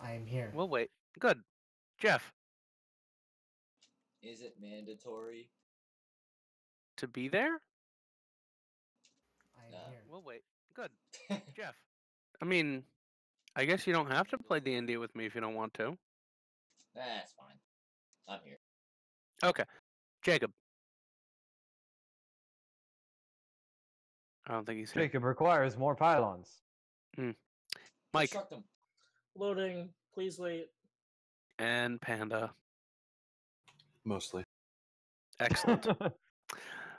I am here. We'll wait. Good. Jeff, Is it mandatory? to be there? I am No. here. We'll wait. Good. Jeff. I mean, I guess you don't have to play D&D with me if you don't want to. That's fine. I'm here. Okay. Jacob. I don't think he's here. Jacob requires more pylons. Mike Construct them. Loading. Please wait. and Panda. Mostly. Excellent. We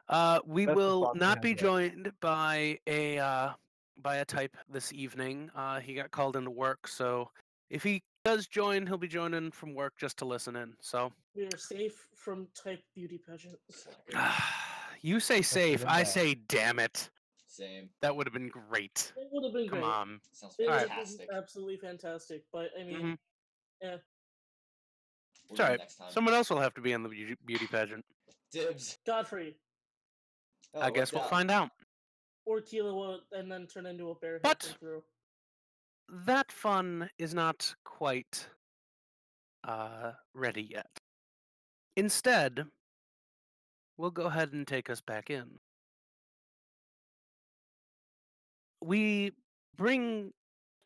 That's the will thought not be behind it. joined by a type this evening. He got called into work, so if he does join, he'll be joining from work just to listen in. So We are safe from type beauty pageants. you say safe, even I better. say damn it. Same. That would have been great. It would have been Come great. on. Sounds It Alright. was fantastic. absolutely fantastic. But I mean, Mhm. yeah. We'll It's do it alright. next time. Someone else will have to be in the beauty pageant. Dibs. Godfrey Oh, I guess worked we'll out. find out. or Kilo and then turn into a bear But- halfway through. That fun is not quite ready yet. Instead, we'll go ahead and take us back in. We bring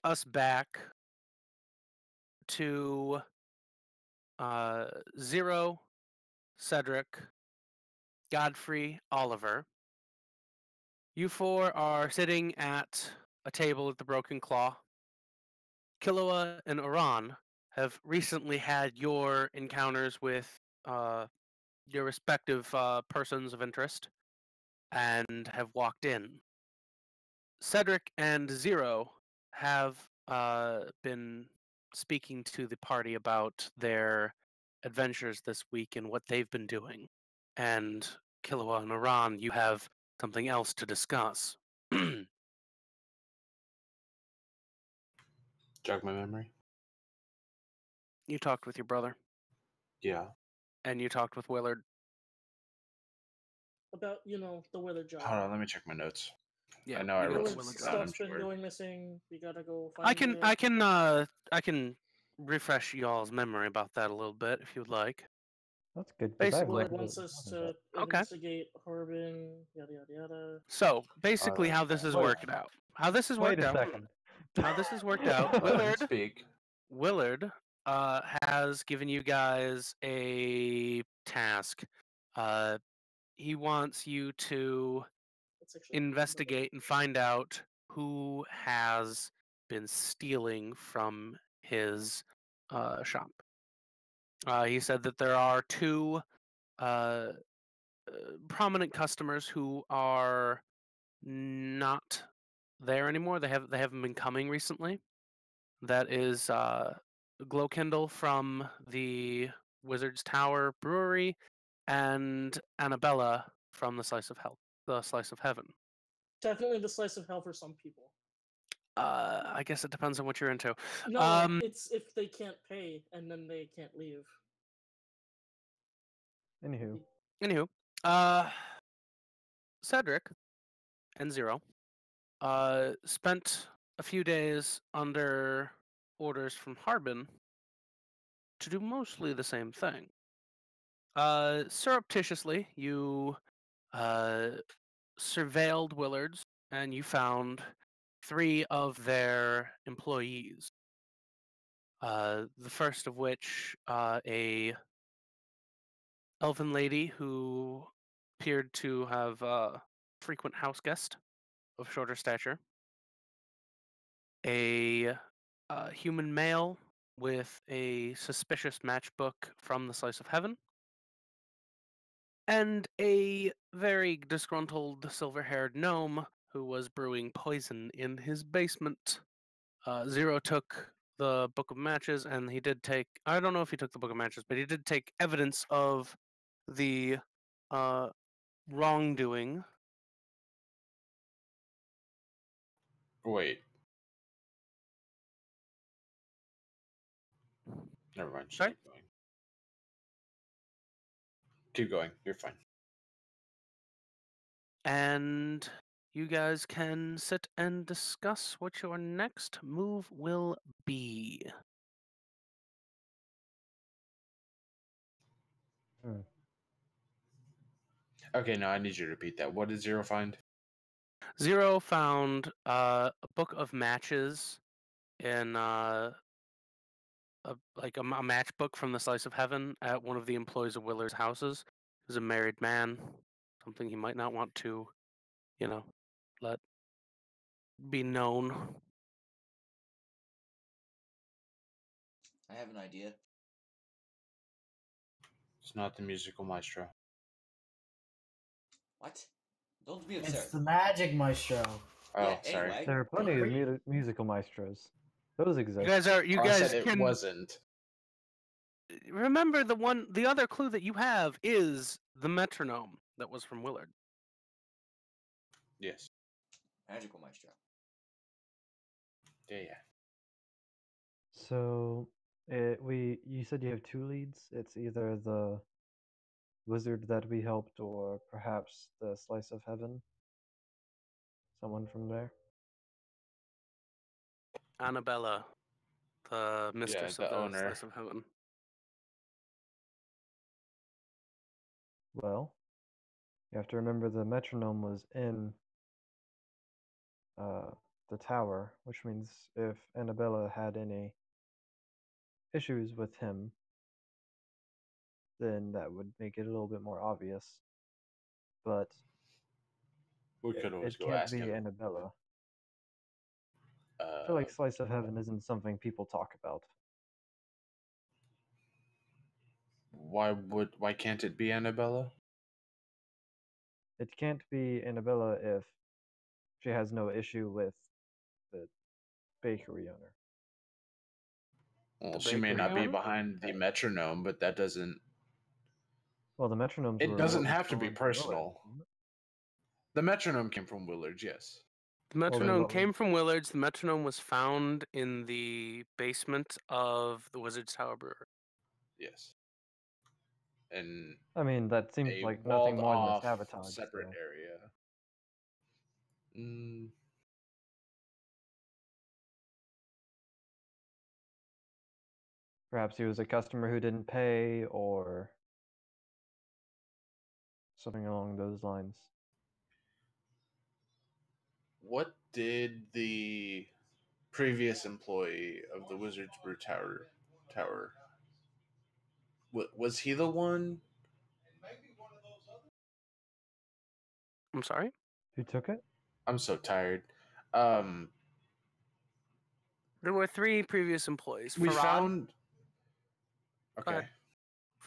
us back to Zero, Cedric, Godfrey, Oliver. You four are sitting at a table at the Broken Claw. Killua and Iran have recently had your encounters with your respective persons of interest and have walked in. Cedric and Zero have been speaking to the party about their adventures this week and what they've been doing. And Killua and Iran, you have something else to discuss. Jog my memory. You talked with your brother, Yeah. and you talked with Willard. About the weather job. Hold on, let me check my notes. Yeah, I know I you wrote know Willard's Willard some got it. stuff's been Word. going missing. We gotta go find I can refresh y'all's memory about that a little bit if you'd like. That's good. 'cause Basically- I've Willard never wants us done that. to Okay. investigate Harbin, yada yada yada. So basically, how this is Wait. worked out. How this is Wait worked a out. second. How this has worked out. Let him Willard speak. Willard has given you guys a task. He wants you to That's actually investigate and find out who has been stealing from his shop. He said that there are two prominent customers who are not there anymore. They haven't been coming recently. That is Glowkindle from the Wizard's Tower Brewery and Annabella from the Slice of Heaven. definitely the slice of hell for some people. I guess it depends on what you're into. No, it's if they can't pay and then they can't leave. Anywho, Anywho, Cedric and Zero spent a few days under orders from Harbin to do mostly the same thing. Surreptitiously, you surveilled Willard's and you found 3 of their employees. The first of which, a elven lady who appeared to have a frequent house guest of shorter stature. A human male with a suspicious matchbook from the Slice of Heaven. And a very disgruntled silver-haired gnome who was brewing poison in his basement. Zero took the Book of Matches, and he did take... I don't know if he took the Book of Matches, but he did take evidence of the wrongdoing. Wait. Never mind. just Sorry? Keep going. Keep going. You're fine. And you guys can sit and discuss what your next move will be. Okay, no, I need you to repeat that. What did Zero find? Zero found a book of matches in a matchbook from the Slice of Heaven at one of the employees of Willard's houses. He was a married man, something he might not want to, let be known. I have an idea. It's not the musical maestro. What? Don't be absurd. It's the Magic Maestro. Oh, Yeah, sorry. anyway. There are plenty of musical maestros. Those exist. You I guys said it can wasn't. remember the other clue that you have is the metronome that was from Willard. Yes. Magical Maestro. Yeah. So, you said you have two leads. It's either the wizard that we helped, or perhaps the Slice of Heaven. Someone from there. Annabella, the mistress the of the owner. Slice of Heaven. Well, you have to remember the metronome was in the tower, which means if Annabella had any issues with him, then that would make it a little bit more obvious. But We could always it go can't ask be him. Annabella. I feel like Slice of Heaven isn't something people talk about. Why can't it be Annabella? It can't be Annabella if she has no issue with the bakery owner. Well, The she may bakery not be owner? behind the metronome, but that doesn't. Well, the metronomes It were doesn't originally have to be stolen from Willard, personal. wasn't it? The metronome came from Willard's, yes. The then metronome what came was- from Willard's. The metronome was found in the basement of the Wizard's Tower Brewery. Yes. And I mean, that seems a like walled nothing more than a off sabotage. separate so. area. Mm, Perhaps he was a customer who didn't pay, or something along those lines. what did the previous employee of the Wizard's Brew Tower? Was he the one? I'm sorry? Who took it? I'm so tired. There were 3 previous employees. We Farad, found. Go ahead. Okay.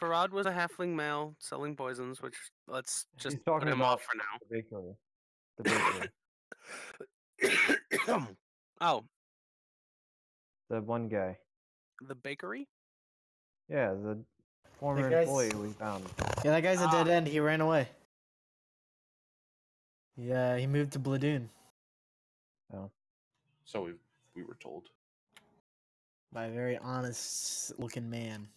Farad was a halfling male selling poisons, which let's just He's put talking him about off for the bakery. The bakery. now. Oh, The one guy. the bakery? Yeah, the former guy's- employee we found. Yeah, that guy's a dead Ah. end. He ran away. Yeah, he moved to Bladoon Oh. So we were told. by a very honest looking man.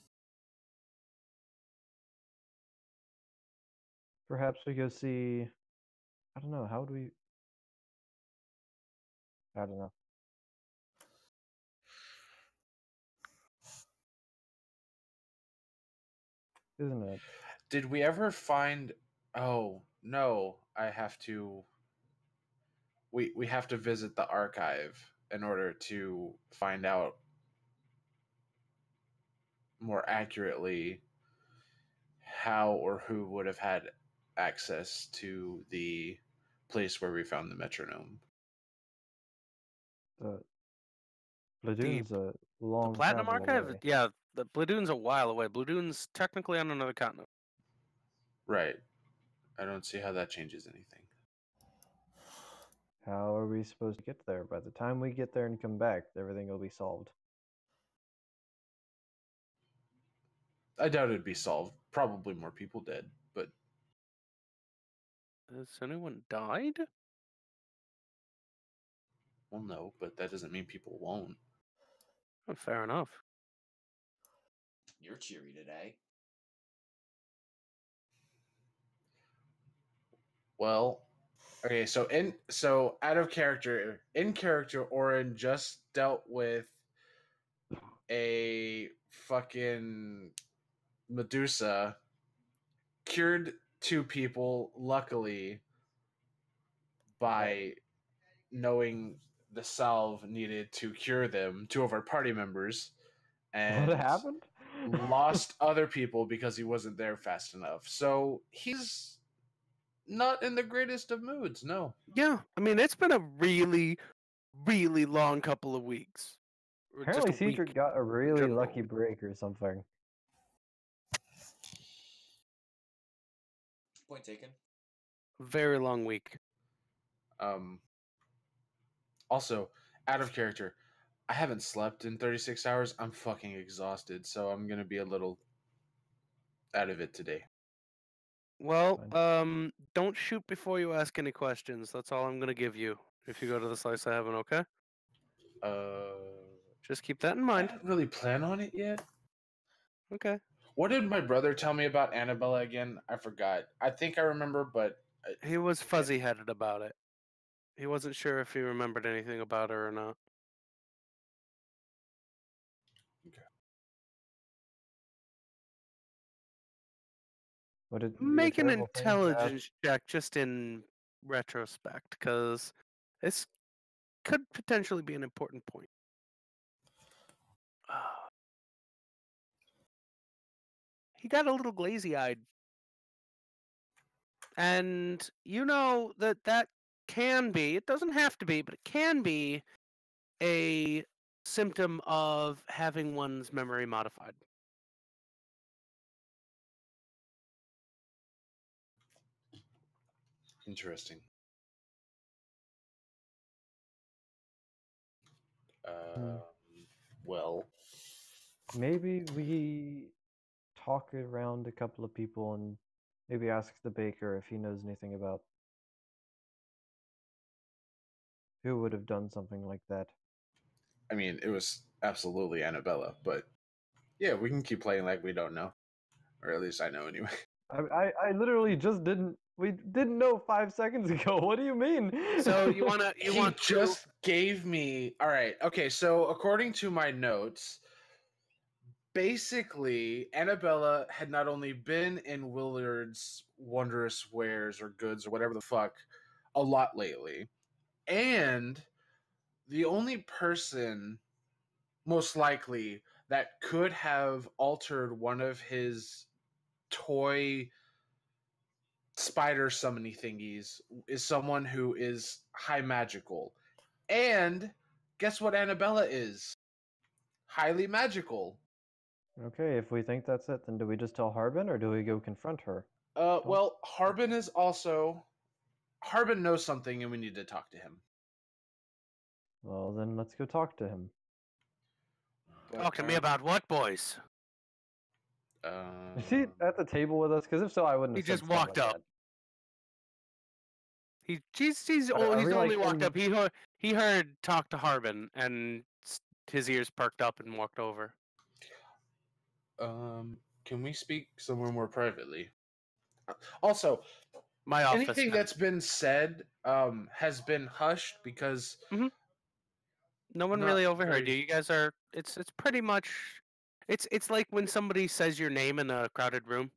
Perhaps we go see. I don't know. How would we? I don't know. Isn't it? Did we ever find? Oh no! I have to. We have to visit the archive in order to find out more accurately how or who would have had access to the place where we found the metronome. The Bladoon's a The long Platinum travel Archive? away. Yeah, the Bladoon's a while away. Bladoon's technically on another continent. Right. I don't see how that changes anything. How are we supposed to get there? By the time we get there and come back, everything will be solved. I doubt it'd be solved. Probably more people dead, but Has anyone died? well, no. But that doesn't mean people won't. Oh, fair enough. You're cheery today. Well, okay. So out of character, in character, Orin just dealt with a fucking Medusa, cured two people, luckily, by knowing the salve needed to cure them, two of our party members, and What happened? lost other people because he wasn't there fast enough. So he's not in the greatest of moods, no. Yeah, I mean it's been a really, really long couple of weeks. Or just Apparently, a week. Cedric got a really general. lucky break or something. Point taken. Very long week. Also, out of character, I haven't slept in 36 hours. I'm fucking exhausted, so I'm gonna be a little out of it today. Well, don't shoot before you ask any questions. That's all I'm gonna give you. If you go to the slice of heaven, okay? Just keep that in I mind. didn't really plan on it yet. Okay. What did my brother tell me about Annabella again? I forgot. I think I remember, but He was fuzzy-headed about it. He wasn't sure if he remembered anything about her or not. Okay. Would it be a Make an terrible thing to ask- intelligence check just in retrospect, because this could potentially be an important point. He got a little glazy-eyed. And you know that can be, it doesn't have to be, but it can be a symptom of having one's memory modified. interesting. Well, Maybe we talk around a couple of people and maybe ask the baker if he knows anything about who would have done something like that. I mean, it was absolutely Annabella, but yeah, we can keep playing like we don't know, or at least I know anyway. I literally just didn't. We didn't know 5 seconds ago. What do you mean? So you wanna you He want just gave me. All right, okay. So according to my notes, basically, Annabella had not only been in Willard's Wondrous Wares or Goods or whatever the fuck a lot lately, and the only person most likely that could have altered one of his toy spider summony thingies is someone who is high magical. And guess what Annabella is? Highly magical. Okay, if we think that's it, then do we just tell Harbin or do we go confront her? Well, Harbin is also. Harbin knows something and we need to talk to him. Well, then let's go talk to him. But, talk to me about what, boys? Is he at the table with us? Because if so, I wouldn't He have said just stuff walked like up. that. He's Are we, only like, walked in- up. He heard talk to Harbin, and his ears perked up and walked over. Can we speak somewhere more privately? Also, My office. anything then. that's been said has been hushed because No one not really overheard very- you. You guys are. It's pretty much. It's like when somebody says your name in a crowded room.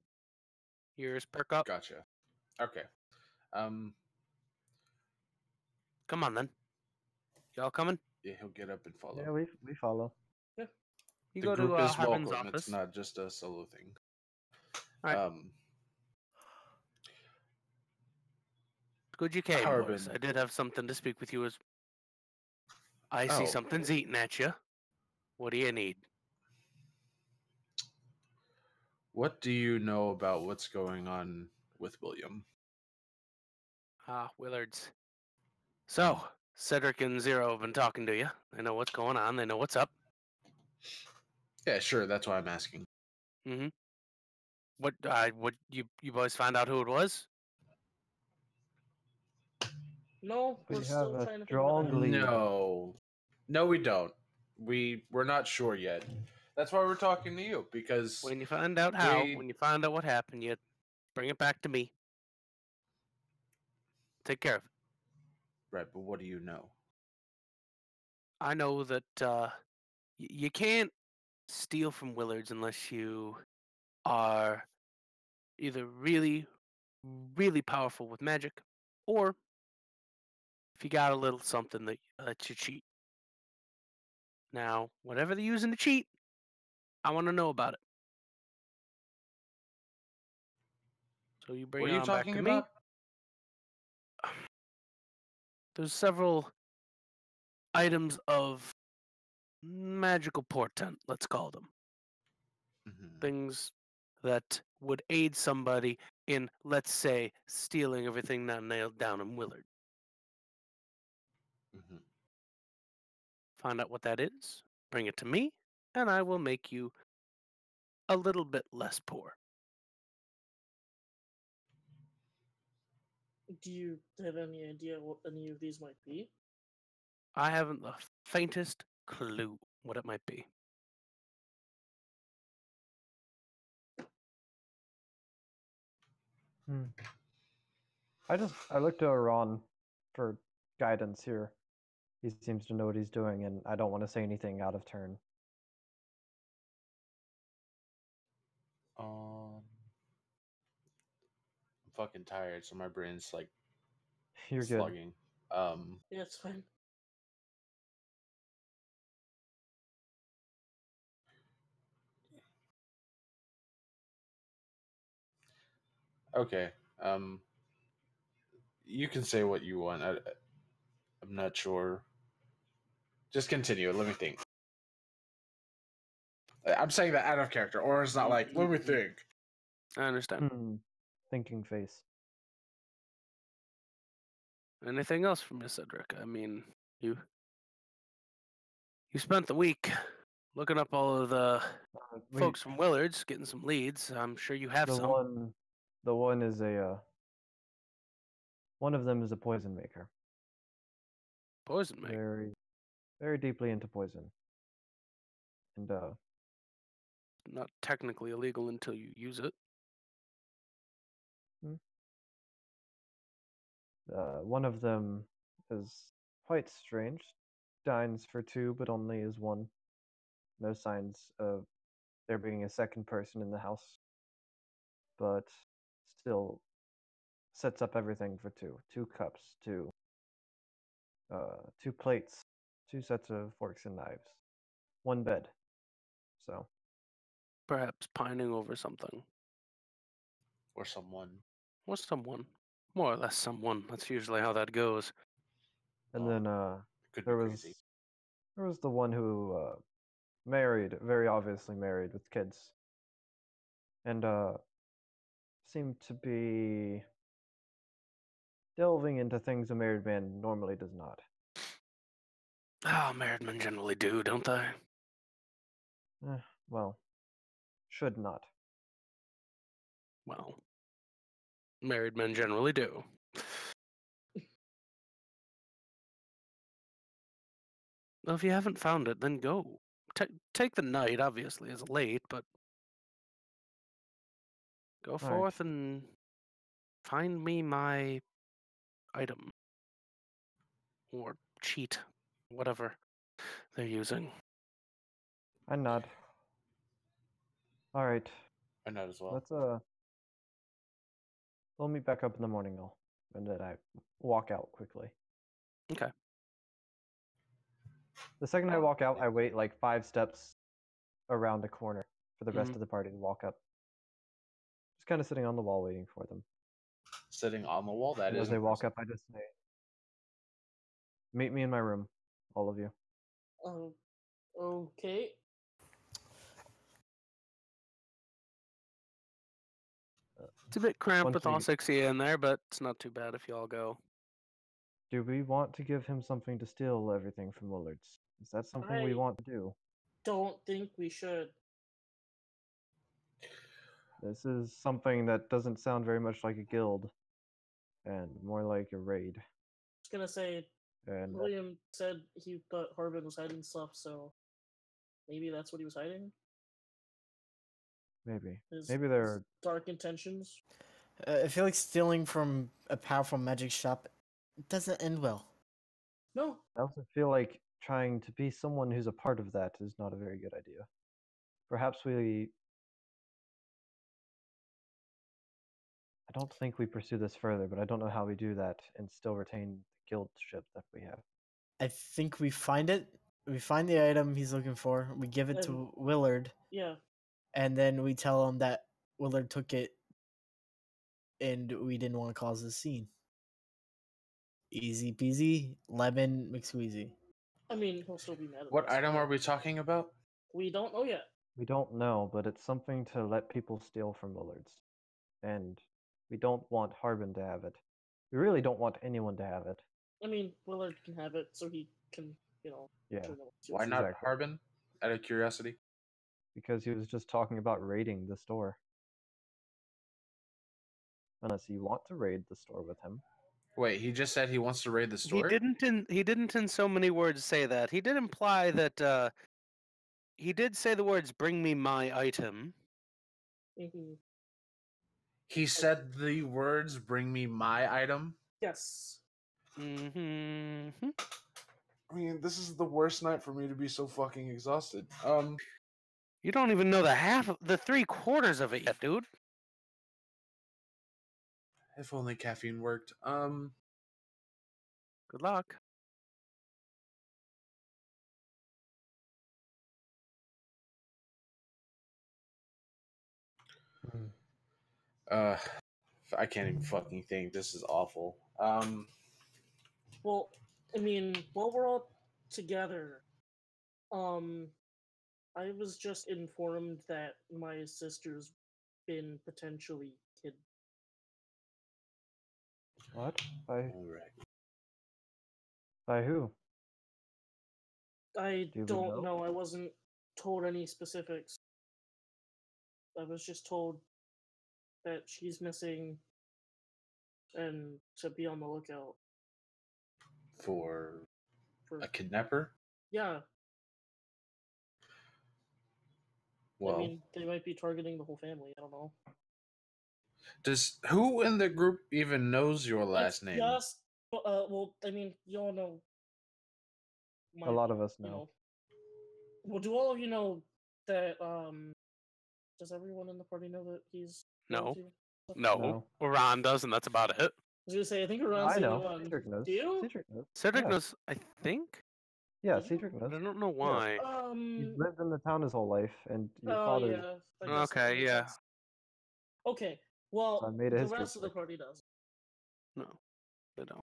Your ears perk up. Gotcha. Okay. Come on then. Y'all coming? Yeah, he'll get up and follow. Yeah, we follow. You The go group to is Harbin's welcome. office. It's not just a solo thing. Alright. Good you came, boys. Harbin. I did have something to speak with you as. I see Oh. something's eating at you. What do you need? What do you know about what's going on with William? Willards. So, Cedric and Zero have been talking to you. They know what's going on. They know what's up. Yeah, sure. That's why I'm asking. Mm-hmm. What you boys find out who it was? No, We we're have still a trying to strong figure lead. No, we don't. We're not sure yet. That's why we're talking to you because When you find out how, We- when you find out what happened, you bring it back to me. Take care of it. right. But what do you know? I know that you can't steal from Willards unless you are either really, really powerful with magic, or if you got a little something that lets you cheat. Now, whatever they're using to cheat, I want to know about it. So you bring What it are you on back talking to about? me. There's several items of magical portent, let's call them. Mhm, Things that would aid somebody in, let's say, stealing everything now nailed down in Willard. mhm. Find out what that is, bring it to me, and I will make you a little bit less poor. Do you have any idea what any of these might be? I haven't the faintest clue what it might be. Hmm. I look to Iran for guidance here. He seems to know what he's doing, and I don't want to say anything out of turn. I'm fucking tired, so my brain's like You're good. slugging. Yeah, it's fine. Okay. You can say what you want. I'm not sure. Just continue. Let me think. I'm saying that out of character, or it's not like, let me think. I understand. Thinking face. Anything else from you, Cedric? I mean, you spent the week looking up all of the folks from Willards, getting some leads. I'm sure you have some. The one is a one of them is a poison maker. Poison maker. Very, very deeply into poison. And Not technically illegal until you use it. One of them is quite strange. Dines for two, but only as one. No signs of there being a second person in the house. But still sets up everything for two. 2 cups, two plates, 2 sets of forks and knives, 1 bed. So Perhaps pining over something. Or someone. Or someone. More or less someone. That's usually how that goes. and Oh, then could there be was crazy. the one who married, very obviously married with kids. And seemed to be delving into things a married man normally does not. Oh, married men generally do, don't they? Well, should not. Well, married men generally do. Well, if you haven't found it, then go. Take the night, obviously, it's late, but go forth and find me my item. Or cheat. Whatever they're using. I nod. All right. I know as well. Let's we'll meet back up in the morning, and then I walk out quickly. Okay. The second I walk out, I wait like 5 steps around the corner for the rest of the party to walk up. Just kind of sitting on the wall waiting for them. Sitting on the wall, that And is as they walk impressive. up, I just say, "Meet me in my room, all of you." Oh, okay. It's a bit cramped Once with all we- 6 of you in there, but it's not too bad if you all go. Do we want to give him something to steal everything from Willards? Is that something we I- want to do? Don't think we should. This is something that doesn't sound very much like a guild, and more like a raid. I was gonna say, And William said he thought Harbin was hiding stuff, so maybe that's what he was hiding. maybe His they're dark intentions. I feel like stealing from a powerful magic shop doesn't end well. No, I also feel like trying to be someone who's a part of that is not a very good idea. Perhaps I don't think we pursue this further, but I don't know how we do that and still retain the guildship that we have. I think we find it. We find the item he's looking for. We give it to Willard, Yeah. and then we tell him that Willard took it, and we didn't want to cause a scene. Easy peasy, lemon McSqueezy. I mean, he'll still be mad at What us, item but are we talking about? We don't know yet. We don't know, but it's something to let people steal from Willard's. And we don't want Harbin to have it. We really don't want anyone to have it. I mean, Willard can have it, so he can, Yeah. turn it into Why a- not Exactly. Harbin? Out of curiosity. Because he was just talking about raiding the store. Unless you want to raid the store with him. Wait, he just said he wants to raid the store? He didn't in so many words say that. He did imply that he did say the words "bring me my item." Mhm. He said the words "bring me my item." Yes. Hmm. I mean, this is the worst night for me to be so fucking exhausted. You don't even know the 3/4 of it yet, dude. If only caffeine worked. Good luck. I can't even fucking think. This is awful. Well, I mean, while we're all together, I was just informed that my sister's been potentially kidnapped. What? Alright. By who? I Do we don't know? know. I wasn't told any specifics. I was just told that she's missing and to be on the lookout For for. a kidnapper? Yeah, Well, I mean, they might be targeting the whole family. I don't know. does who in the group even knows your last It's name? just, well, I mean, you all know. A lot of us know. Well, do all of you know that? Does everyone in the party know that he's? No. going to- No. No. Ron does, and that's about it. I was gonna say, I think Ron's I the only know. one. Cedric knows. Do you? Cedric knows. Cedric Yeah. knows, I think, Yeah, Do you? Cedric but knows. I don't know why. He's lived in the town his whole life, and your Oh father. yeah. I guess that Okay, makes yeah. sense. Okay. Well, So I made a the history rest of the check. party does. No, they don't.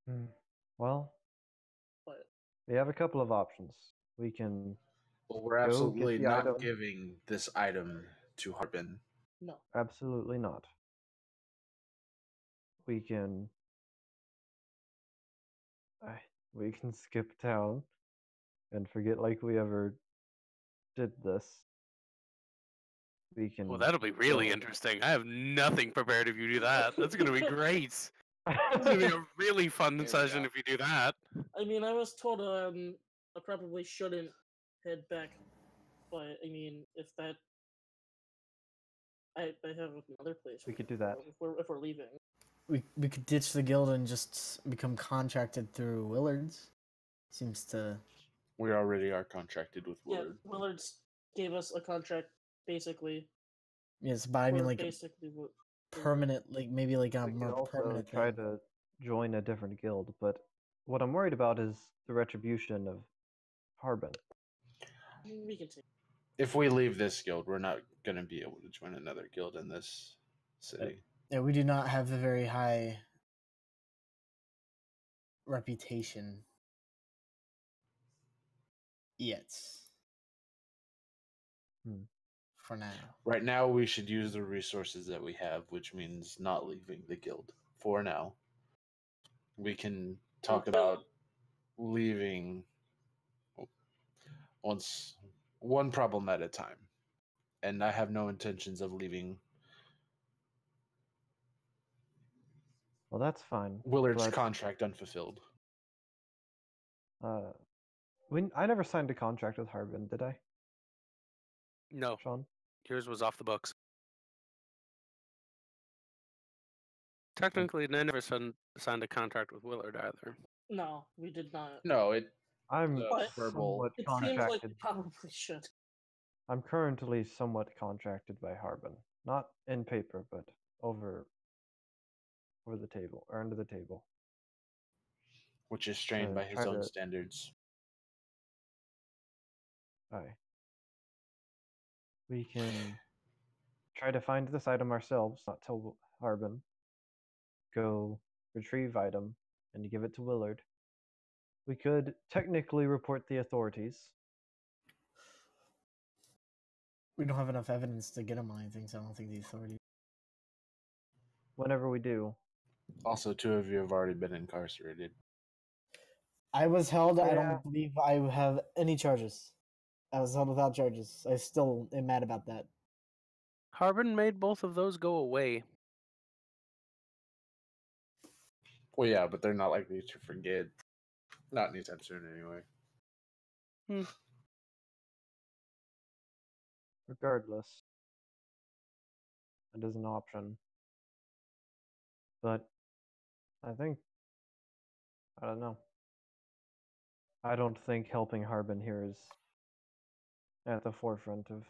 Um, Well, but we have a couple of options. We can Well, we're Go get absolutely the not item. giving this item to Harbin. no. absolutely not. We can. We can skip town and forget like we ever did this. We can. Well, that'll be really go- interesting. I have nothing prepared if you do that. That's gonna be great. It's gonna be a really fun Here we session go. if you do that. I mean, I was told I probably shouldn't head back, but I mean, if that, I have another place. We could do that. if we're leaving. We could ditch the guild and just become contracted through Willard's. Seems to. We already are contracted with Yeah, Willard. Willard's gave us a contract basically. Yes, but I mean for like a basically what permanent, like maybe like a We could more also permanent try thing. to join a different guild, but what I'm worried about is the retribution of Harbin. we can take. If we leave this guild, we're not going to be able to join another guild in this city. Yeah, we do not have a very high reputation yet. For now. Right now, we should use the resources that we have, which means not leaving the guild for now. We can talk Okay. about leaving one problem at a time. And I have no intentions of leaving Well, that's fine. Willard's but, contract unfulfilled. I never signed a contract with Harbin, did I, No, Sean? yours was off the books. Technically, I never signed a contract with Willard either. No, we did not. No, I'm the But- verbal. somewhat It seems like contracted. we probably should. I'm currently somewhat contracted by Harbin. Not in paper, but over the table, or under the table. Which is strained by his try own to- standards. Aye. We can try to find this item ourselves, not tell Harbin. Go retrieve item and give it to Willard. We could technically report the authorities. We don't have enough evidence to get him on anything, so I don't think the authorities. Whenever we do, Also, 2 of you have already been incarcerated. I was held. I Yeah. don't believe I have any charges. I was held without charges. I still am mad about that. Harbin made both of those go away. Well, yeah, but they're not likely to forget. Not anytime soon, anyway. regardless, it is an option. But I don't know. I don't think helping Harbin here is at the forefront of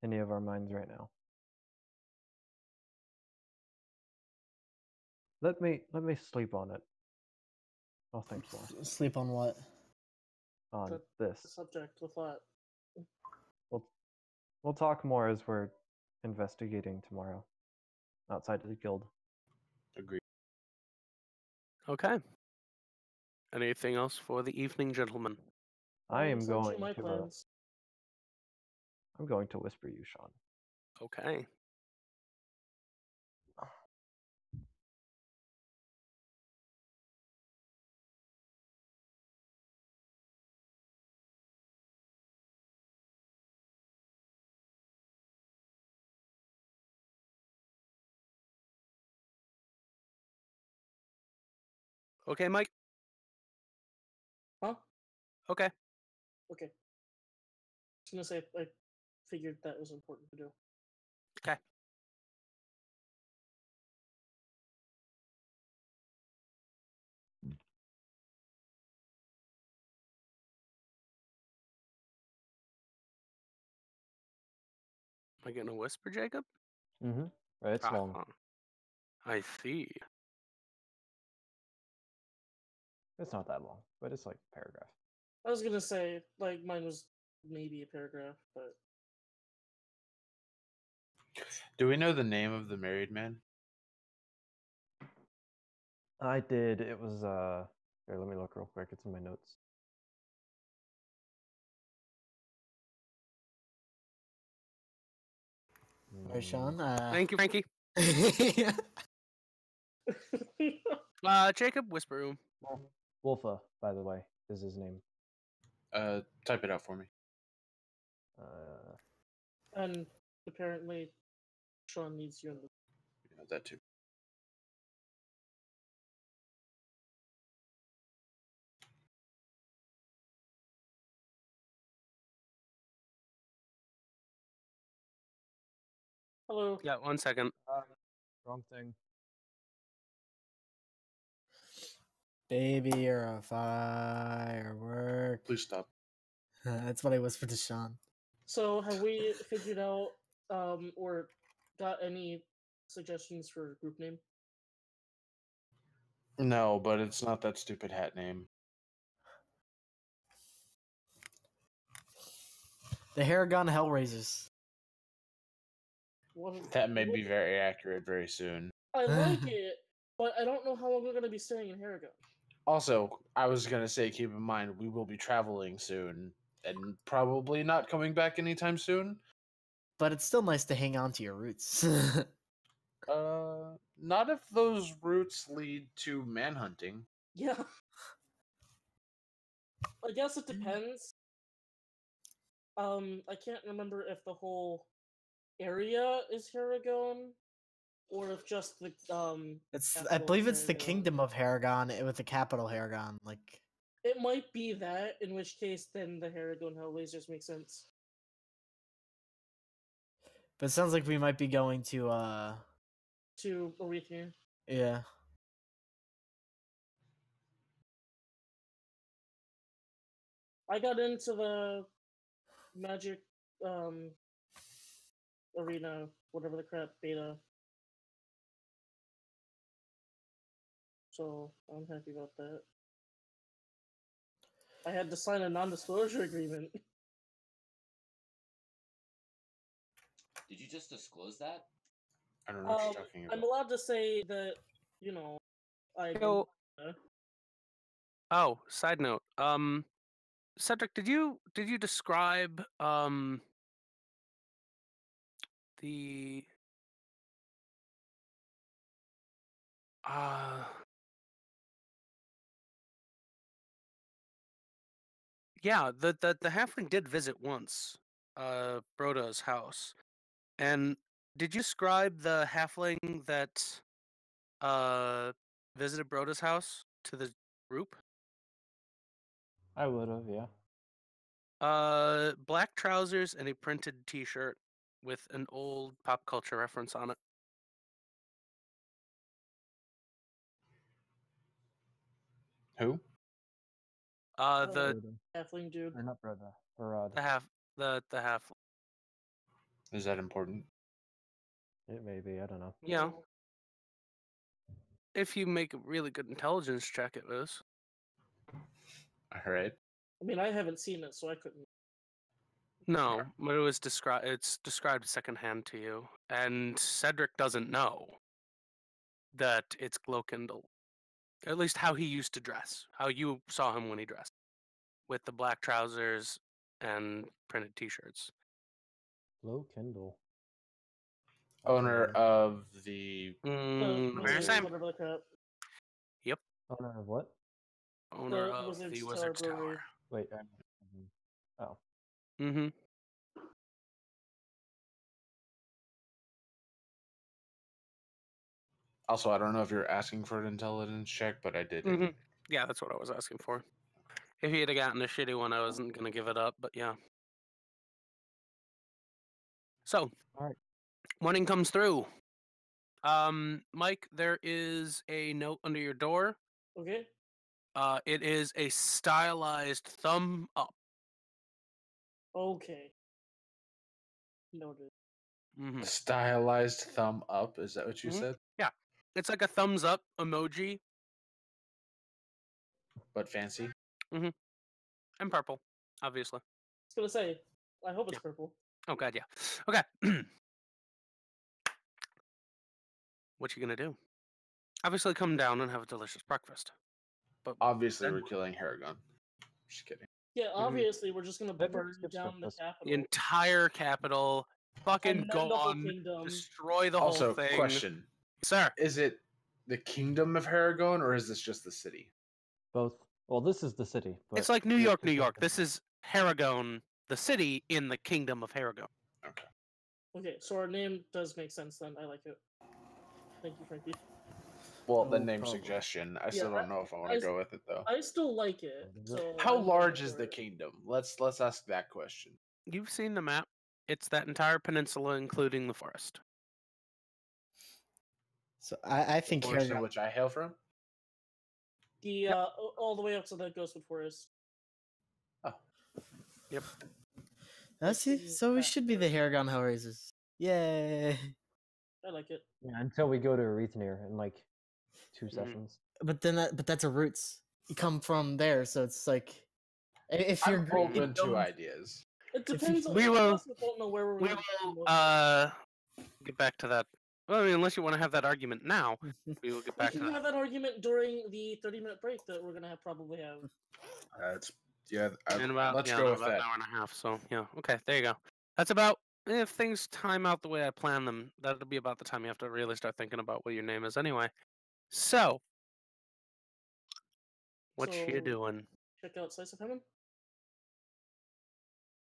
any of our minds right now. Let me sleep on it. I'll think more Sleep on what? on The this. subject with that. We'll talk more as we're investigating tomorrow outside of the guild. Agreed. Okay. Anything else for the evening, gentlemen? I am Essentially going my to plans. I'm going to whisper you, Sean. Okay. Okay, Mike? Huh? Okay. Okay. I was gonna say I figured that was important to do. Okay. Am I getting a whisper, Jacob? Mm-hmm. Right, it's long. Ah, I see. It's not that long, but it's like a paragraph. I was gonna say, like, mine was maybe a paragraph, but Do we know the name of the married man? I did. It was here, let me look real quick. It's in my notes. Alright, Sean. Thank you, Frankie. Jacob, whisper room. Wolfa, by the way, is his name. Type it out for me. and apparently Sean needs you in the Yeah, that too. Hello. Yeah, 1 second. Wrong thing. Baby, you're a firework. Please stop. That's what I whispered to Sean. So have we figured out or got any suggestions for group name? No, but it's not that stupid hat name. The Haragon Hellraisers. What, That may be very accurate very soon. I like it, but I don't know how long we're gonna be staying in Haragon. Also, I was gonna say, keep in mind we will be traveling soon, and probably not coming back anytime soon. But it's still nice to hang on to your roots. Not if those routes lead to manhunting. Yeah. I guess it depends. I can't remember if the whole area is Haragon or if just the It's I capital believe it's the Haragon. kingdom of Haragon with the capital Haragon. Like, It might be that, in which case then the Haragon Hellraisers make sense. but it sounds like we might be going to To Orethnia. yeah. I got into the magic arena, whatever the crap, beta. So I'm happy about that. I had to sign a non-disclosure agreement. Did you just disclose that? I don't know what you're talking about. I'm allowed to say that, I. Yo. Oh, side note. Cedric, did you describe the yeah, the halfling did visit once Broda's house. And did you describe the halfling that visited Broda's house to the group? I would have, yeah. Black trousers and a printed T-shirt with an old pop culture reference on it. Who? The halfling dude. Or not Broda. Barad. the half. Is that important? It may be, I don't know. Yeah. If you make a really good intelligence check, it is. All right. I mean, I haven't seen it, so I couldn't. No, but it was described. It's described secondhand to you, and Cedric doesn't know that it's Glowkindle. At least how he used to dress, how you saw him when he dressed, with the black trousers and printed T-shirts. Glowkindle. Owner of the. Maritime? Whatever the crap. Yep. Owner of what? Owner The of Wizard's the Tower Wizard's Brewery. Tower. Wait, oh. Mm-hmm. Also, I don't know if you're asking for an intelligence check, but I did. Mm-hmm. Yeah, that's what I was asking for. If he had gotten a shitty one, I wasn't gonna give it up, but yeah. So, All right. morning comes through. Mike, there is a note under your door. Okay. It is a stylized thumb up. Okay. Noted. Mm-hmm. Stylized thumb up. Is that what you said? Yeah, it's like a thumbs up emoji, But fancy. and purple, obviously. I was gonna say, I hope it's purple. Oh god, yeah. Okay. What you gonna do? Obviously, come down and have a delicious breakfast. But Obviously, then we're killing Haragon. Just kidding. Yeah, obviously, we're just gonna That burn skips down the breakfast. the capital. entire capital, fucking And then go the whole on, kingdom. destroy the Also, whole thing. question: Sir. Is it the kingdom of Haragon, or is this just the city? Both. Well, this is the city. But It's like New York, New York. This is Haragon, the city in the kingdom of Haragon. Okay. Okay, so our name does make sense then. I like it. Thank you, Frankie. Well, No the name problem. suggestion. I still don't know if I want to go with it though. I still like it. What is it? So How I'm large down is for the it. kingdom? Let's ask that question. You've seen the map. It's that entire peninsula, including the forest. So I think Forest in Haragon. which I hail from. The all the way up to the Ghostwood Forest. Oh, Yep. That's it. So we should be the Haragon Hellraisers. Yay! I like it. Yeah, until we go to Arethnir in like 2 sessions. But that's a roots. You come from there, so it's like if you're I'm open to ideas. It If you- depends. we on will- also don't know where we're We gonna will get back to that. Well, I mean, unless you want to have that argument now, we will get We back to can that. have that argument during the 30-minute break that we're gonna probably have. That's yeah. In about, Let's yeah, go with about that. an hour and a half. So yeah, okay, there you go. That's about if things time out the way I plan them. That'll be about the time you have to really start thinking about what your name is anyway. So, what you So- doing? Check out Slice of Heaven.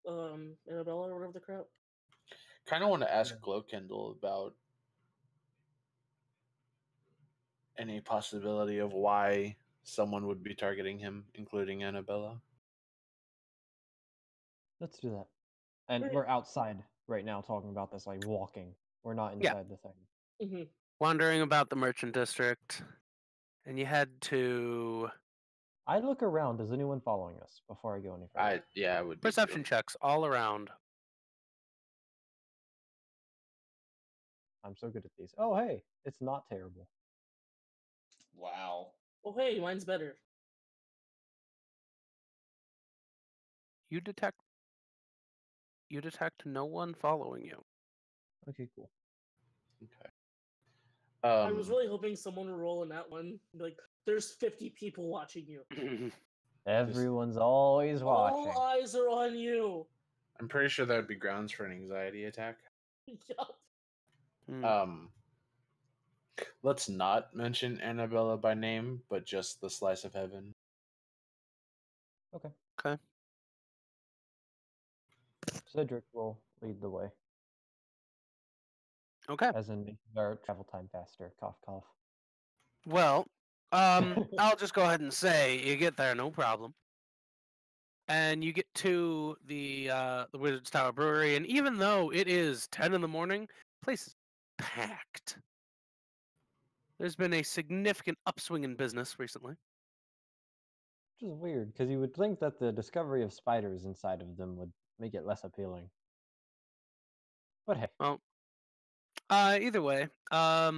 Annabella or whatever the crap. Kind of want to ask Glowkindle about any possibility of why someone would be targeting him, including Annabella. Let's do that. And Okay. we're outside right now talking about this, like walking. We're not Yeah. inside the thing. Mm-hmm. Wandering about the merchant district, and you head to I look around. Is anyone following us before I go any further? I would. be perception too. checks all around. I'm so good at these. Oh, hey, it's not terrible. Wow. Oh, hey, mine's better. You detect no one following you. Okay, cool. Okay. I was really hoping someone would roll in that one. Like, there's 50 people watching you. Everyone's always watching. All eyes are on you. I'm pretty sure that would be grounds for an anxiety attack. Yup. Hmm. Let's not mention Annabella by name, but just the slice of heaven. Okay. Okay. Cedric will lead the way, Okay. as in making our travel time faster. Cough, cough. Well, I'll just go ahead and say you get there, no problem. And you get to the Wizard's Tower Brewery, and even though it is 10 in the morning, the place is packed. There's been a significant upswing in business recently. Which is weird, because you would think that the discovery of spiders inside of them would make it less appealing. But hey. Well, either way, Do I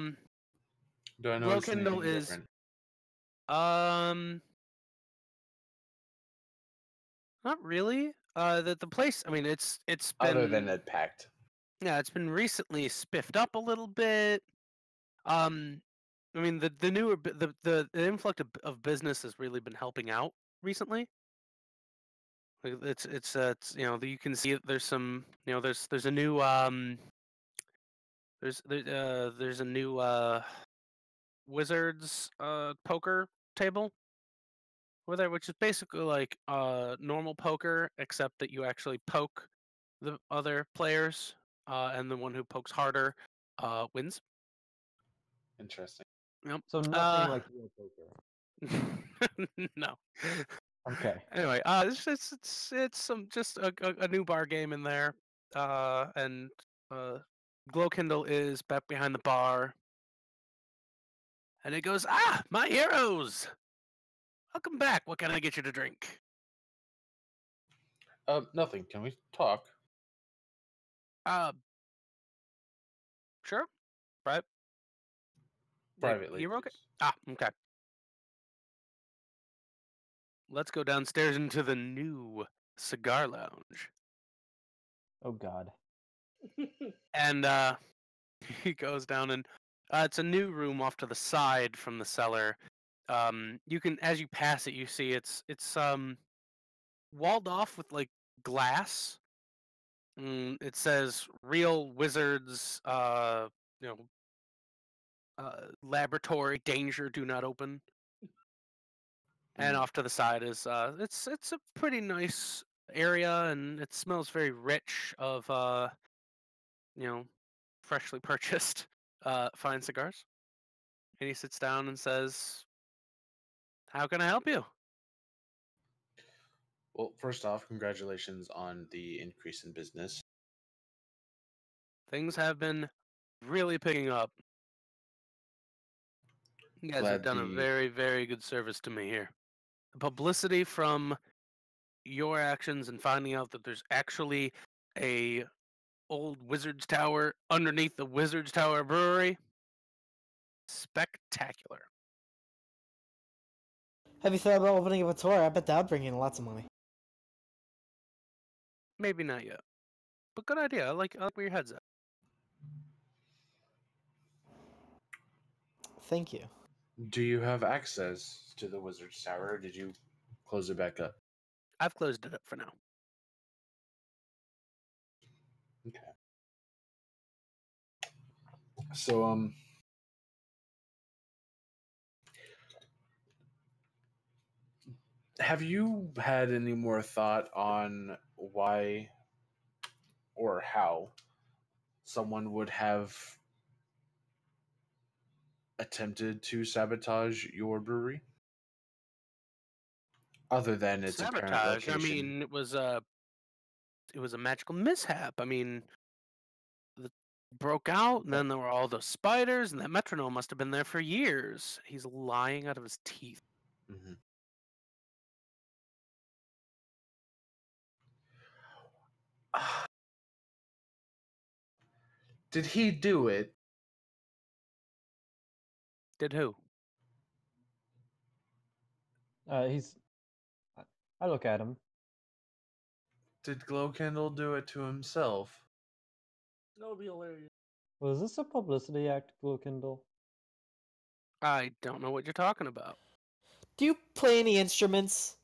notice Glowkindle anything is different? not really. The place, I mean, it's been Other than it packed. yeah, it's been recently spiffed up a little bit. I mean, the newer the influx of business has really been helping out recently. Like, it's you know, you can see there's some, you know, there's a new there's a new Wizards poker table over there, which is basically like normal poker, except that you actually poke the other players, and the one who pokes harder wins. Interesting. Yep. So nothing like real poker. No. Okay. Anyway, it's some just a new bar game in there, and Glowkindle is back behind the bar, and it goes, "Ah, my heroes! Welcome back. What can I get you to drink?" Nothing. Can we talk? Sure. Right. Privately, You're okay. please. Ah, okay. Let's go downstairs into the new cigar lounge. Oh God. And he goes down, and it's a new room off to the side from the cellar. You can, as you pass it, you see it's walled off with like glass. It says "Real Wizards," you know, laboratory danger, do not open. And off to the side is it's a pretty nice area, and it smells very rich of you know, freshly purchased fine cigars. And he sits down and says, "How can I help you?" Well, first off, congratulations on the increase in business. Things have been really picking up. You guys have Glad done a the- very, very good service to me here. The publicity from your actions and finding out that there's actually a old Wizard's Tower underneath the Wizard's Tower Brewery, spectacular. Have you thought about opening up a tour? I bet that would bring in lots of money. Maybe not yet, but good idea. I like where your head's at. Thank you. Do you have access to the Wizard's Tower, or did you close it back up? I've closed it up for now. Okay. So, have you had any more thought on why or how someone would have attempted to sabotage your brewery? Other than its apparent Sabotage. location. I mean, it was a magical mishap. I mean, it broke out, and then there were all those spiders, and that metronome must have been there for years. He's lying out of his teeth. Mm-hmm. Did he do it Did who? He's. I look at him. Did Glowkindle do it to himself? That would be hilarious. Was this a publicity act, Glowkindle? I don't know what you're talking about. Do you play any instruments?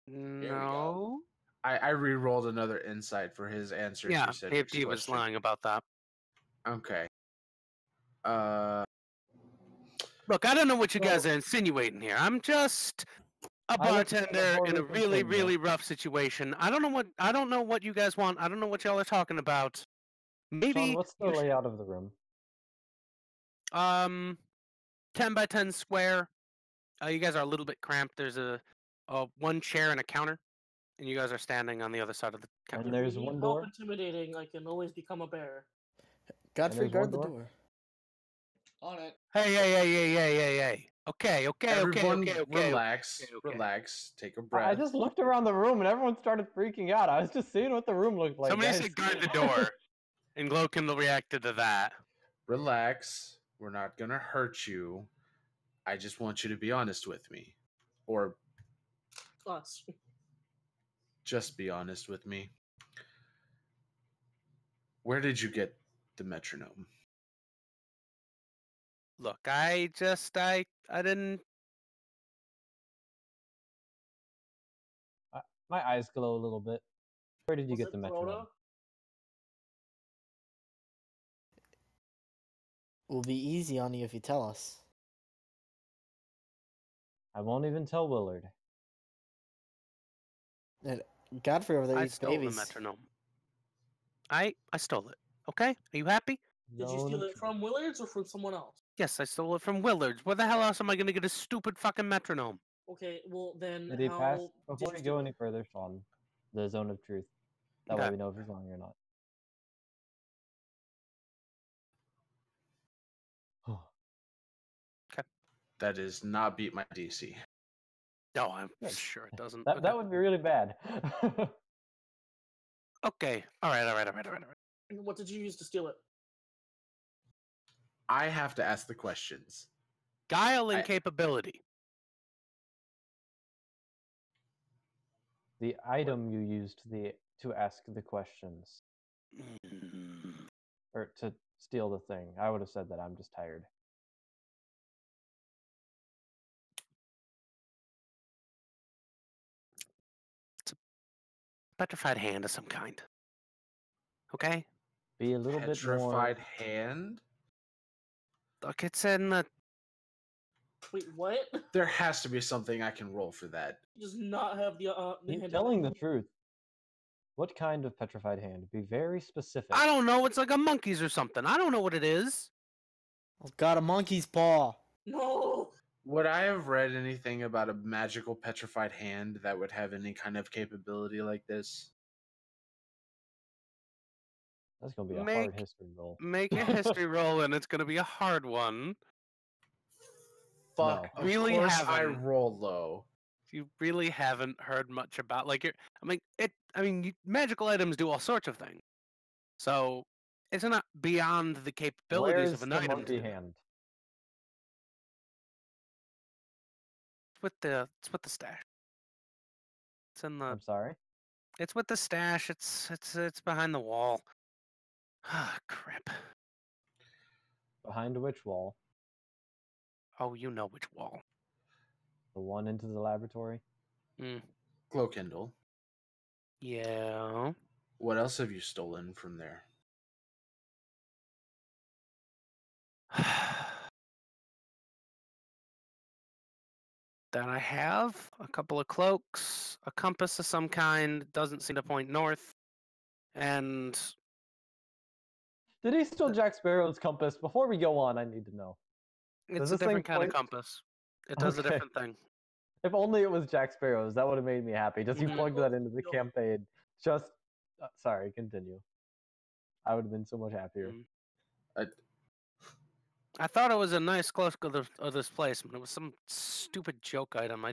we No. I re-rolled another insight for his answer. to Yeah, Cedric's he was question. lying about that. Okay. Look, I don't know what you guys are insinuating here. I'm just a I looked at the bartender in a horrible really, thing, though. really rough situation. I don't know what you guys want. I don't know what y'all are talking about. Maybe Sean, what's the you should- layout of the room? 10 by 10 square. You guys are a little bit cramped. There's a one chair and a counter, and you guys are standing on the other side of the counter. And there's If we one need help door. intimidating, I can always become a bear. Godfrey, there's guard one the door? door. On it. Hey. Okay. Everyone, okay. relax, okay. relax. Take a I breath. just looked around the room and everyone started freaking out. I was just seeing what the room looked like. Somebody guys. said guard the door, and Glowkindle reacted to that. Relax. We're not gonna hurt you. I just want you to be honest with me, or Us. just be honest with me. Where did you get the metronome? Look, I didn't. My eyes glow a little bit. Where did you Was get it the metronome? Corona? We'll be easy on you if you tell us. I won't even tell Willard. And Godfrey over there I eats stole babies. the metronome. I stole it. Okay, are you happy? Did you No, steal no, it from Willards or from someone else? Yes, I stole it from Willards. Where the hell else am I gonna get a stupid fucking metronome? Okay, well then Did he pass? how Before did we you go steal any further, Sean, the zone of truth. That way Okay. we know if he's lying or not. That does not beat my DC. No, I'm Good. sure it doesn't. That Okay. would be really bad. Okay. All right. it? What did you use to steal it? I have to ask the questions. Guile and capability. The item you used to ask the questions or to steal the thing. I would have said that. I'm just tired. Petrified hand of some kind. Okay. Be a little bit more. Petrified hand? Look, it's in the. Wait, what? There has to be something I can roll for that. Does not have the He's hand- telling the truth. What kind of petrified hand? Be very specific. I don't know. It's like a monkey's or something. I don't know what it is. I've got a monkey's paw. No. Would I have read anything about a magical petrified hand that would have any kind of capability like this? That's gonna be a Make- hard history roll. Make a history roll, and it's gonna be a hard one. Fuck. No. Of Really course I haven't. roll low. You really haven't heard much about magical items do all sorts of things. So it's not beyond the capabilities Where's of an the item. monkey to- hand? It's with the stash. It's in the. I'm sorry. It's with the stash. It's behind the wall. Ah, crap. Behind which wall? Oh, you know which wall. The one into the laboratory? Mm. Glowkindle. Yeah. What else have you stolen from there? That I have a couple of cloaks, a compass of some kind, doesn't seem to point north, and Did he steal Jack Sparrow's compass? Before we go on, I need to know. it's Does a this thing different kind of point- compass. It does a Okay. different thing. If only it was Jack Sparrow's, that would have made me happy. Just you Mhm. plugged that into the No. campaign. Just sorry, continue. I would have been so much happier. Mm. I, I thought it was a nice close of this place, but it was some stupid joke item.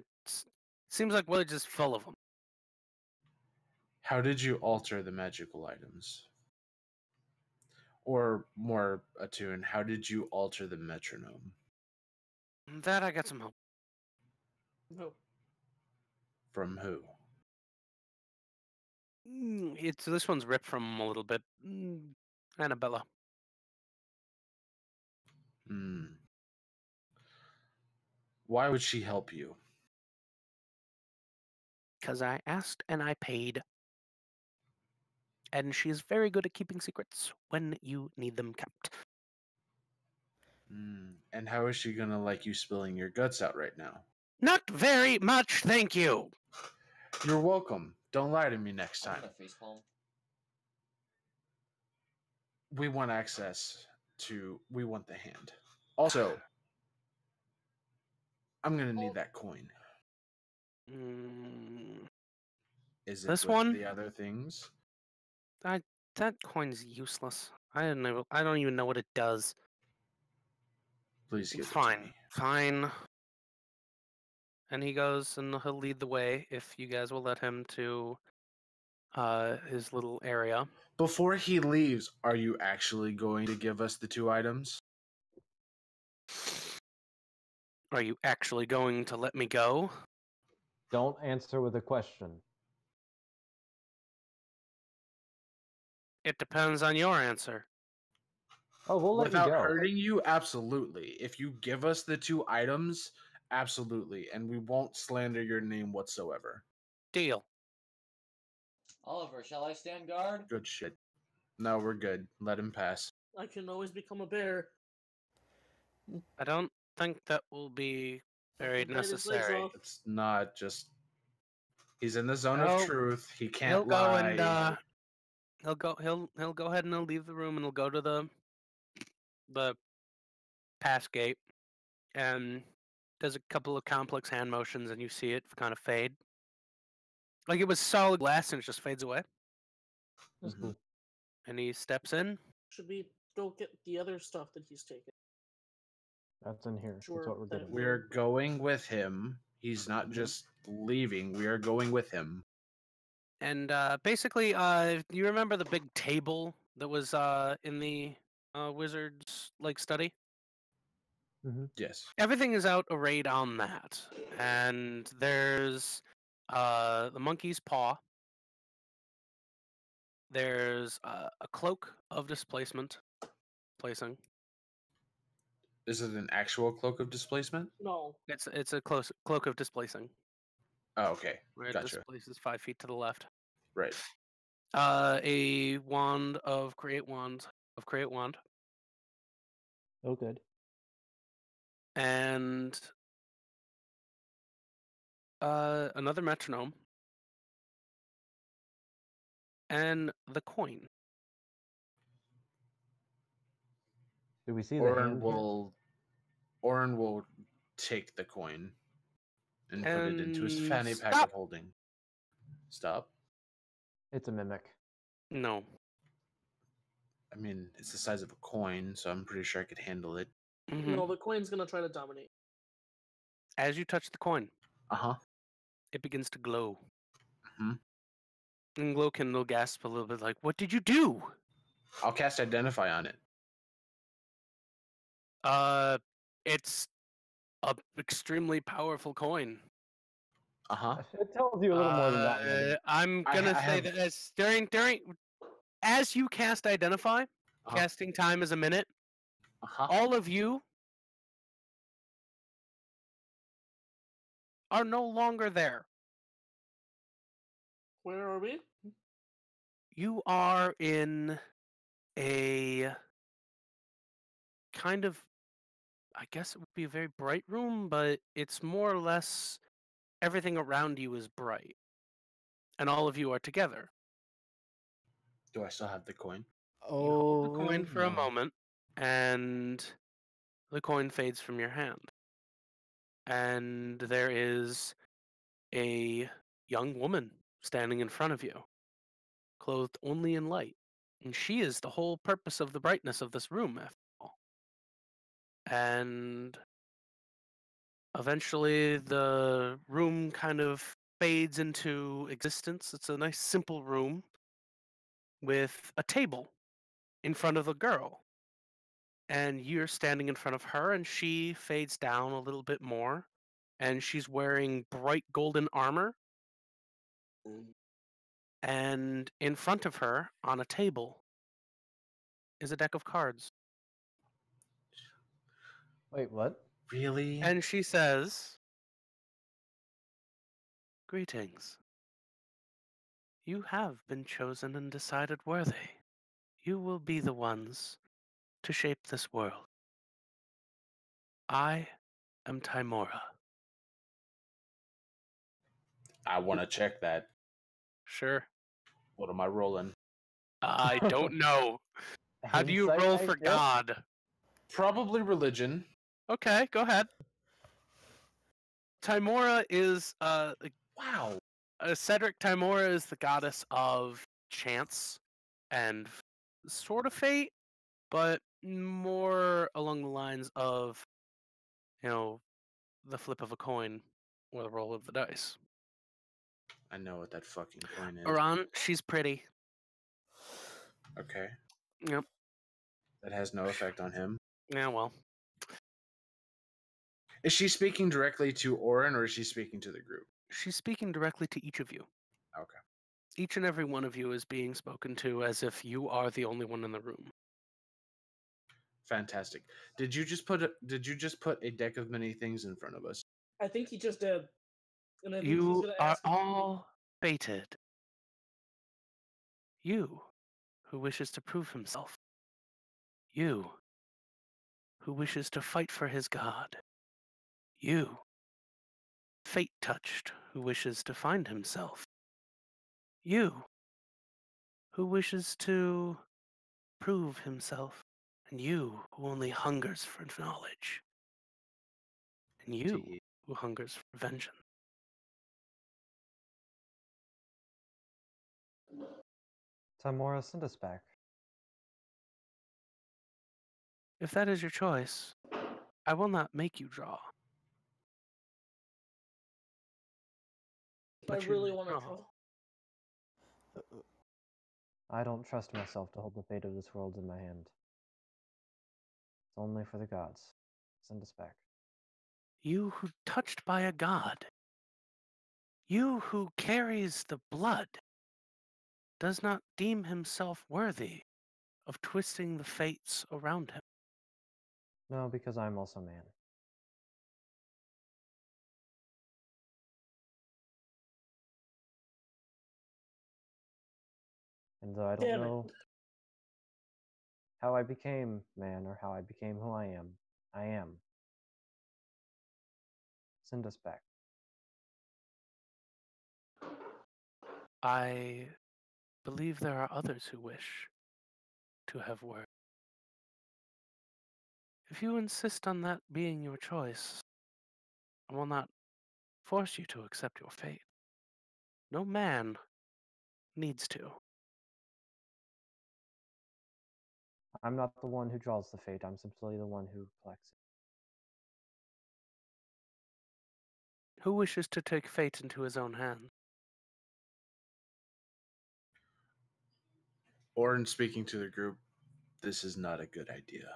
Seems like we're just full of them. how did you alter the magical items? Or more attuned, how did you alter the metronome? That I got some help. No. From who? It's this one's ripped from a little bit. Annabella. Hmm. Why would she help you? Because I asked and I paid. And she's very good at keeping secrets when you need them kept. And how is she gonna like you spilling your guts out right now? Not very much, thank you. You're welcome. Don't lie to me next I'm time. gonna facepalm. We want access to. We want the hand. Also, I'm gonna need that coin. Is it This with one? the other things? That coin's useless. I don't even know what it does. Please give it to Fine, me. fine. And he goes and he'll lead the way if you guys will let him to his little area. Before he leaves, are you actually going to give us the 2 items? Are you actually going to let me go? Don't answer with a question. It depends on your answer. Oh, we'll let Without you go. hurting you, absolutely. If you give us the 2 items, absolutely. And we won't slander your name whatsoever. Deal. Oliver, shall I stand guard? Good shit. No, we're good. Let him pass. I can always become a bear. I don't think that will be very Bite his legs necessary. off. It's not just. He's in the zone No, of truth. He He'll can't go lie. and he'll go ahead and he'll leave the room and he'll go to the pass gate and does a couple of complex hand motions and you see it kind of fade. Like it was solid glass and it just fades away. That's Mhm. cool. And he steps in. Should we go get the other stuff that he's taken? That's in here. Sure, That's what we're that getting. We're going with him. He's not just leaving. We are going with him. And basically, you remember the big table that was in the wizard's like study? Yes. Everything is out arrayed on that, and there's the monkey's paw. There's a cloak of displacement, placing. Is it an actual cloak of displacement? No. It's a cloak of displacing, Oh, okay. where it Gotcha. displaces 5 feet to the left. Right. A wand of create wand. Oh, good. And another metronome, and the coin. Do we see the hand here? Oren will take the coin and put it into his fanny pack Stop! of holding. Stop. It's a mimic. No. I mean, it's the size of a coin, so I'm pretty sure I could handle it. Mhm. No, the coin's gonna try to dominate. As you touch the coin, Uh-huh. it begins to glow. Mhm. And Glowkin will gasp a little bit, like, "What did you do?" I'll cast Identify on it. It's a extremely powerful coin. Uh-huh. It tells you a little more than that. Maybe. I'm I gonna ha- I say have- that as you cast Identify, casting time is a minute. Uh-huh. All of you are no longer there. Where are we? You are in a kind of, I guess it would be a very bright room, but it's more or less everything around you is bright. And all of you are together. Do I still have the coin? You hold the coin Oh, for a no. moment, and the coin fades from your hand. And there is a young woman standing in front of you, clothed only in light. And she is the whole purpose of the brightness of this room, after all. And eventually the room kind of fades into existence. It's a nice simple room with a table in front of the girl. And you're standing in front of her, and she fades down a little bit more, and she's wearing bright golden armor. And in front of her, on a table, is a deck of cards. Wait, what? Really? And she says, "Greetings. You have been chosen and decided worthy. You will be the ones to shape this world. I am Timora." I want to check that. Sure. What am I rolling? I don't know. How do you Insight, roll I for guess? God? Probably religion. Okay, go ahead. Timora is Wow. Cedric. Timora is the goddess of chance and sort of fate, but more along the lines of, the flip of a coin or the roll of the dice. I know what that fucking coin is. Iran, she's pretty. Okay. Yep. That has no effect on him. Yeah, well. Is she speaking directly to Orin, or is she speaking to the group? She's speaking directly to each of you. Okay. Each and every one of you is being spoken to as if you are the only one in the room. Fantastic. Did you just put a deck of many things in front of us? I think he just did. And I think he's You gonna are ask. all fated. You, who wishes to prove himself. You, who wishes to fight for his god. You, fate-touched, who wishes to find himself. You, who wishes to prove himself. And you, who only hungers for knowledge. And you, Gee. who hungers for vengeance. Timora, send us back. If that is your choice, I will not make you draw. I But you really may want to draw. draw. I don't trust myself to hold the fate of this world in my hand. It's only for the gods. Send us back. You who touched by a god. You who carries the blood. Does not deem himself worthy of twisting the fates around him. No, because I'm also man. And though I don't Damn it. know how I became man or how I became who I am. Send us back. I believe there are others who wish to have word. If you insist on that being your choice, I will not force you to accept your fate. No man needs to. I'm not the one who draws the fate. I'm simply the one who collects it. Who wishes to take fate into his own hands? Orin speaking to the group. This is not a good idea.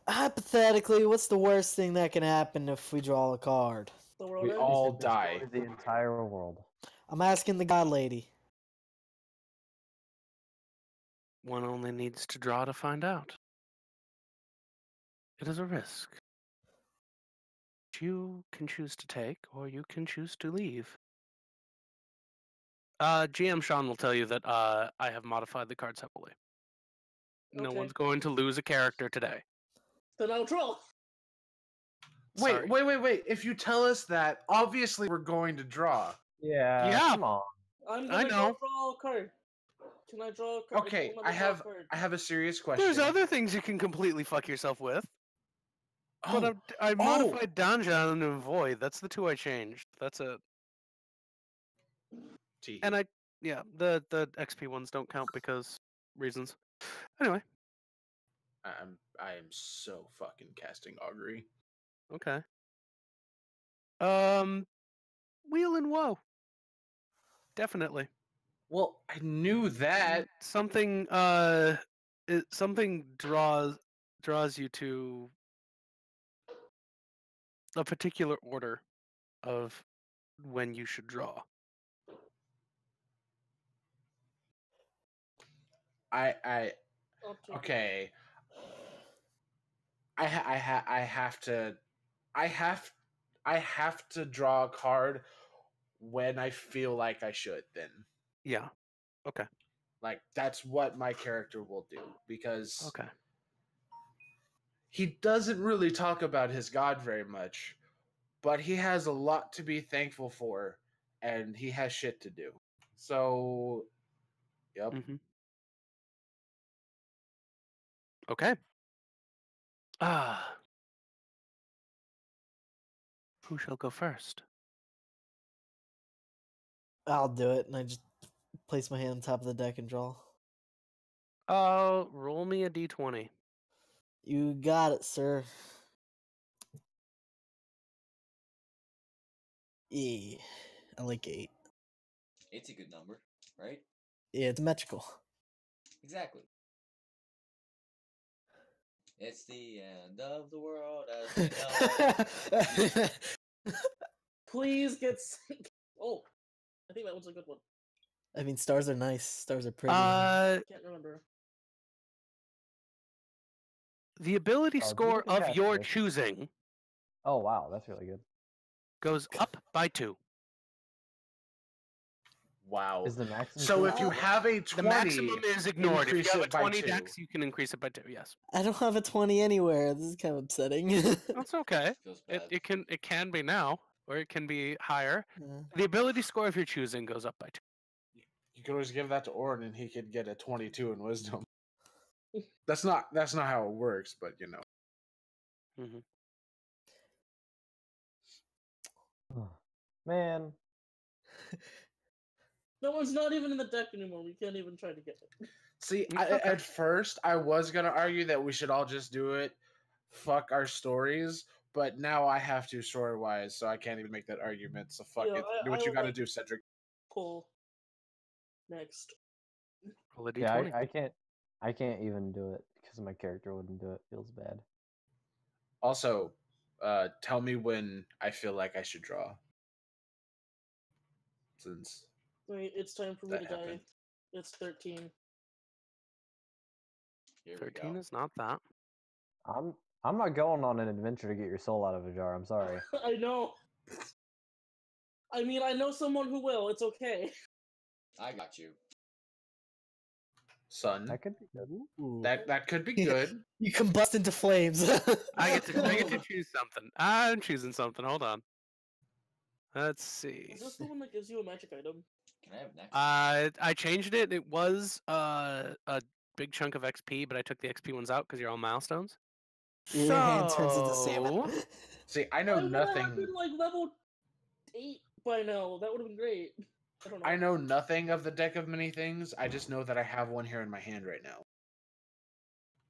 Hypothetically, what's the worst thing that can happen if we draw a card? The world We ends? all Destroy die. the entire world. I'm asking the god lady. One only needs to draw to find out. It is a risk. You can choose to take, or you can choose to leave. GM Sean will tell you that I have modified the cards heavily. No Okay. one's going to lose a character today. Then I'll draw. Sorry. Wait. If you tell us that, obviously we're going to draw. Yeah, Yeah. come on. I'm I gonna know. draw a card. Can I draw a card? Okay, Let me I draw a have card. I have a serious question. There's other things you can completely fuck yourself with. Oh, But I modified Danjan and Void. That's the two I changed. That's it. Tee. And the XP ones don't count because reasons. Anyway, I am so fucking casting augury. okay. wheel and woe. Definitely. Well, I knew that. Something something draws you to a particular order of when you should draw. I I'll take it. okay. I have to draw a card when I feel like I should. Then, Yeah. Okay. like, that's what my character will do, because Okay. he doesn't really talk about his god very much, but he has a lot to be thankful for, and he has shit to do. So, yep. Mm-hmm. Okay. Who shall go first? I'll do it, and I just place my hand on top of the deck and draw. Roll me a d20. You got it, sir. Yeah, I like 8. 8's a good number, right? Yeah, it's metrical. Exactly. It's the end of the world as we know it. Please get. Oh, I think that was a good one. I mean, stars are nice. Stars are pretty. I can't remember. The ability Oh, do score you of have your this? choosing Oh wow, that's really good. goes up by 2. Wow. Is the maximum? So two? if you have a 20, The maximum is ignored. If increase you have a it by 20 2. dex, you can increase it by 2. Yes, I don't have a 20 anywhere. This is kind of upsetting. that's okay. Feels It bad. it can be now, or it can be higher. Uh, The ability score of your choosing goes up by 2. You could always give that to Orin, and he could get a 22 in wisdom. That's not how it works, but you know. Mm-hmm. Man, That one's not even in the deck anymore. We can't even try to get it. See, It's okay. at first I was gonna argue that we should all just do it, fuck our stories, but now I have to story wise, so I can't even make that argument. So fuck Yeah, it. Do what I you gotta like- do, Cedric. Pull. Next. Roll a yeah, d20. I can't even do it because my character wouldn't do it. Feels bad. Also, tell me when I feel like I should draw. Since Wait, it's time for me That to die. happened. It's 13. Here we 13 go. is not that. I'm not going on an adventure to get your soul out of a jar. I'm sorry. I know. I mean, I know someone who will. It's okay. I got you. son, That could be good. ooh. that could be good. You combust into flames. I get to choose something. I'm choosing something. Hold on. Let's see. Is this the one that gives you a magic item? Can I have next? I changed it. It was a big chunk of XP, but I took the XP ones out because you're all milestones. Your hand turns into So- salmon. See, I know I would have nothing. been like level 8 by now. That would have been great. I don't know. I know nothing of the deck of many things. I just know that I have one here in my hand right now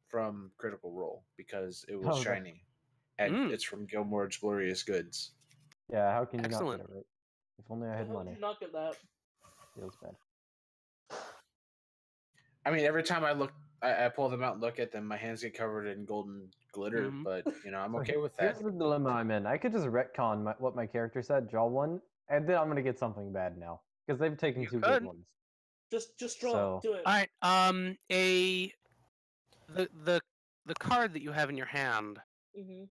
from Critical Role because it was Oh, that- shiny, and Mm. it's from Gilmore's Glorious Goods. Yeah, how can you Excellent. not get it right? If only I had How did money. you not get that? Feels bad. I mean, every time I pull them out and look at them, my hands get covered in golden glitter. Mhm. But you know, I'm So okay with that. Here's the dilemma I'm in. I could just retcon what my character said, draw one, and then I'm gonna get something bad now because they've taken You 2 could. good ones. Just draw. So- Do it. All right. The card that you have in your hand Mm-hmm.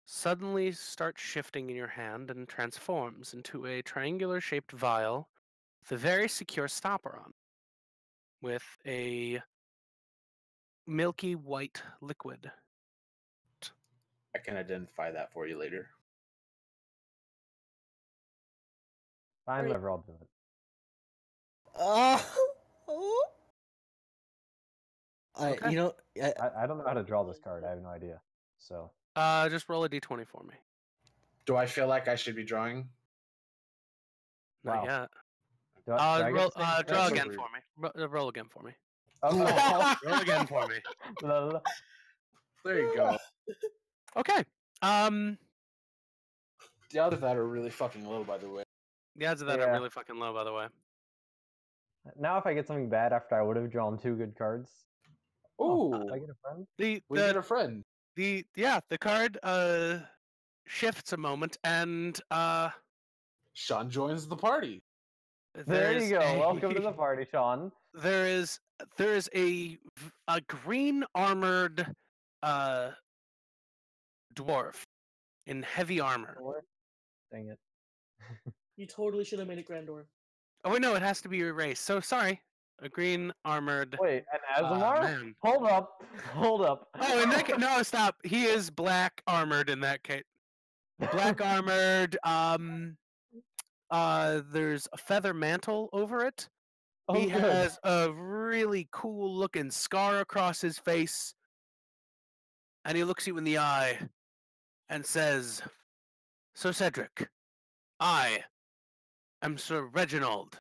suddenly starts shifting in your hand and transforms into a triangular-shaped vial with a very secure stopper on, with a milky white liquid. I can identify that for you later. Fine, Right. whatever, I'll do it. Oh. Alright, Okay. you know, I don't know how to draw this card. I have no idea. So Just roll a d20 for me. Do I feel like I should be drawing? Not Wow. yet. do I get Roll, the same draw That's so again rude. for me. Roll again for me. Okay. Roll again for me. La, la, la. There you go. Okay. The odds of that are really fucking low, by the way. The odds of that are Yeah. really fucking low, by the way. Now, if I get something bad after I would have drawn 2 good cards. Ooh, I get a friend. The we get a friend. the card shifts a moment, and Sean joins the party. There you there's go. Welcome to the party, Sean. there is a green armored dwarf in heavy armor. Dang it. You totally should have made it Grandor. Oh wait, no, it has to be erased. So sorry, a green armored. Wait, an Azamar? man. Hold up. Hold up. Oh, in that case, no, stop. He is black armored in that case. Black armored. There's a feather mantle over it. Oh, He good. has a really cool looking scar across his face, and he looks you in the eye and says, "So Cedric, I am Sir Reginald,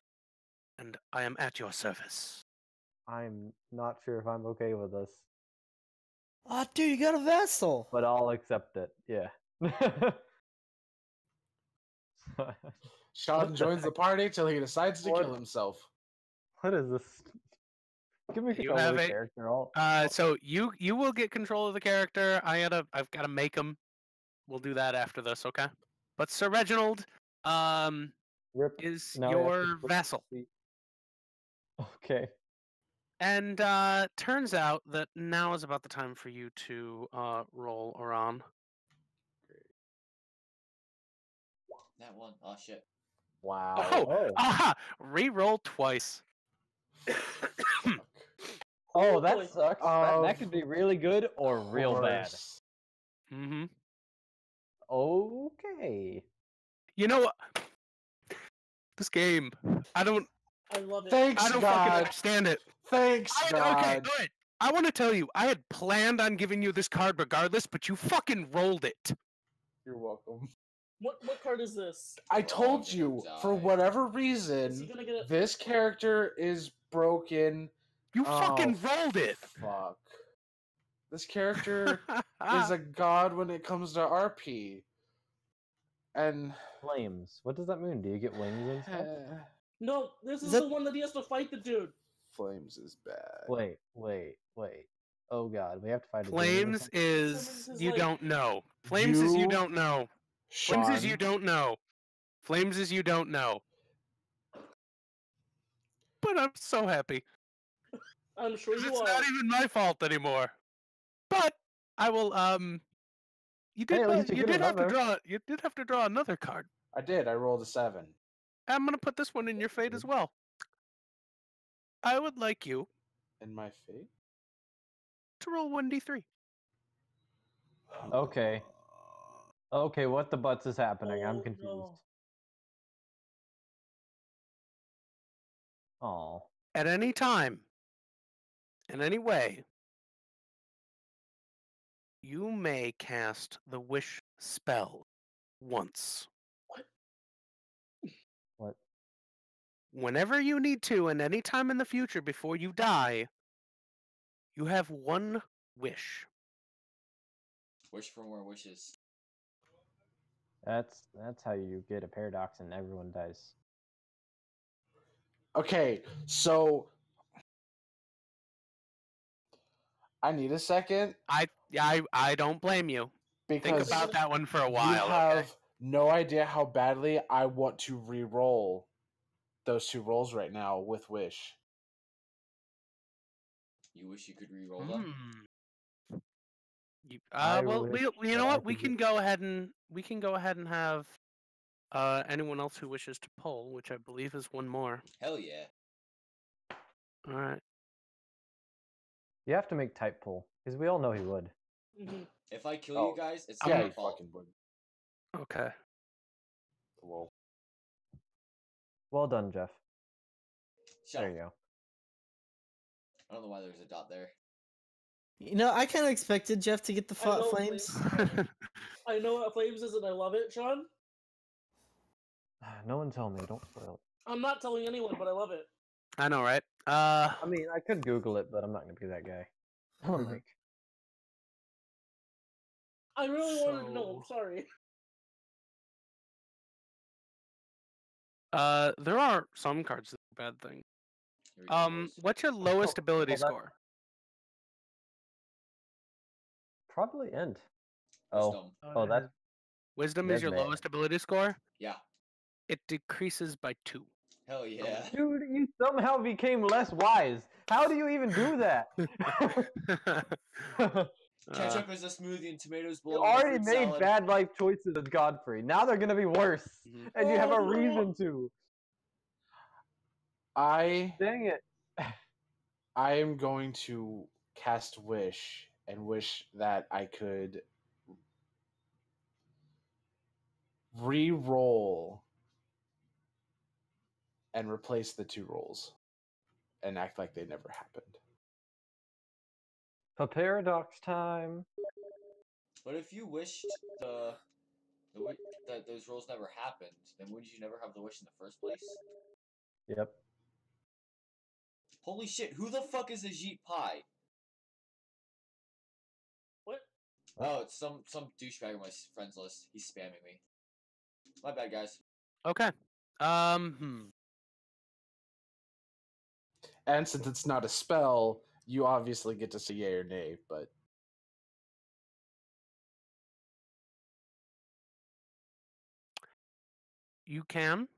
and I am at your service." I'm not sure if I'm okay with this, Oh, dude, you got a vassal. but I'll accept it. Yeah. Sean What the joins the heck? party till he decides to What? kill himself. What is this? Give me You control have of the a- character. I'll... So you will get control of the character. I've gotta make him. We'll do that after this, okay? But Sir Reginald, Rip. is Now I have to your flip the vassal. seat. Okay. And turns out that now is about the time for you to roll Oran. That one. Oh shit. Wow. Oh, aha! Reroll twice. Oh, boy. that sucks. That could be really good or Of real bad. course. Mm-hmm. Okay. You know what? This game, I don't I love it. Thanks, fucking God. understand it. Thanks, Okay, God. alright. I want to tell you, I had planned on giving you this card regardless, but you fucking rolled it. You're welcome. What card is this? I We're all told gonna you, for die. whatever Is he reason, gonna get it? this character is broken. You Oh, fucking rolled it. Fuck. This character is a god when it comes to RP. And Flames. What does that mean? Do you get wings and stuff? No, this is That- the one that he has to fight the dude. Flames is bad. Wait. Oh god, we have to fight a demon or Flames something? is Flames is you like- don't know. Flames is you You- don't know. Flames is you Sean, don't know. Flames is you don't know. But I'm so happy. I'm sure 'Cause you it's are. not even my fault anymore. But I will you did Hey, at least you you get did have to another. draw another card. I did. I rolled a 7. I'm gonna put this one in your fate as well. I would like you In my fate? to roll 1d3. Okay. Okay, what the butts is happening? I'm Oh, confused. no. Oh. At any time, in any way, you may cast the wish spell once. What? Whenever you need to, and any time in the future before you die, you have one wish. Wish for more wishes. That's how you get a paradox and everyone dies. Okay, so I need a second I don't blame you. Think because about that one for a you while. have okay? no idea how badly I want to re-roll those 2 rolls right now with Wish. You wish you could re-roll them. I Well, wish you know that I what? We could can go ahead and have anyone else who wishes to poll, which I believe is one more. Hell yeah. All right. You have to make type pull, because we all know he would. Mhm. If I kill Oh, you guys, it's Yeah, not you my fault. fucking would. Okay. Well, Well done, Jeff. Shut There up. you go. I don't know why there's a dot there. You know, I kind of expected Jeff to get the I know, flames. I know what Flames is and I love it, Sean. No one tell me, don't spoil it. I'm not telling anyone, but I love it. I know, right? I mean, I could Google it, but I'm not gonna be that guy. I'm like, I really wanted to know. So- I'm sorry. There are some cards that are bad thing. Here we go, boys. What's your lowest ability well, that- score? Probably end. Wisdom. Oh, that Wisdom that's is your bad. lowest ability score. Yeah. It decreases by 2. Hell yeah. dude, you somehow became less wise. How do you even do that? Ketchup is a smoothie and tomatoes You belong in a already fruit made salad. bad life choices with Godfrey. Now they're gonna be worse, Mhm. and you have a Oh, no. reason to. I Dang it! am going to cast Wish and wish that I could re-roll and replace the 2 rolls and act like they never happened. Paradox time. But if you wished that those rolls never happened, then wouldn't you never have the wish in the first place? Yep. Holy shit, who the fuck is Ajit Pai? What? Oh, it's some douchebag on my friends list. He's spamming me. My bad, guys. Okay. And since it's not a spell, you obviously get to say yay or nay, but You can,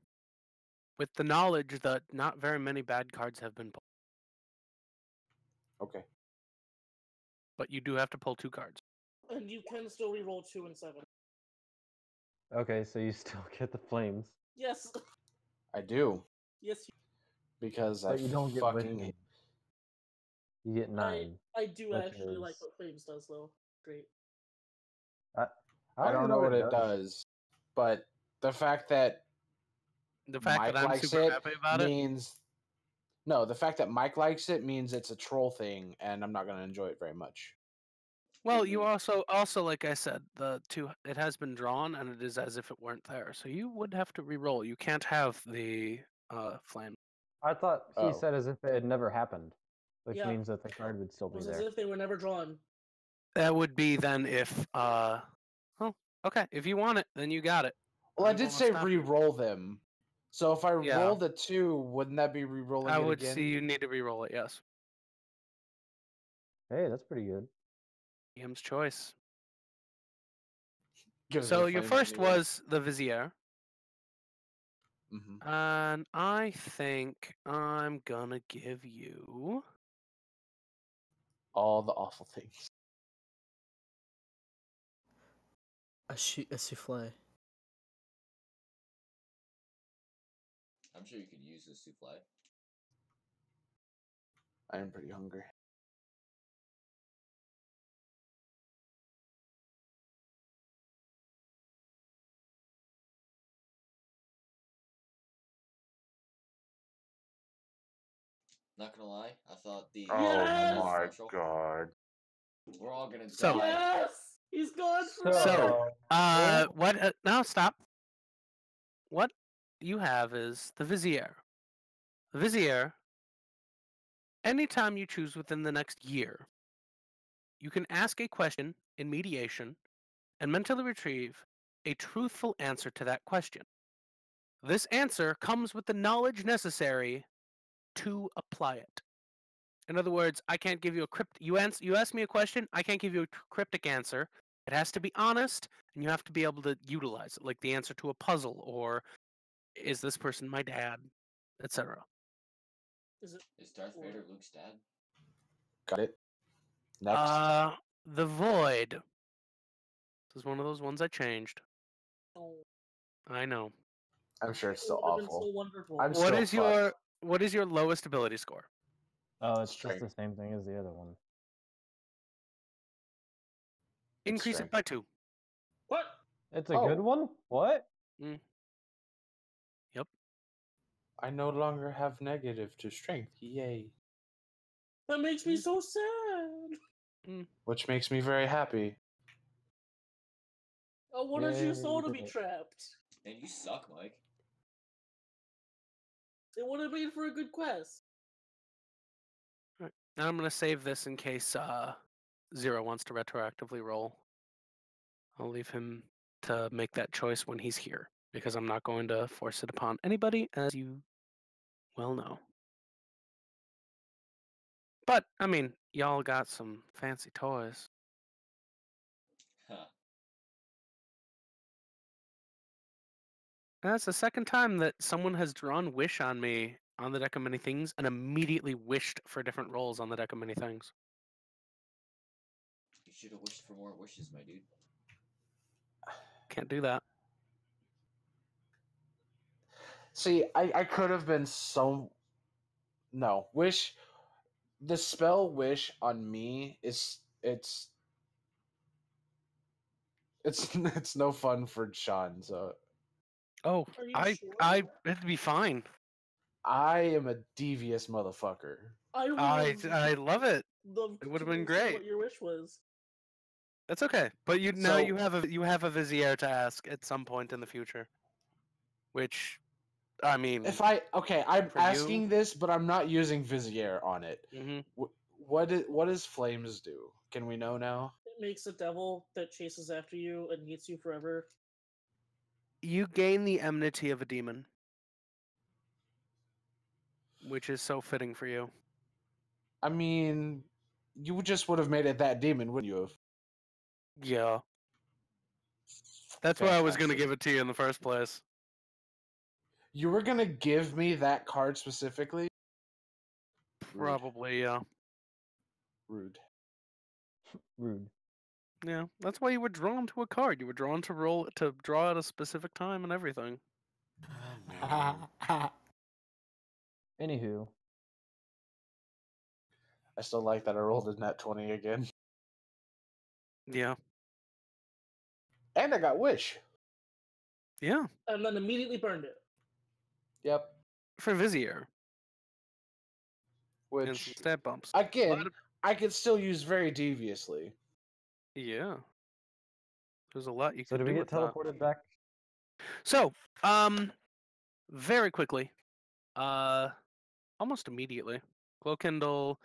with the knowledge that not very many bad cards have been pulled, okay. but you do have to pull 2 cards. And you can still reroll 2 and 7. Okay, so you still get the flames, Yes. I do. Yes, Because but you don't get fucking wisdom. You get 9. I do Which actually like is- what Flames does, though. Great. I don't know what it does. does, but the fact that The fact Mike that I'm likes super it happy about it. means no. The fact that Mike likes it means it's a troll thing, and I'm not going to enjoy it very much. Well, you also like I said, the 2 it has been drawn and it is as if it weren't there. So you would have to re-roll. You can't have the flame. I thought he Oh. said as if it had never happened, which Yeah. means that the card would still It be was as there. if they were never drawn. That would be then if oh, okay. If you want it, then you got it. Well, I I'm did gonna say stop you. re-roll them. So if I Yeah. roll the 2, wouldn't that be re-rolling I it would again? see you need to re-roll it, yes. Hey, that's pretty good. DM's choice. Gives So me your flames first anyway. was the Vizier. Mhm. And I think I'm gonna give you all the awful things. A souffle. I'm sure you could use this souffle. I am pretty hungry. Not gonna lie, I thought the Oh Yes! my special- god. We're all gonna So- die. Yes! He's gone So, forever! what now stop. What you have is the Vizier. The Vizier, anytime you choose within the next year, you can ask a question in mediation and mentally retrieve a truthful answer to that question. This answer comes with the knowledge necessary to apply it. In other words, I can't give you a you ask me a question, I can't give you a cryptic answer. It has to be honest, and you have to be able to utilize it, like the answer to a puzzle, or is this person my dad, etc. Is it? Is Darth Vader Luke's dad? Got it. Next. The Void. This is one of those ones I changed. Oh, I know. I'm sure it's it still would've been awful. so wonderful. I'm What still is your lowest ability score? oh, it's Strength. just the same thing as the other one. Increase it strength. by 2. What? It's a good Oh. one. What? Yep. I no longer have negative to strength. Yay. That makes me so sad. Which makes me very happy. I wanted Yay, you so to you be did it. trapped. And you suck, Mike. It would have made for a good quest. Now I'm gonna save this in case Zero wants to retroactively roll. I'll leave him to make that choice when he's here. because I'm not going to force it upon anybody, as you well know. But, I mean, y'all got some fancy toys. Huh. And that's the second time that someone has drawn Wish on me on the deck of many things and immediately wished for different roles on the deck of many things. You should have wished for more wishes, my dude. Can't do that. See, I could have been so. No, wish. The spell wish on me is it's it's no fun for Sean. So Oh, Are you sure? it'd be fine. I am a devious motherfucker. I I love it. loved It would've to been see great. what your wish was. That's okay. But now So- you have a Vizier to ask at some point in the future. Which, I mean, If I'm For asking you? this, but I'm not using Vizier on it. mhm. What does flames do? Can we know now? It makes a devil that chases after you and eats you forever. You gain the enmity of a demon, which is so fitting for you. I mean, you just would have made it that demon, wouldn't you have? Yeah. That's why I was going to Fantastic. give it to you in the first place. You were gonna give me that card specifically? Rude. Probably, yeah. Rude. Rude. Yeah. That's why you were drawn to a card. You were drawn to draw at a specific time and everything. Anywho, I still like that I rolled a net 20 again. Yeah. And I got wish. Yeah. And then immediately burned it. Yep. For Vizier. And Which some stat bumps. again, But- I could still use very deviously. Yeah. There's a lot you so can do we do get with that. teleported back? So, very quickly, almost immediately, Glowkindle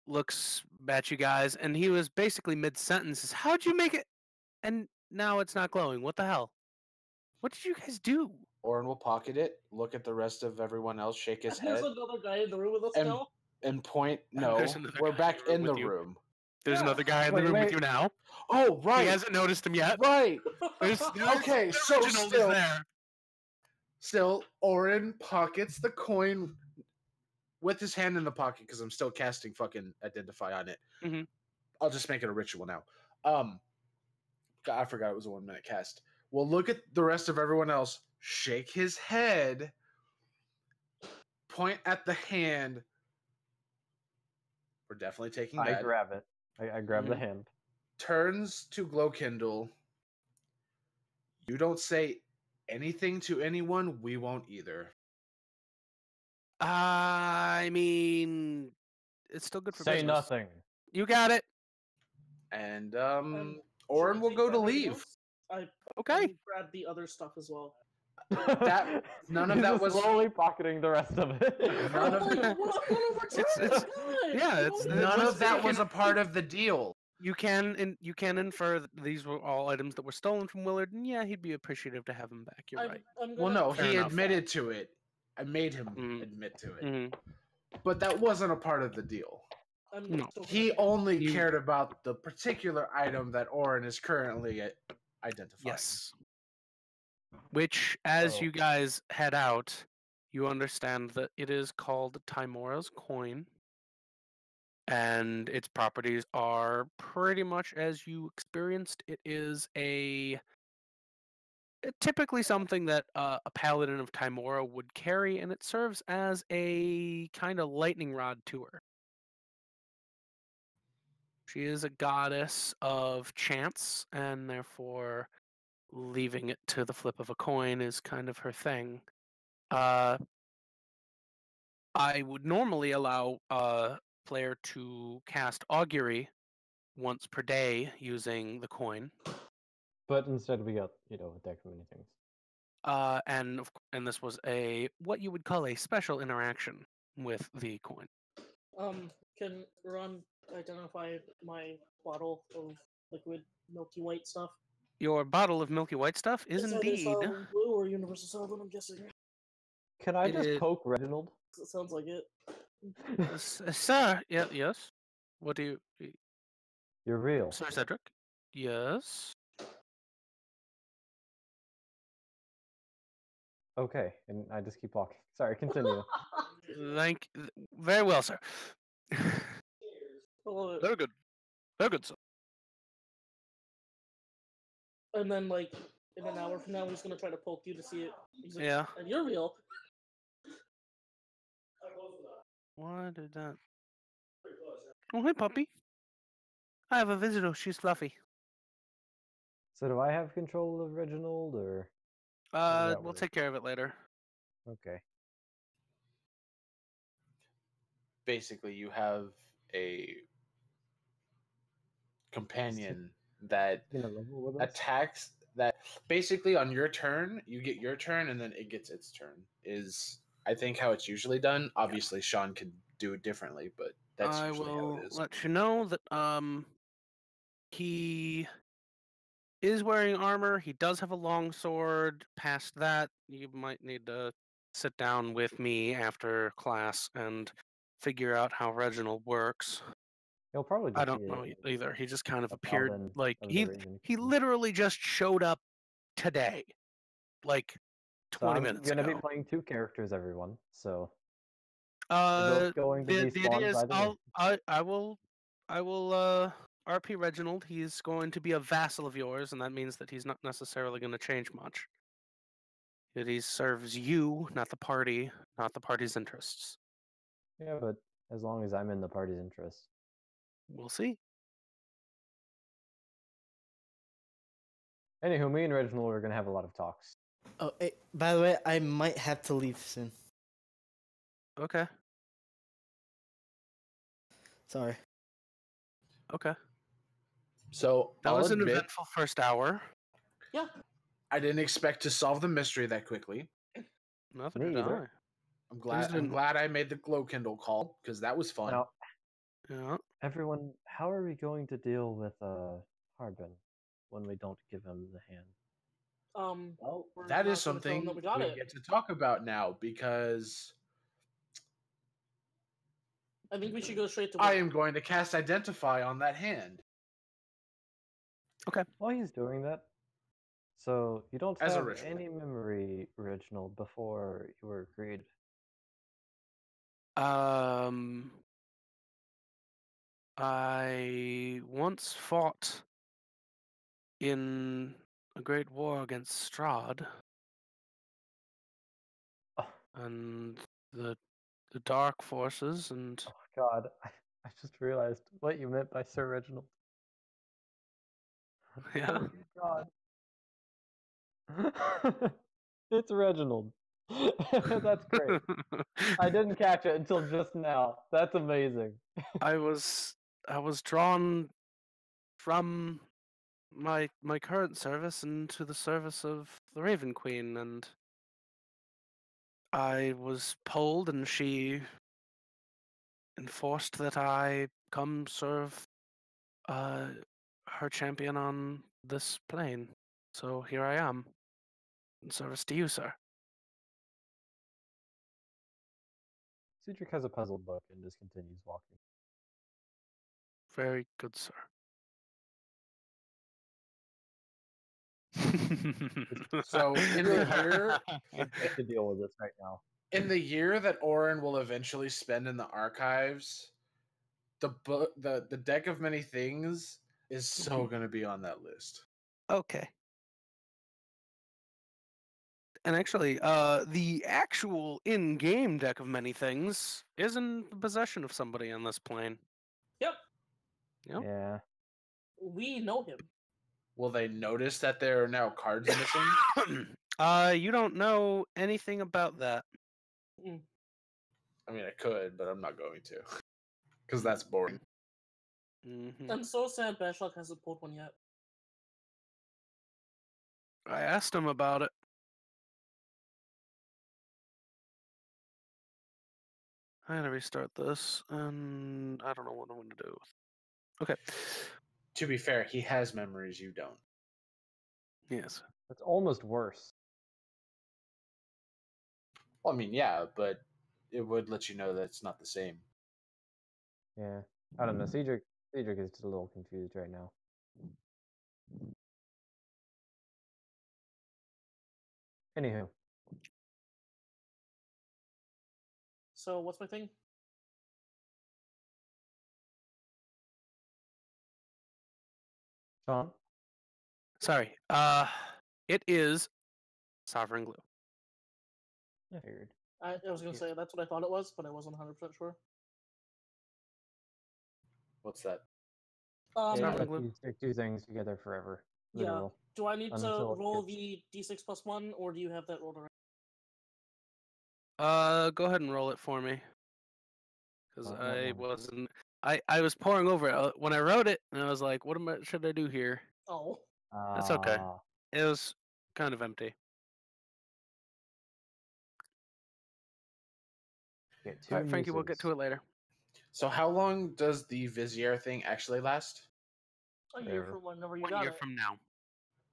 looks at you guys, and he was basically mid-sentence. Says, "How'd you make it? And now it's not glowing. What the hell? What did you guys do?" Orin will pocket it, look at the rest of everyone else, shake his There's head, another guy in the room with us And- now. and point. No, There's another we're guy back in in the the room with you. room. There's Yeah. another guy in the Wait, room with wait. you now. Oh, right. He hasn't noticed him yet. Right. There's Okay, so Reginald still- is there. Still, Orin pockets the coin with his hand in the pocket because I'm still casting fucking identify on it. Mhm. I'll just make it a ritual now. God, I forgot it was a 1 minute cast. We'll look at the rest of everyone else, shake his head, point at the hand. We're definitely taking I that. grab it. I grab the Mhm. hand. Turns to Glowkindle. You don't say anything to anyone, we won't either. I mean, it's still good for Say business. nothing. You got it. And Should Orin we will take go to everything leave. else? I Okay. grabbed the other stuff as well. That- none of He's that just was- slowly pocketing the rest of it. None of Oh, the- we're not going over It's- time, yeah, guys! it's- We're None not of that taking- was a part of the deal. You can infer that these were all items that were stolen from Willard, and yeah, he'd be appreciative to have him back. You're right. I'm Well, gonna- no, Fair he enough. admitted to it. I made him Mhm. admit to it. Mhm. But that wasn't a part of the deal. I'm No. still gonna- He only You- cared about the particular item that Orin is currently identifying. Yes. Which, as Oh. you guys head out, you understand that it is called Timora's coin, and its properties are pretty much as you experienced. It is typically something that a paladin of Timora would carry, and it serves as a kind of lightning rod to her. She is a goddess of chance, and therefore leaving it to the flip of a coin is kind of her thing. I would normally allow a player to cast Augury once per day using the coin. But instead we got, a deck of many things. And this was what you would call a special interaction with the coin. Can Ron identify my bottle of liquid milky white stuff? Your bottle of milky white stuff is It's either indeed. Solid Blue or Universal Solid, I'm guessing. Can I It just is- poke Reginald? It sounds like it. Sir, yeah, yes. What do you, You're real. Sir Cedric? Yes. Okay, and I just keep walking. Sorry, continue. Very well, sir. I love it. Very good. Very good, sir. And then, like, in an hour from now, he's gonna try to poke you to see it. He's like, Yeah. And you're real. Why did that? Oh, hey, puppy. I have a visitor. She's fluffy. So do I have control of Reginald, or We'll work? take care of it later. okay? Basically, you have a companion that You know, level with us? attacks that basically on your turn, you get your turn and then it gets its turn. Is I think how it's usually done. Obviously, Sean could do it differently, but that's I usually how will it is. let you know that he is wearing armor. He does have a long sword. Past that, you might need to sit down with me after class and figure out how Reginald works. He'll probably just I don't be know either. He just kind of a appeared paladin like of the he Raven he Queen. literally just showed up today, like So 20 I'm minutes gonna ago. be playing 2 characters, everyone. So we're Uh, both going to the be spawned idea is by the I will RP Reginald. He's going to be a vassal of yours, and that means that he's not necessarily going to change much. That he serves you, not the party, not the party's interests. Yeah, but as long as I'm in the party's interest. We'll see. Anywho, me and Reginald are gonna have a lot of talks. Oh, hey, by the way, I might have to leave soon. Okay. Sorry. Okay. So That I'll was an admit, eventful first hour. Yeah. I didn't expect to solve the mystery that quickly. Neither Me did either. I'm glad. I'm didn't- glad I made the glow kindle call because that was fun. Now, I. Yeah. everyone, how are we going to deal with Harbin when we don't give him the hand? Well, We're that not is gonna tell him something that we got it. get to talk about now because I think we should go straight to. I am going to cast Identify on that hand. While he's doing that, so you don't As a have ritual. any memory, Reginald, before you were created. I once fought in a great war against Strahd, Oh, and the dark forces, and oh God, I just realized what you meant by Sir Reginald. yeah. Oh God. It's Reginald. That's great. I didn't catch it until just now. That's amazing. I was drawn from my current service into the service of the Raven Queen, and I was pulled, and she enforced that I come serve her champion on this plane. So here I am, in service to you, sir. Cedric has a puzzled look and just continues walking. Very good, sir. So in the year I have to deal with this right now. that Orin will eventually spend in the archives, the book, the deck of many things is so going to be on that list. Okay. And actually, the actual in-game deck of many things is in the possession of somebody on this plane. Yep. Yep. Yeah. We know him. Will they notice that there are now cards missing? You don't know anything about that. I mean, I could, but I'm not going to because that's boring. Mm-hmm. I'm so sad Bashlock hasn't pulled one yet. I asked him about it. I gotta restart this, and I don't know what I'm gonna do. Okay. To be fair, he has memories you don't. Yes. That's almost worse. Well, I mean, yeah, but it would let you know that it's not the same. Yeah. I don't know. Cedric is just a little confused right now. Anywho, So what's my thing? Sean? Sorry. It is Sovereign Glue. I figured. I was gonna say that's what I thought it was, but I wasn't 100% sure. What's that? It Sovereign lets glue. you stick two things together forever. Yeah. Literal. Do I need to Until it roll gets- the d6 plus 1, or do you have that rolled already? Go ahead and roll it for me. Because Not I one. wasn't. I was poring over it when I wrote it, and I was like, "What should I do here?" Oh. That's okay. Ah, It was kind of empty. get two All right, Frankie, we'll get to uses. it later. So, how long does the Vizier thing actually last? A year Forever. from whenever you 1 got year it. from now.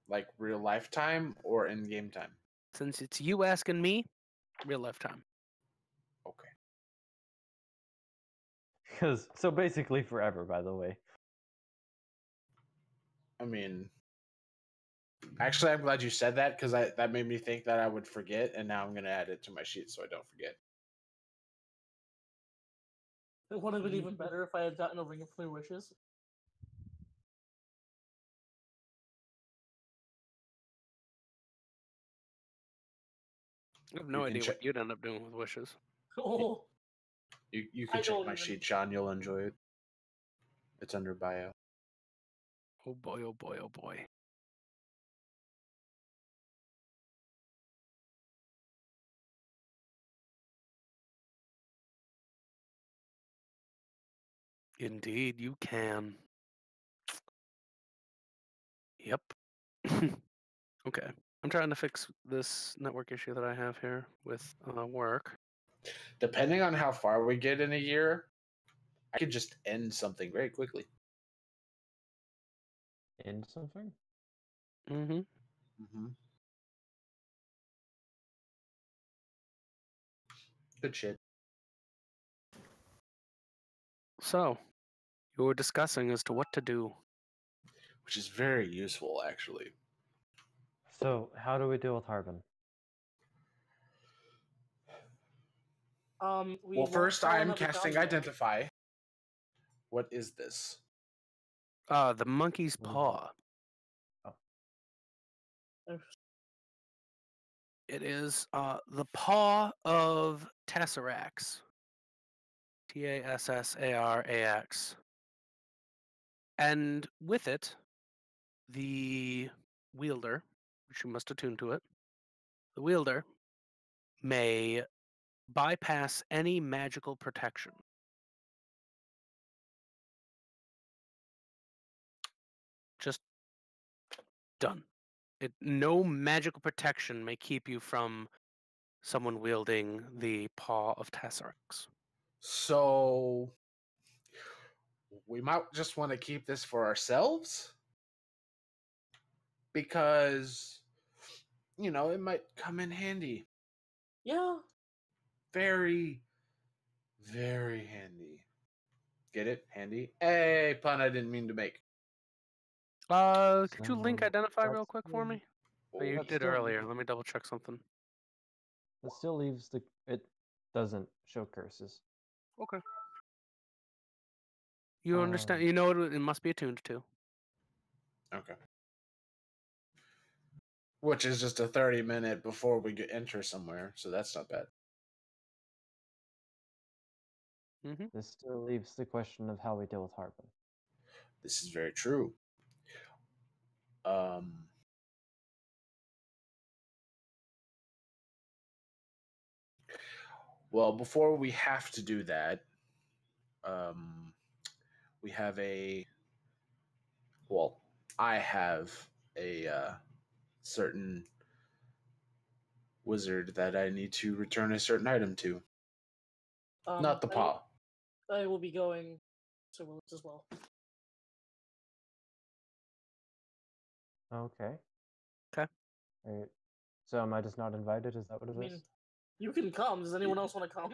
Like real lifetime or in game time? Since it's you asking me, real lifetime. Okay. Because so basically forever, by the way. I mean, actually, I'm glad you said that because that made me think that I would forget, and now I'm gonna add it to my sheet so I don't forget. It would have been even better if I had gotten a Ring of Clear Wishes. I have no You can idea check. what you'd end up doing with wishes. Oh, You I can check don't my even- sheet, Sean. You'll enjoy it. It's under bio. Oh boy, oh boy, oh boy. Indeed, you can. Yep. Okay. I'm trying to fix this network issue that I have here with work. Depending on how far we get in a year, I could just end something very quickly. End something? Mm-hmm. Mm-hmm. Good shit. So, you were discussing as to what to do. Which is very useful, actually. So how do we deal with Harbin? we Well, won't first tell him I'm that we found casting you. Identify. What is this? The monkey's What is paw. Uh, It is the paw of Tesserax. Tassarax. And with it, the wielder, which you must attune to it, the wielder may bypass any magical protection. Just done. No magical protection may keep you from someone wielding the paw of Tesserax. So we might just want to keep this for ourselves because it might come in handy. Yeah. Very, very handy. Get it? Handy? Hey, pun I didn't mean to make. Could you link So Identify real that's quick for me? Oh, you that's did still- earlier. Let me double check something. It still leaves it doesn't show curses. Okay. You understand? You know it must be attuned to. Okay. Which is just a 30-minute before we enter somewhere, so that's not bad. Mm-hmm. This still leaves the question of how we deal with Harbin. This is very true. Well, before we have to do that, we have I have a certain wizard that I need to return a certain item to. Not the paw. I will be going to Willis as well. Okay. Right. So am I just not invited? Is that what it I is? mean, you can come. Does anyone else want to come?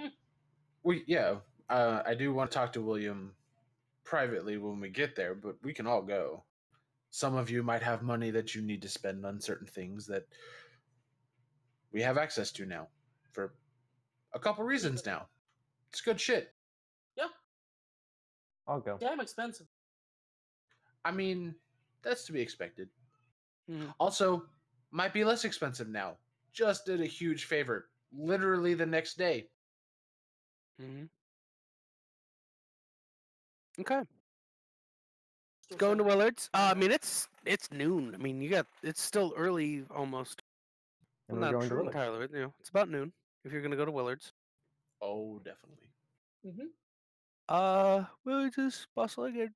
I do want to talk to William privately when we get there, but we can all go. Some of you might have money that you need to spend on certain things that we have access to now for a couple reasons now. It's good shit. Yeah. I'll go. Yeah, I'm expensive. I mean, that's to be expected. Mhm. Also, might be less expensive now. Just did a huge favor. Literally the next day. Mm-hmm. Okay. Still Going to saying- Willard's. I mean, it's noon. I mean, it's still early almost. And Well, we're not going to true Willard's. entirely, but it's about noon if you're gonna go to Willard's. Oh, definitely. Willard's is bustling, and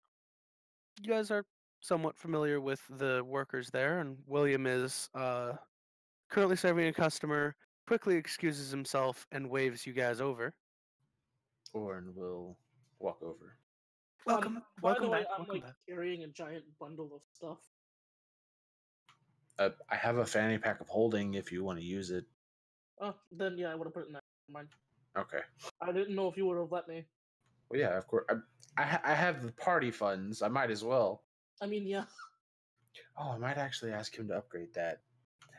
you guys are somewhat familiar with the workers there, and William is currently serving a customer. Quickly excuses himself and waves you guys over. Orin will walk over. Welcome, By welcome the way, back. I'm Welcome like back. carrying a giant bundle of stuff. I have a fanny pack of holding if you want to use it. Oh, then yeah, I would have put it in there. Mine. Okay. I didn't know if you would have let me. Well, yeah, of course. I have the party funds. I might as well. I mean, yeah. Oh, I might actually ask him to upgrade that.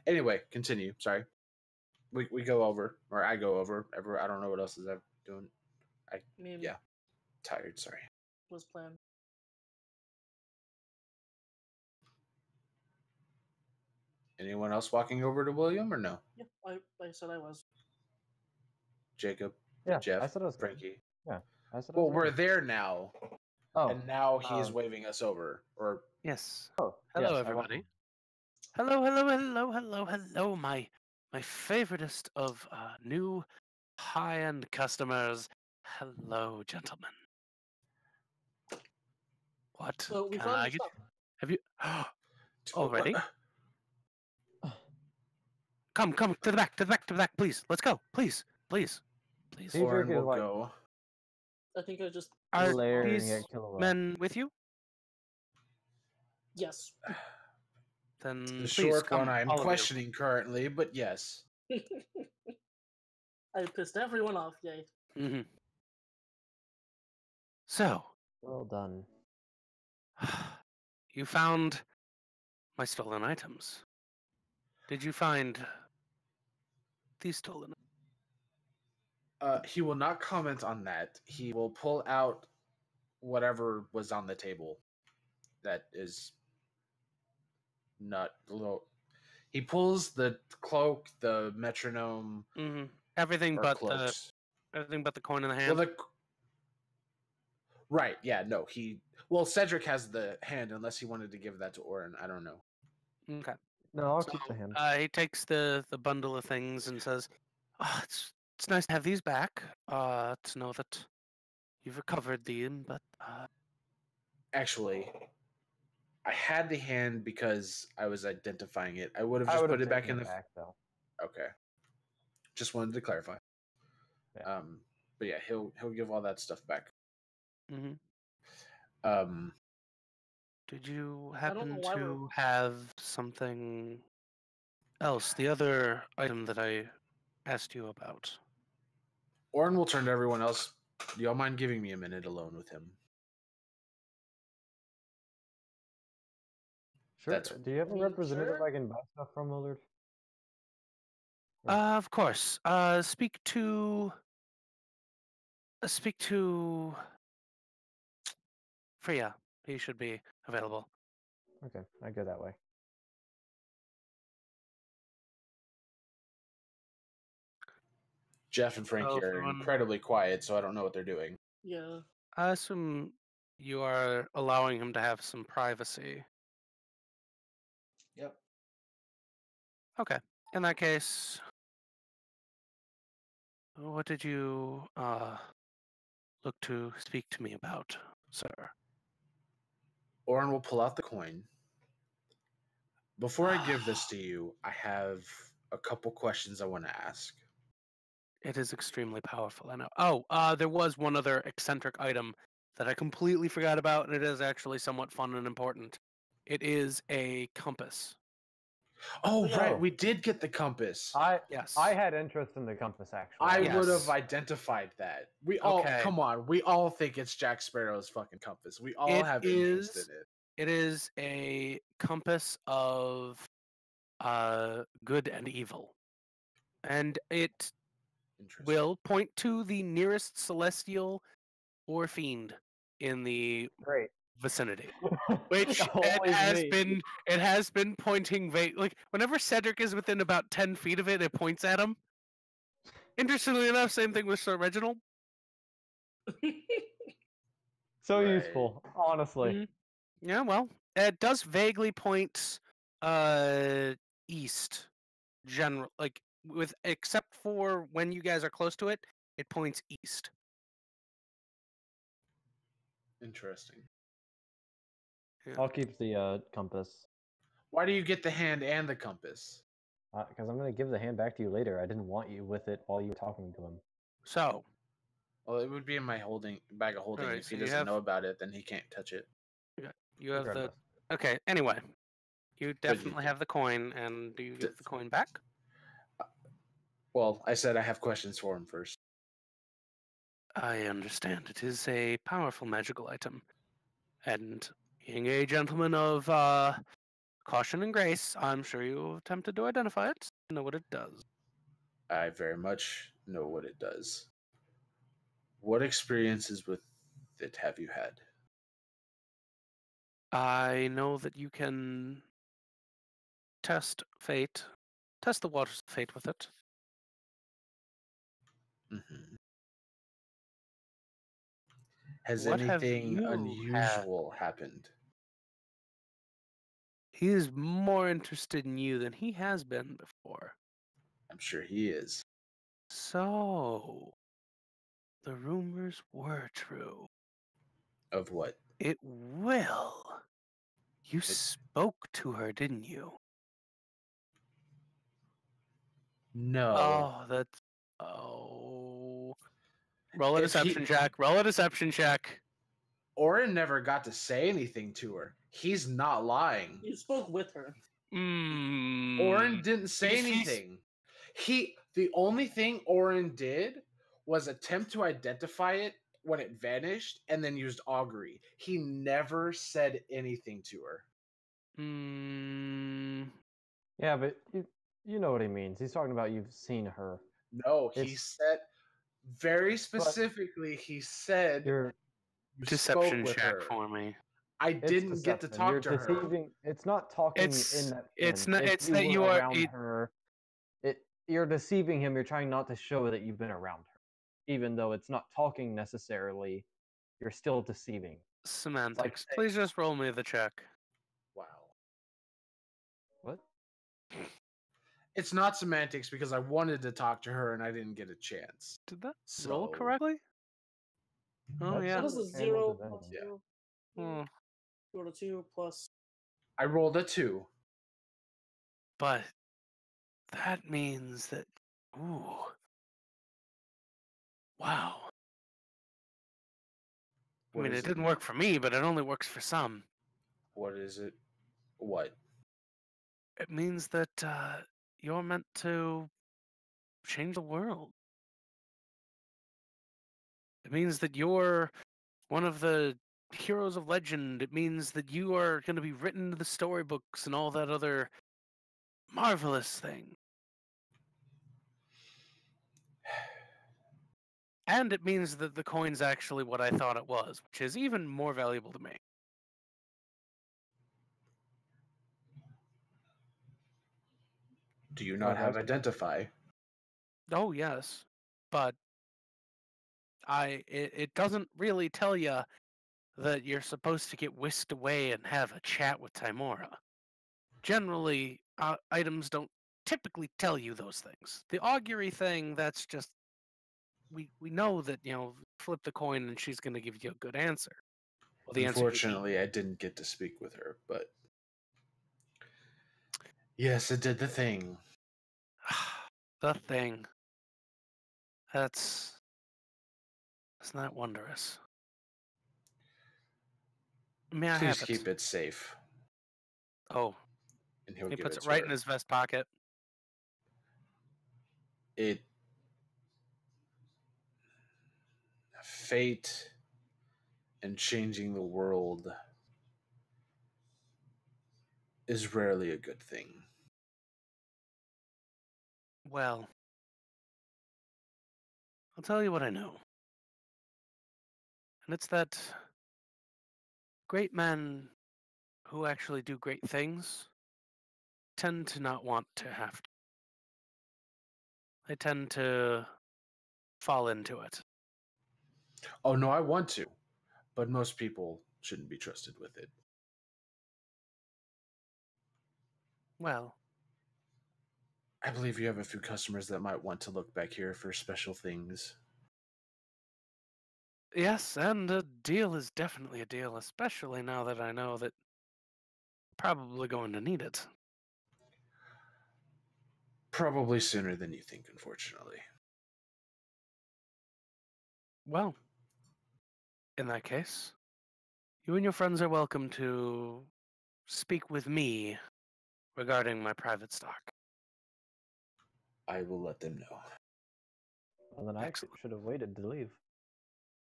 Anyway, continue. Sorry. We go over, or I go over. I don't know what else is I'm doing. I mean, Yeah. Tired. Sorry. was planned. Anyone else walking over to William or no? Yeah, I said I was. Jacob, Yeah, Jeff, I said I was going. Frankie. I said I Well, was we're going. there now, Oh. and now he is um, waving us over. Or Yes. Oh. Hello, yes, I everybody. welcome. Hello, my favoriteest of new high-end customers. Hello, gentlemen. What So we can found I your get? stuff. Have you already? Come to the back, please. Let's go, please. Cedric Orin is will like go. I think I just. Are glaring these at Kilowell. men with you? Yes. Then The please short come, one I'm all of you. questioning currently, but yes. I pissed everyone off. Yay. Mm-hmm. So, Well done. you found my stolen items. Did you find these stolen? He will not comment on that. He will pull out whatever was on the table. That is not low. He pulls the cloak, the metronome, Mm-hmm. Everything or but cloaks. the coin in the Well, hand. right, yeah, no, Cedric has the hand, unless he wanted to give that to Orin. I don't know. Okay. No, I'll So, keep the hand. he takes the bundle of things and says, oh, it's nice to have these back. To know that you've recovered them, but Actually, I had the hand because I was identifying it. I would have I just would put have it back taken in the. back though. Okay. Just wanted to clarify. Yeah. But yeah, he'll give all that stuff back. mhm. Did you don't happen know why we're- to have something else? The other item that I asked you about. Orin will turn to everyone else. Do y'all mind giving me a minute alone with him? Sure. That's- Do you have a I mean, representative sure. I can buy stuff from, Willard? Of course. Speak to Freya. He should be available. Okay, I go that way. Jeff and Frankie are someone- incredibly quiet, so I don't know what they're doing. Yeah. I assume you are allowing him to have some privacy. Yep. Okay. In that case, what did you look to speak to me about, sir? Orin will pull out the coin. Before I give this to you, I have a couple questions I want to ask. It is extremely powerful, I know. Oh, there was one other eccentric item that I completely forgot about, and it is actually somewhat fun and important. It is a compass. Oh, Yeah. right, we did get the compass. Yes. I had interest in the compass actually. I Yes. would have identified that. We all Okay. come on. We all think it's Jack Sparrow's fucking compass. We all It have interest in is- it. It is a compass of good and evil. And it Interesting. will point to the nearest celestial or fiend in the Great. vicinity. Which Always me. it has been pointing like whenever Cedric is within about 10 feet of it, it points at him. Interestingly enough, same thing with Sir Reginald. So Right. useful, honestly. Mhm. Yeah, well, it does vaguely point east. General, like with except for when you guys are close to it, it points east. Interesting. I'll keep the compass Why do you get the hand and the compass? because I'm gonna give the hand back to you later. I didn't want you with it while you were talking to him. So, Well, it would be in my bag of holding. Alright, If he so you doesn't have- know about it, then he can't touch it. you have the Regardless. okay. Anyway, you you definitely do. have the coin, and do you give the coin back? Well, I said I have questions for him first. I understand. It is a powerful magical item, and being a gentleman of caution and grace, I'm sure you attempted to identify it. Know what it does. I very much know what it does. What experiences with it have you had? I know that you can test the waters of fate with it. Mhm. Has What have anything you unusual happened? He is more interested in you than he has been before. I'm sure he is. So, the rumors were true. Of what? It will. You spoke to her, didn't you? No. Oh, that's. Oh. Roll a If he- deception check. Roll a deception check. Orin never got to say anything to her. He's not lying. You spoke with her. Orin didn't say He's- anything. The only thing Orin did was attempt to identify it when it vanished and then used augury. He never said anything to her. Yeah, but you know what he means. He's talking about you've seen her. No, he It's- said very specifically, he said You're you Deception spoke with check her. for me. I it's didn't get to deception. talk You're to her. deceiving. It's not talking It's- in that. it's sense. not- If it's that you were are- around it- her. You're deceiving him. You're trying not to show that you've been around her, even though it's not talking necessarily. You're still deceiving. Semantics. Please just roll me the check. Wow. What? It's not semantics because I wanted to talk to her and I didn't get a chance. Did that roll So- correctly? Oh, That's yeah. That is a Handles 0 it plus anyway. 0. Hmm. Go to 2 plus. I rolled a 2. But that means that. Ooh. Wow. I What mean, is it didn't work for me, but it only works for some. What is it? What? It means that you're meant to change the world. It means that you're one of the heroes of legend. It means that you are going to be written into the storybooks and all that other marvelous thing. And it means that the coin's actually what I thought it was, which is even more valuable to me. Do you not have identify? Oh yes, but it doesn't really tell you that you're supposed to get whisked away and have a chat with Timora. Generally, items don't typically tell you those things. The augury thing, that's just we know that flip the coin and she's going to give you a good answer. Well, the answer Unfortunately, I didn't get to speak with her, but yes, it did the thing. the thing. That's isn't that wondrous? May I Please have keep it safe. Oh, And he'll He give puts it it to right her. in his vest pocket. Fate and changing the world is rarely a good thing. Well, I'll tell you what I know. And it's that great men who actually do great things tend to not want to have to. They tend to fall into it. Oh no, I want to, but most people shouldn't be trusted with it. Well, I believe you have a few customers that might want to look back here for special things. yes, and a deal is definitely a deal, especially now that I know that probably going to need it. Probably sooner than you think, unfortunately. Well, in that case, you and your friends are welcome to speak with me regarding my private stock. I will let them know. Well, then I actually Excellent. should have waited to leave.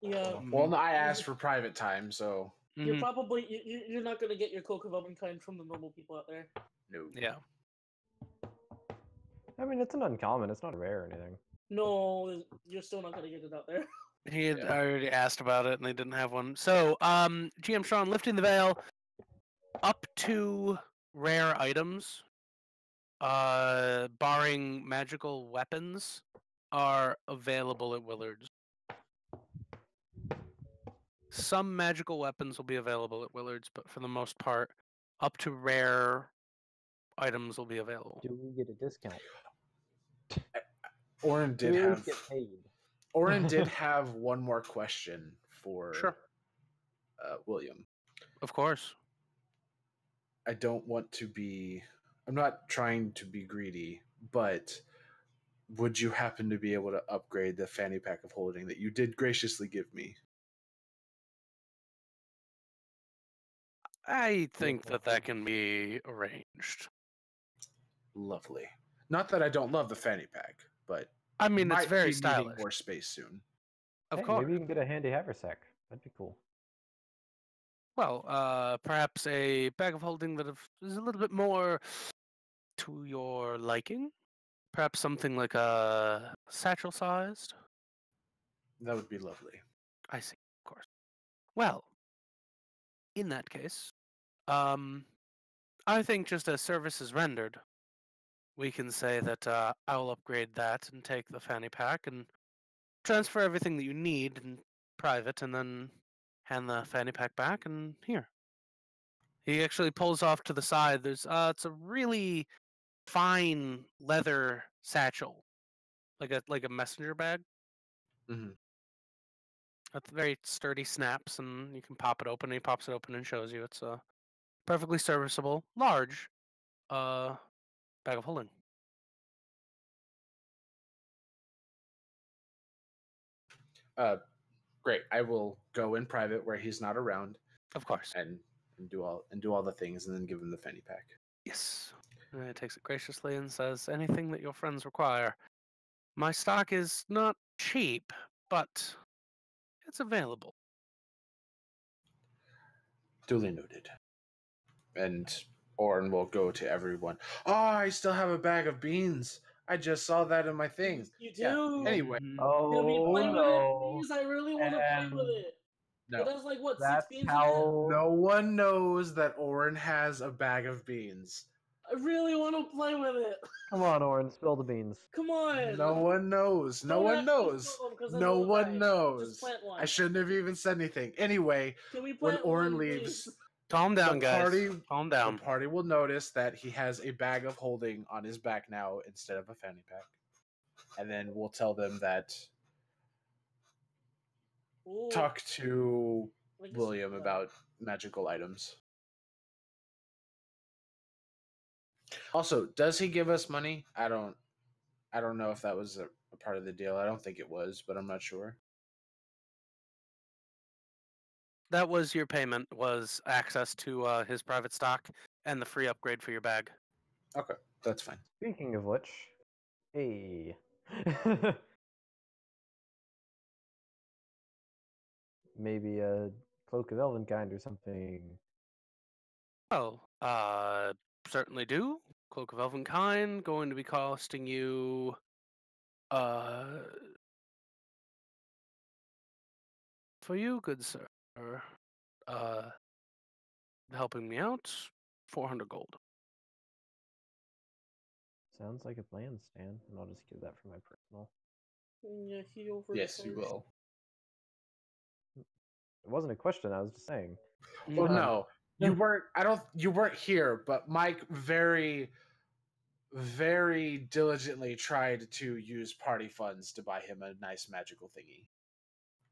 Yeah. Well, no, I asked for private time, so You're Mhm. probably you're not gonna get your Coke of Oven kind from the normal people out there. no. Yeah. I mean, it's an uncommon. It's not rare or anything. No, you're still not gonna get it out there. He had Yeah. already asked about it and they didn't have one. So, GM Sean, lifting the veil up to rare items, barring magical weapons, are available at Willard's. Some magical weapons will be available at Willard's, but for the most part, up to rare items will be available. Do we get a discount? Oren Do did we at have least get paid? Oren did have one more question for Sure. William. Of course. I don't want to be. I'm not trying to be greedy, but would you happen to be able to upgrade the fanny pack of holding that you did graciously give me? I think that can be arranged. Lovely. Not that I don't love the fanny pack, but I mean, it's might very be needing stylish. more space soon. Of Hey, course. maybe you can get a handy haversack. That'd be cool. Well, perhaps a bag of holding that is a little bit more to your liking. Perhaps something like a satchel sized. That would be lovely. I see, of course. Well, in that case, I think just as service is rendered, we can say that I will upgrade that and take the fanny pack and transfer everything that you need in private, and then hand the fanny pack back. And here, he actually pulls off to the side. There's it's a really fine leather satchel, like a messenger bag. Mhm. With very sturdy snaps, and you can pop it open. And he pops it open and shows you it's a perfectly serviceable, large bag of holding. Great. I will go in private where he's not around Of course. and do all the things, and then give him the fanny pack. Yes. And he takes it graciously and says, "Anything that your friends require. My stock is not cheap, but it's available." Duly noted. And Oren will go to everyone. Oh, I still have a bag of beans. I just saw that in my thing. You Yeah, do. anyway. Mhm. Can we Oh play with it, no! please? I really want to play with it. No. It has like what, That's 6 beans in it? how. No one knows that Oren has a bag of beans. I really want to play with it. Come on, Oren, spill the beans. Come on. No one knows. No Don't one ask me knows. for them, 'cause then No they'll one die. Just knows. plant one. I shouldn't have even said anything. Anyway, Can we when plant Oren one, leaves, please? Calm down, the guys. party, Calm the down. party will notice that he has a bag of holding on his back now instead of a fanny pack. And then we'll tell them that Ooh, talk to like a William super- about magical items. Also, does he give us money? I don't know if that was a part of the deal. I don't think it was, but I'm not sure. That was your payment, was access to his private stock and the free upgrade for your bag. Okay, that's fine. Speaking of which, hey. Maybe a Cloak of Elvenkind or something. Oh, certainly do. Cloak of Elvenkind going to be costing you, for you, good sir, uh, helping me out, 400 gold. Sounds like a plan, Stan. And I'll just give that for my personal. Yeah, he over. Yes, you will. It wasn't a question, I was just saying. Well, Mhm. no, you weren't. You weren't here, but Mike very, very diligently tried to use party funds to buy him a nice magical thingy.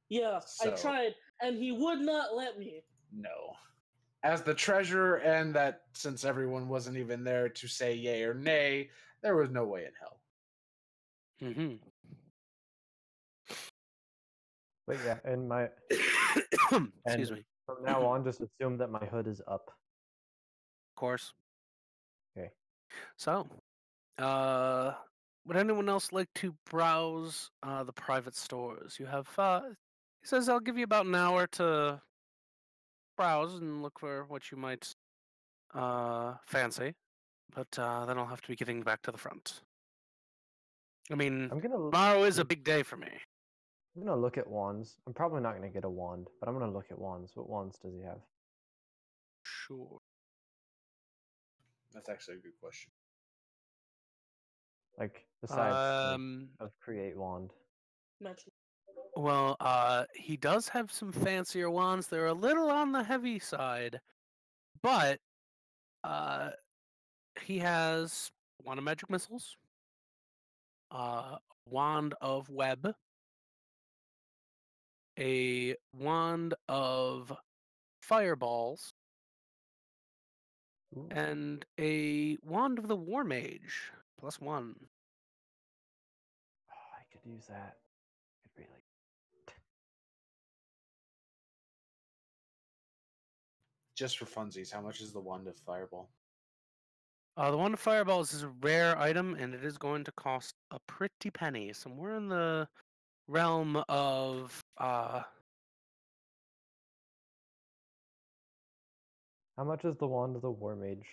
Yeah, I So- tried, and he would not let me. No. As the treasurer, and that since everyone wasn't even there to say yay or nay, there was no way in hell. Mhm. But yeah, and my Excuse and me. from now on, just assume that my hood is up. Of course. Okay. So, would anyone else like to browse the private stores? You have, he says I'll give you about an hour to browse and look for what you might fancy, but then I'll have to be getting back to the front. I mean, I'm gonna tomorrow is a big day for me. I'm gonna look at wands. I'm probably not gonna get a wand, but I'm gonna look at wands. What wands does he have? Sure. That's actually a good question. Like besides Um, of create wand. Magic. well, he does have some fancier wands. They're a little on the heavy side, but he has wand of magic missiles, wand of web, a wand of fireballs, Ooh. and a wand of the war mage +1. Oh, I could use that. Could really. Just for funsies, how much is the wand of fireball? The wand of fireballs is a rare item, and it is going to cost a pretty penny, somewhere in the realm of How much is the wand of the war mage?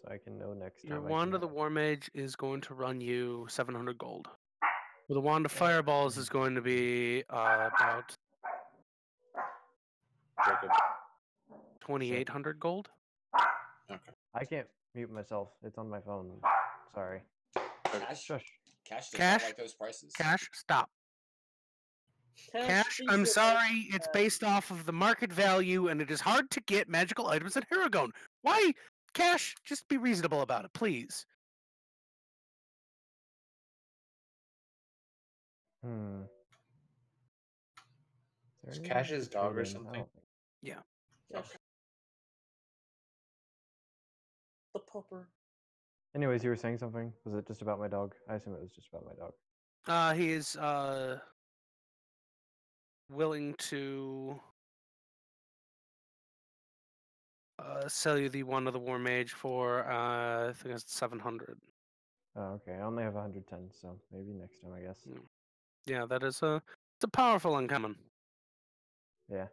So I can know next your time. I wand can of the have- war mage is going to run you 700 gold. The wand of fireballs is going to be about Jacob. 2,800 gold. Okay. I can't mute myself. It's on my phone. Sorry. Cash, Shush. Cash does Cash? not like those prices. Cash, stop. Cash, thinks I'm that sorry, it's based off of the market value, and it is hard to get magical items at Haragon. Why? Cash, just be reasonable about it, please. Hmm. Is Is there Cash anyone his dog or trade in? I something? don't think- Yeah. Cash. The pupper. Anyways, you were saying something? Was it just about my dog? I assume it was just about my dog. He is willing to sell you the one of the war mage for I think it's 700. Oh, okay. I only have 110, so maybe next time, I guess. Yeah, that is it's a powerful uncommon. Yeah.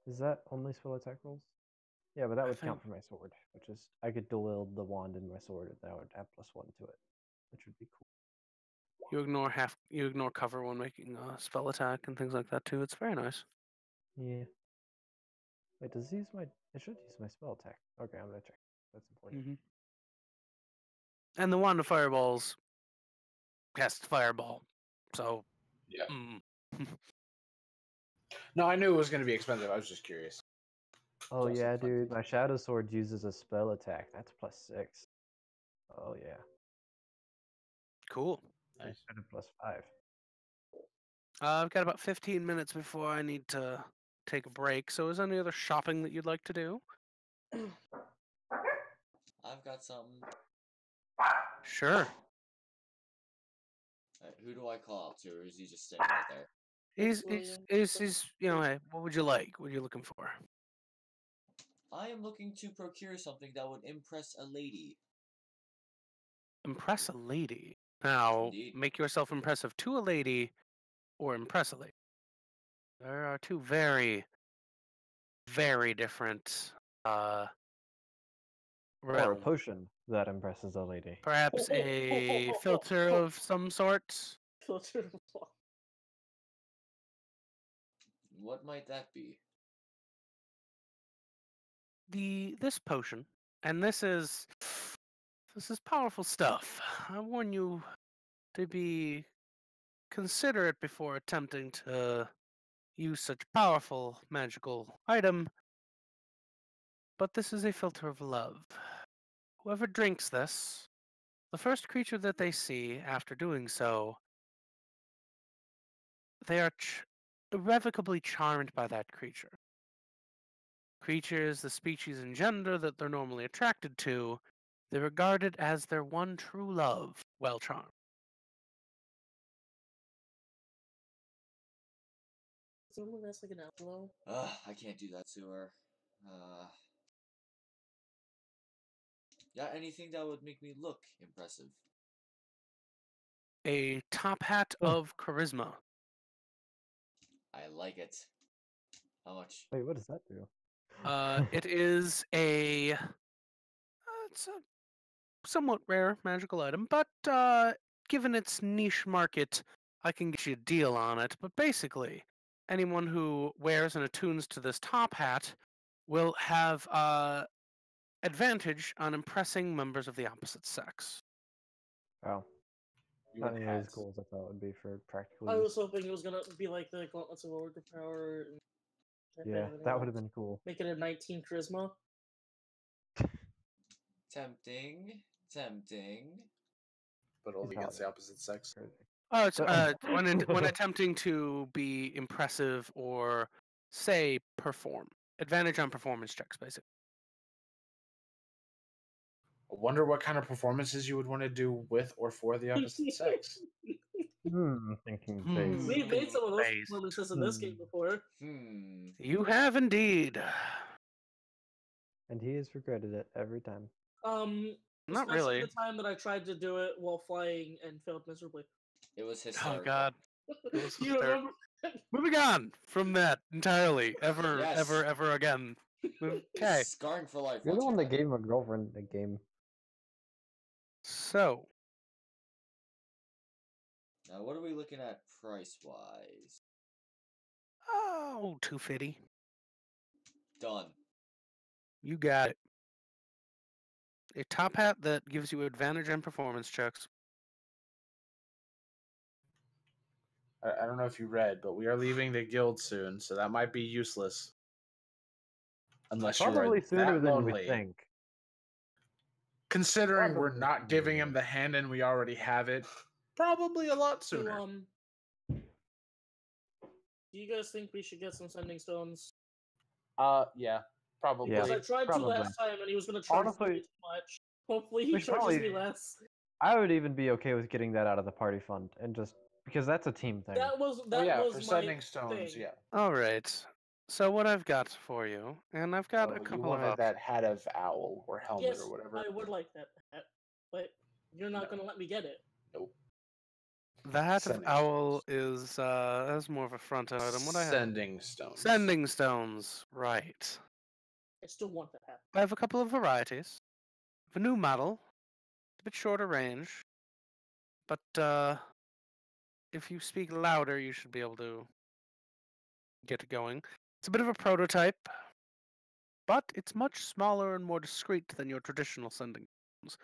Is that only spell attack rolls? Yeah, but that I would count think- for my sword, which is I could dual wield the wand in my sword, and that would add +1 to it, which would be cool. You ignore cover when making spell attack and things like that too. It's very nice. Yeah. Wait, does it use my? It should use my spell attack. Okay, I'm gonna check. That's important. Hmm. And the wand of fireballs casts fireball, so Yeah. mm. No, I knew it was going to be expensive. I was just curious. Oh also yeah, fun. dude, my shadow sword uses a spell attack. That's +6. Oh yeah, Cool. Nice. instead of +5. I've got about 15 minutes before I need to take a break. So, is there any other shopping that you'd like to do? I've got something. Sure. Who do I call out to, or is he just sitting right there? He's William. you know, hey, what would you like? What are you looking for? I am looking to procure something that would impress a lady. Impress a lady. Now, Indeed. make yourself impressive to a lady or impress a lady. There are two very, very different Or a realms. potion that impresses a lady. Perhaps a filter of some sort. Filter of law. What might that be? This potion, and this is powerful stuff. I warn you to be considerate before attempting to use such powerful magical item. But this is a filter of love. Whoever drinks this, the first creature that they see after doing so, they are irrevocably charmed by that creature. Creatures, the species and gender that they're normally attracted to, they regard it as their one true love, well charmed. Someone that's like an outlaw. I can't do that to her. Yeah, anything that would make me look impressive. A top hat of charisma. I like it. How much? Wait, what does that do? It is it's a somewhat rare magical item, but given its niche market, I can get you a deal on it. But basically, anyone who wears and attunes to this top hat will have advantage on impressing members of the opposite sex. Oh, You not want nearly as hats? cool as I thought it would be for practical I use. was hoping it was gonna be like the Gauntlets of Overpower. And Yeah, that would have been cool. Make it a 19 charisma. Tempting. But only He's against the not opposite sex. crazy. Oh, it's when attempting to be impressive or say perform. Advantage on performance checks, basically. I wonder what kind of performances you would want to do with or for the opposite sex. Thinking Hmm. face. We've made some of those Based. performances in this game before. You have indeed. And he has regretted it every time. Not Especially really. the time that I tried to do it while flying and failed miserably. It was Oh hysterical. God. It was You hysterical. remember? Moving on from that entirely, Yes. ever again. Okay. Scarring for life. You're the one that watching gave my girlfriend the game. So, Now, what are we looking at price-wise? oh, 250. Done. You got it. A top hat that gives you advantage on performance checks. I don't know if you read, but we are leaving the guild soon, so that might be useless. Unless Probably you're sooner that than lonely. we think. Considering we're Probably not sooner giving than him the hand and we already have it, probably a lot So, sooner. do you guys think we should get some sending stones? Yeah, probably. Because Yeah, I tried probably. to last time and he was going to charge me Honestly, too much. Hopefully he we should charges probably- me less. I would even be okay with getting that out of the party fund and just because that's a team thing. That was Oh, yeah, was for my sending stones, thing. yeah. All right. So what I've got for you, and I've got Oh, a you couple of wanted options. that hat of owl or helmet Yes, or whatever. I would like that hat, but you're not No. going to let me get it. Nope. The hat of Sending owl is that's more of a front item. What I have? Sending stones. Sending stones, right. I still want that hat. I have a couple of varieties. I have a new model, a bit shorter range, but if you speak louder, you should be able to get it going. It's a bit of a prototype, but it's much smaller and more discreet than your traditional sending stones.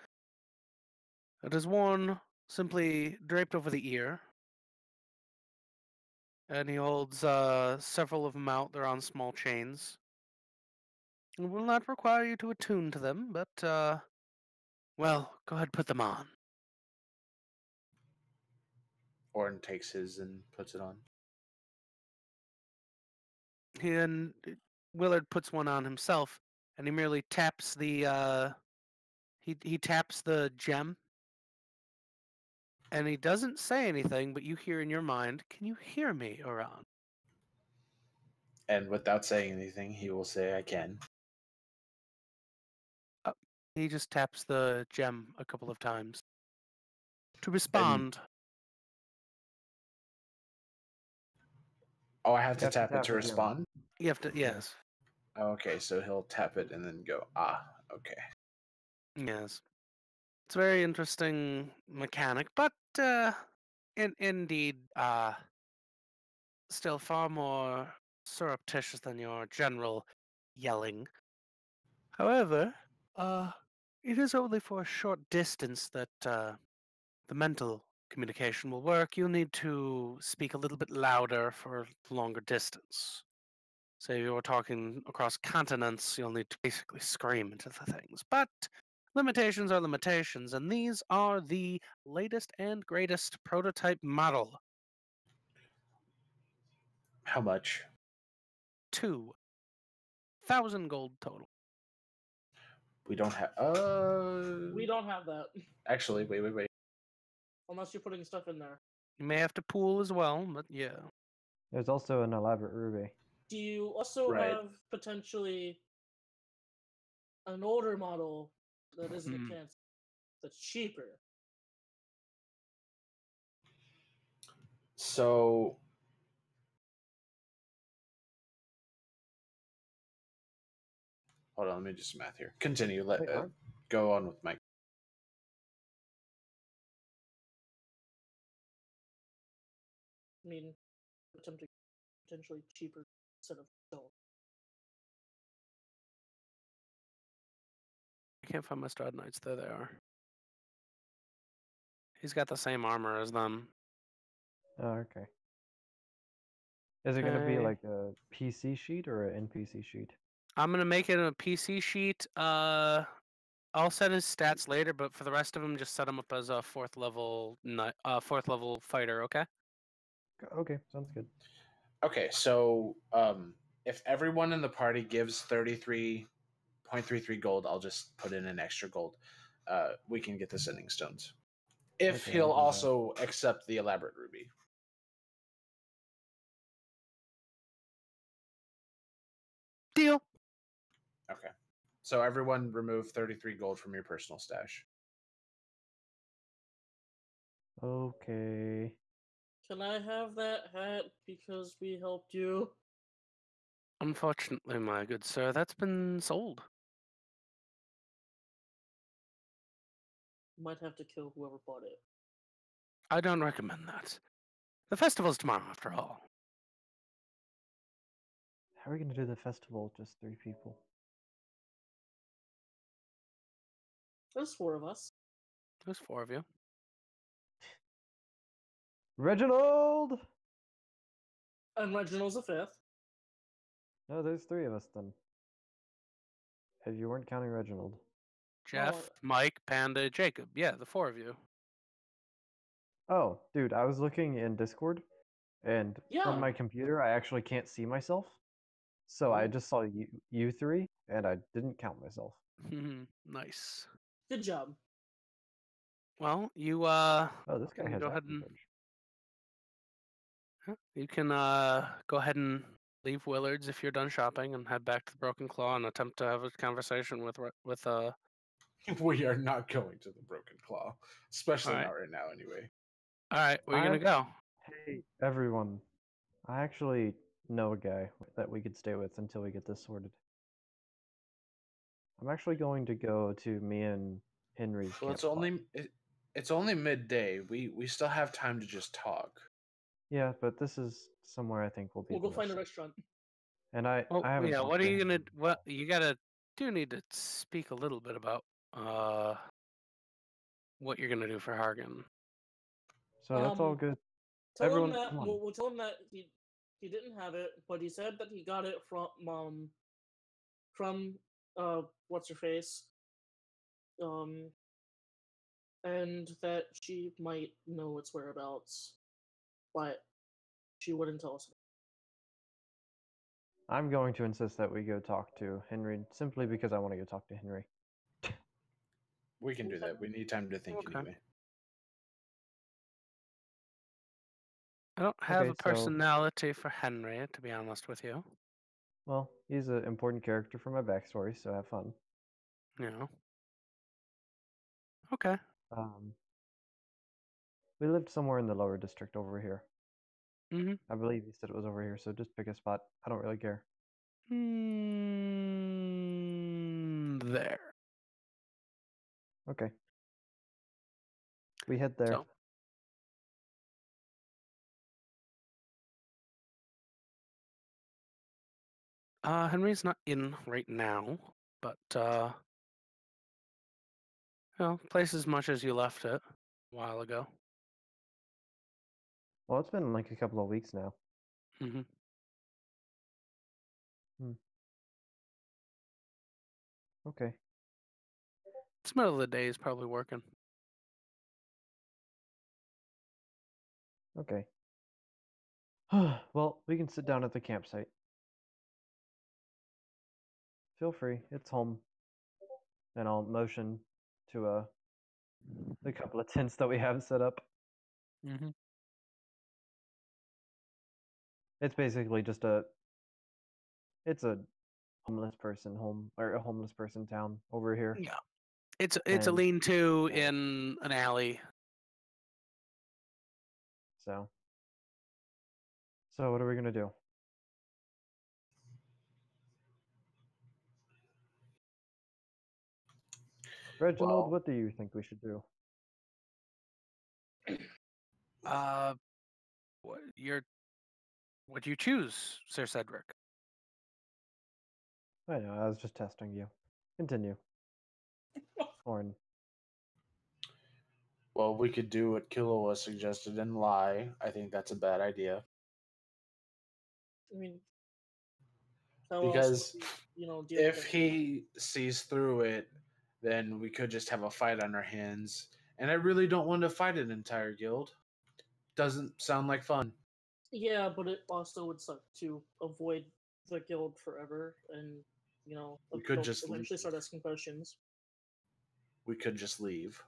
It is worn simply draped over the ear, and he holds several of them out. They're on small chains. It will not require you to attune to them, but well, go ahead, put them on. Orton takes his and puts it on. And Willard puts one on himself, and he merely taps the he taps the gem, and he doesn't say anything, but you hear in your mind, "Can you hear me, Oran?" And without saying anything, he will say, I can. He just taps the gem a couple of times to respond. Oh, I have You to have to tap it tap to the gem. respond? You have to, yes, Okay, so he'll tap it and then go, okay. yes. It's a very interesting mechanic, but indeed, still far more surreptitious than your general yelling. However, it is only for a short distance that the mental communication will work. You'll need to speak a little bit louder for a longer distance. Say you're talking across continents, you'll need to basically scream into the things. But limitations are limitations, and these are the latest and greatest prototype model. How much? 2,000 gold total. We don't have. We don't have that Actually, wait. unless you're putting stuff in there. You may have to pool as well, but yeah. There's also an elaborate ruby. Do you also Right. have potentially an older model that isn't a cancer that's cheaper? So. Hold on, let me just math here. Continue. Wait, what? Go on with Mike. I mean, attempting potentially cheaper set of stone. I can't find my Stride Knights. There they are. He's got the same armor as them. Oh, okay. Is it going to be Okay. like a PC sheet or an NPC sheet? I'm gonna make it a PC sheet. I'll set his stats later, but for the rest of them, just set him up as a fourth level fighter. Okay. Okay, sounds good. Okay, so if everyone in the party gives 33.33 gold, I'll just put in an extra gold. We can get the sending stones. If Okay, he'll I'll do that. also accept the elaborate ruby. Deal. Okay. So everyone remove 33 gold from your personal stash. Okay. Can I have that hat because we helped you? Unfortunately, my good sir, that's been sold. Might have to kill whoever bought it. I don't recommend that. The festival's tomorrow, after all. How are we going to do the festival with just 3 people? There's 4 of us. There's 4 of you. Reginald! And Reginald's a 5th. No, there's 3 of us then. If you weren't counting Reginald. Jeff, Oh. Mike, Panda, Jacob. Yeah, the 4 of you. Oh, dude, I was looking in Discord, and Yeah. from my computer, I actually can't see myself. So I Oh. just saw you 3, and I didn't count myself. Nice. Good job. Well, you Oh, this guy can has go ahead active and edge. you can go ahead and leave Willard's if you're done shopping and head back to the Broken Claw and attempt to have a conversation with We are not going to the Broken Claw, especially Alright. not right now. Anyway. All right, where are you gonna go? Hey, everyone. I actually know a guy that we could stay with until we get this sorted. I'm actually going to go to me and Henry's Well, it's campfire. it's only midday. We still have time to just talk. Yeah, but this is somewhere I think will be We'll go the find a most- restaurant. And I Well, haven't yeah. talked What to are you gonna? Henry. What you do need to speak a little bit about what you're gonna do for Hargan. So that's all good. Tell Everyone, him that come on. we'll tell him that he didn't have it, but he said that he got it from what's her face, and that she might know its whereabouts, but she wouldn't tell us. I'm going to insist that we go talk to Henry simply because I want to go talk to Henry. We can do that. We need time to think Okay. anyway. I don't have Okay, a so- personality for Henry, to be honest with you. Well, he's an important character for my backstory, so have fun. You know. Okay. We lived somewhere in the lower district over here. Mm-hmm. I believe you said it was over here, so just pick a spot. I don't really care. There. Okay. We head there. So, Henry's not in right now, but place as much as you left it a while ago. Well, it's been like a couple of weeks now. Mm-hmm. Okay. It's middle of the day. He's probably working. Okay. Well, we can sit down at the campsite. Feel free. It's home. And I'll motion to the couple of tents that we have set up. Mm-hmm. It's basically just it's a homeless person home or a homeless person town over here. Yeah. It's a And- lean-to in an alley. So what are we gonna do? Reginald, Well- what do you think we should do? What do you choose, Sir Cedric? I know, I was just testing you. Continue. Orn. Well, we could do what Killua suggested and lie. I think that's a bad idea. I mean, how else Because would we, deal with If it? he sees through it, then we could just have a fight on our hands. And I really don't want to fight an entire guild. Doesn't sound like fun. Yeah, but it also would suck to avoid the guild forever, and We could they'll just eventually leave. start asking questions. We could just leave.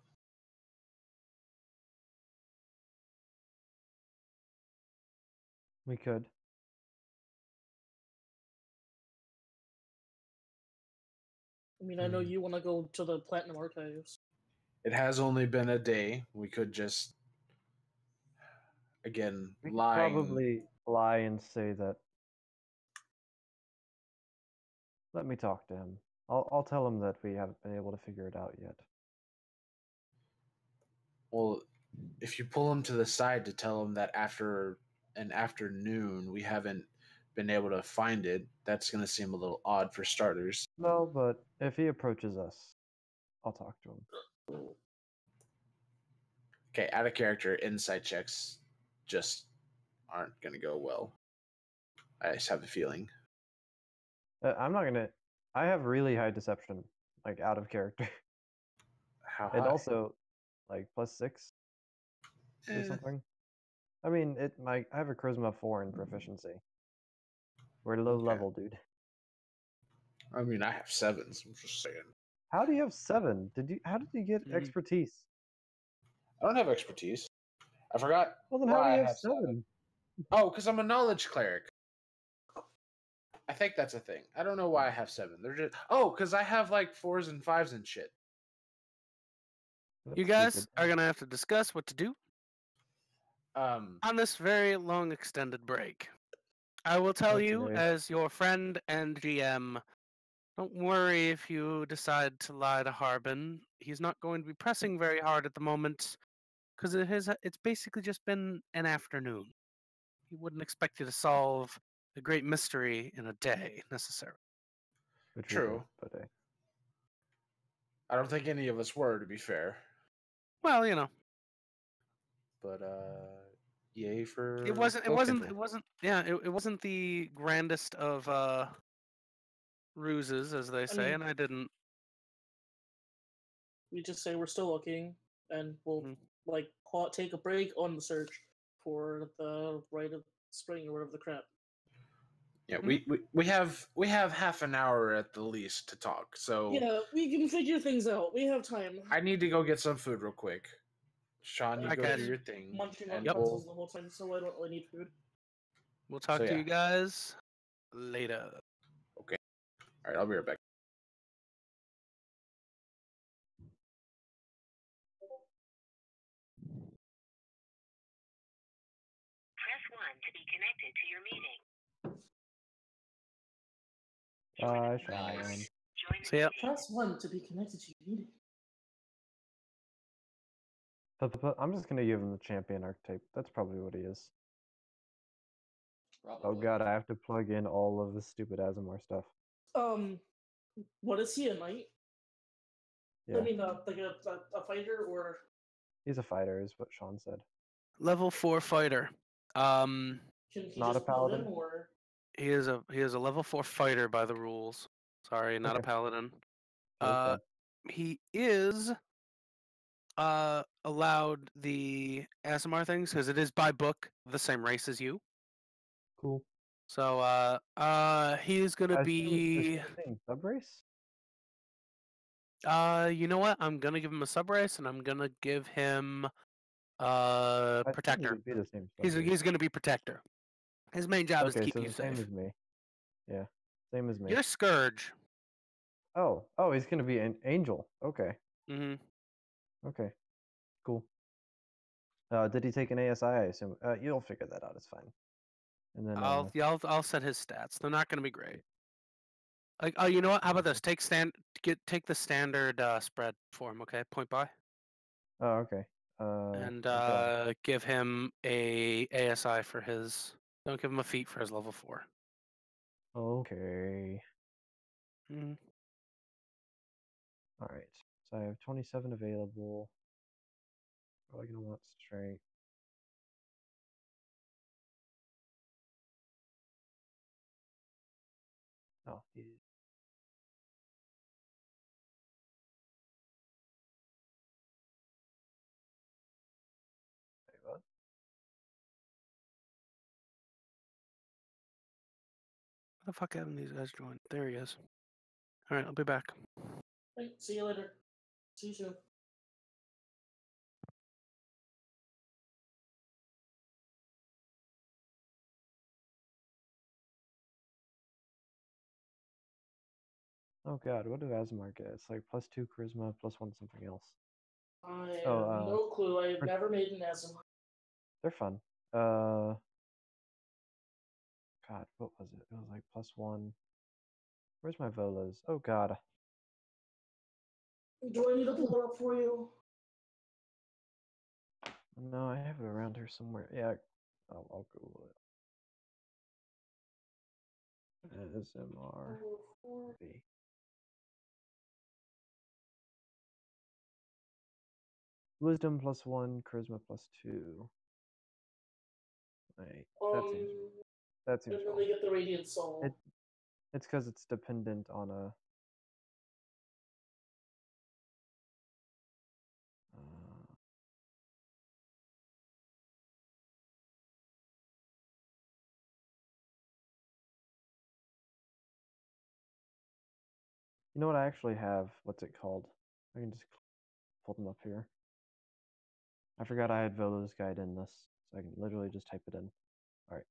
We could. I mean, I know you want to go to the Platinum Archives. It has only been a day. We could just, again, We could lying. probably lie and say that. Let me talk to him. I'll tell him that we haven't been able to figure it out yet. Well, if you pull him to the side to tell him that after an afternoon we haven't been able to find it, that's going to seem a little odd for starters. No, but if he approaches us, I'll talk to him. Okay, out of character, insight checks just aren't going to go well. I just have a feeling. I'm not gonna. I have really high deception, like out of character, How high? and also like +6 or Eh, something. I mean, I have a charisma 4 in proficiency. We're low Okay. level, dude. I mean, I have 7s. I'm just saying. How do you have 7? How did you get Mhm. expertise? I don't have expertise. I forgot. Well, then why how do I you have 7? 7. Oh, because I'm a knowledge cleric. I think that's a thing. I don't know why I have 7. They're just because I have like 4s and 5s and shit. You guys are gonna have to discuss what to do Um, on this very long extended break. I will tell That's you, annoying. as your friend and GM, don't worry if you decide to lie to Harbin. He's not going to be pressing very hard at the moment, because it's basically just been an afternoon. He wouldn't expect you to solve a great mystery in a day, necessarily. Which we True. did, but I don't think any of us were, to be fair. Well, But yay for it wasn't. It Bow wasn't. Kindle. It wasn't. Yeah, it wasn't the grandest of ruses, as they say, mean- and I didn't. We just say we're still looking, and we'll Mhm. take a break on the search for the Rite of Spring or whatever the crap. Yeah, we have half an hour at the least to talk. So Yeah, we can figure things out. We have time. I need to go get some food real quick. Sean, you I go got do you. your thing. Munching on and Yep. pretzels the whole time, so I don't really need food. We'll talk So, to yeah. you guys later. All right, I'll be right back. Bye, Sean. Nice. So yep. Press 1 to be connected to your meeting. I'm just gonna give him the champion archetype. That's probably what he is. Probably. Oh god, I have to plug in all of the stupid Azamar stuff. What is he, a knight? Yeah, I mean, like a fighter, or he's a fighter, is what Sean said. Level 4 fighter. can he Not a just build him, paladin? or He is a level 4 fighter by the rules. Sorry, not a Okay. paladin. Okay. He is allowed the ASMR things because it is by book the same race as you. Cool. So he's gonna I be assume sub race. you know what? I'm gonna give him a sub race and I'm gonna give him I thought he protector. would be the same He's sub race. he's gonna be protector. His main job is to Okay, keep so you the same safe. as me. Yeah, same as me. You're Scourge. Oh, he's gonna be an angel. Okay, Mm-hmm. okay, cool. Did he take an ASI? I assume. You'll figure that out. It's fine. And then I'll set his stats. They're not gonna be great. Like, oh, you know what? How about this? Take the standard spread for him. Okay, point by, oh, okay. and okay. give him a ASI for his. Don't give him a feat for his level 4. Okay. Mm. All right. So I have 27 available. Probably gonna want strength. Oh, he. Wait, what? What the fuck haven't these guys joined? There he is. All right, I'll be back. Hey, see you later. See you soon. Oh god, what did Azamar get? It's like +2 charisma, +1 something else. I have Oh, no clue. I have for- never made an Azim. They're fun. God, what was it? It was like +1. Where's my Volas? Oh god. Do I need to pull it up for you? No, I have it around here somewhere. Yeah, I'll Google it. ASMR. Wisdom +1, charisma +2. Right, that seems and then wrong. they get the Radiant Soul. It's because it's dependent on a. You know what? I actually have. What's it called? I can just pull them up here. I forgot I had Volo's guide in this, so I can literally just type it in. All right.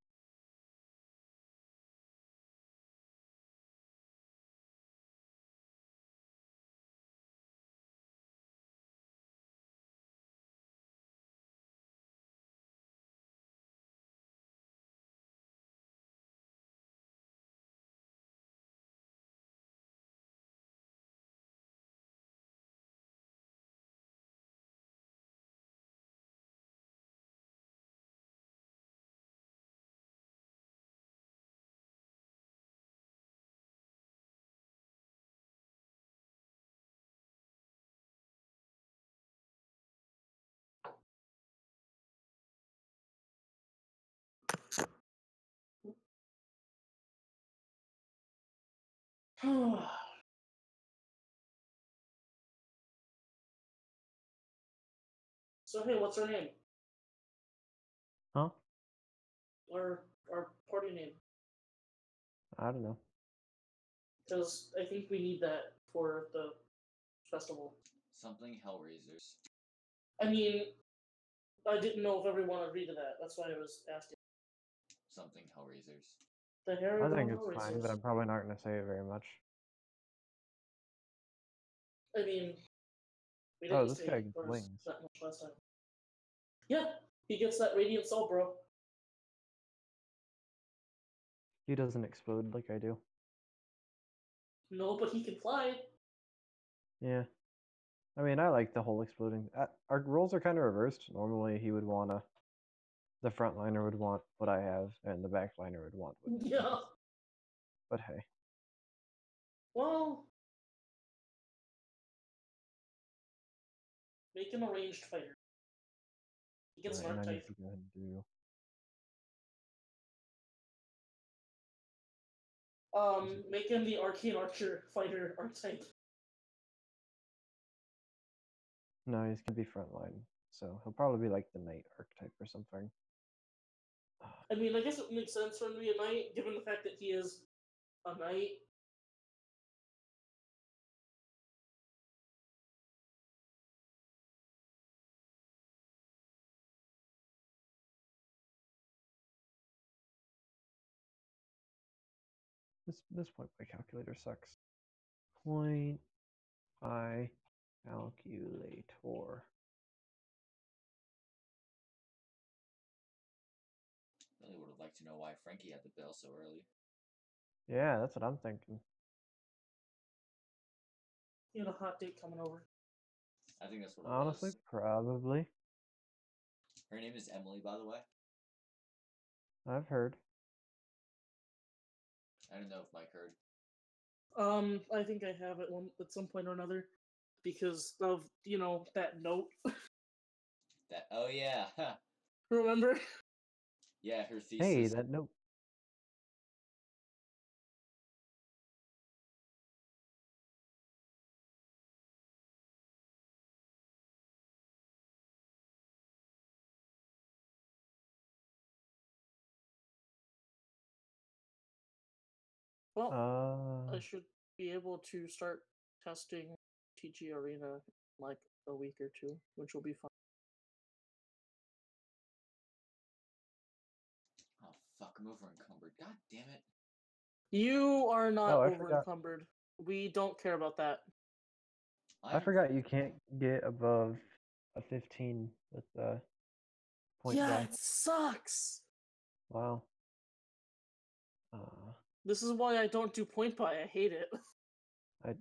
So hey, what's her name? Huh? Our party name? I don't know. Because I think we need that for the festival. Something Hellraisers. I mean, I didn't know if everyone agreed to that. That's why I was asking. Something Hellraisers. The Harry I think Potter it's fine, racers. but I'm probably not going to say it very much. I mean, we Oh, didn't this say guy first blings. that much last time. Yeah, he gets that Radiant Soul, bro. He doesn't explode like I do. No, but he can fly. Yeah. I mean, I like the whole exploding. Our roles are kind of reversed. Normally, he would wanna. The frontliner would want what I have, and the backliner would want what he Yeah. has. But hey, Well, make him a ranged fighter. He gets an and I need archetype. to go ahead and do. Make him the arcane archer fighter archetype. No, he's gonna be frontline, so he'll probably be like the knight archetype or something. I mean, I guess it makes sense for him to be a knight, given the fact that he is a knight. This point by calculator sucks. Point by calculator. Really would have liked to know why Frankie had the bell so early. Yeah, that's what I'm thinking. He had a hot date coming over. I think that's what it Honestly, was. probably. Her name is Emily, by the way. I've heard. I don't know if Mike heard. I think I have it at some point or another, because of that note. That oh yeah, Remember? yeah, her thesis. Hey, that note. Well, I should be able to start testing TG Arena in like a week or two, which will be fun. Oh fuck, I'm over encumbered. God damn it. You are not Oh, I over forgot. encumbered. We don't care about that. I forgot you can't get above a 15 with the point Yeah, buy. it sucks. Wow. This is why I don't do point buy. I hate it.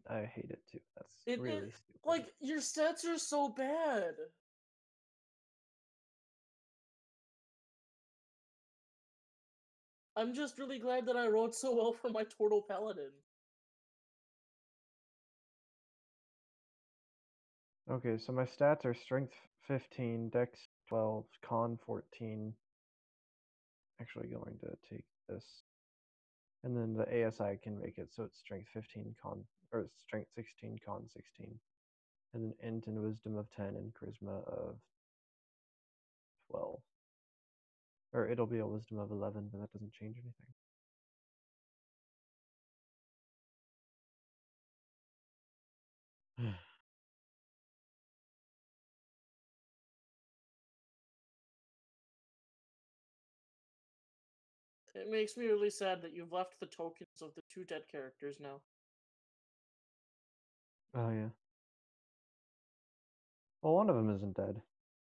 I hate it too. That's It really stupid. like your stats are so bad. I'm just really glad that I rolled so well for my Turtle Paladin. Okay, so my stats are strength 15, dex 12, con 14. Actually going to take this. And then the ASI can make it so it's strength 15, or strength 16, con 16. And then int and wisdom of 10 and charisma of 12. Or it'll be a wisdom of 11, but that doesn't change anything. It makes me really sad that you've left the tokens of the 2 dead characters now. Oh, yeah. Well, one of them isn't dead.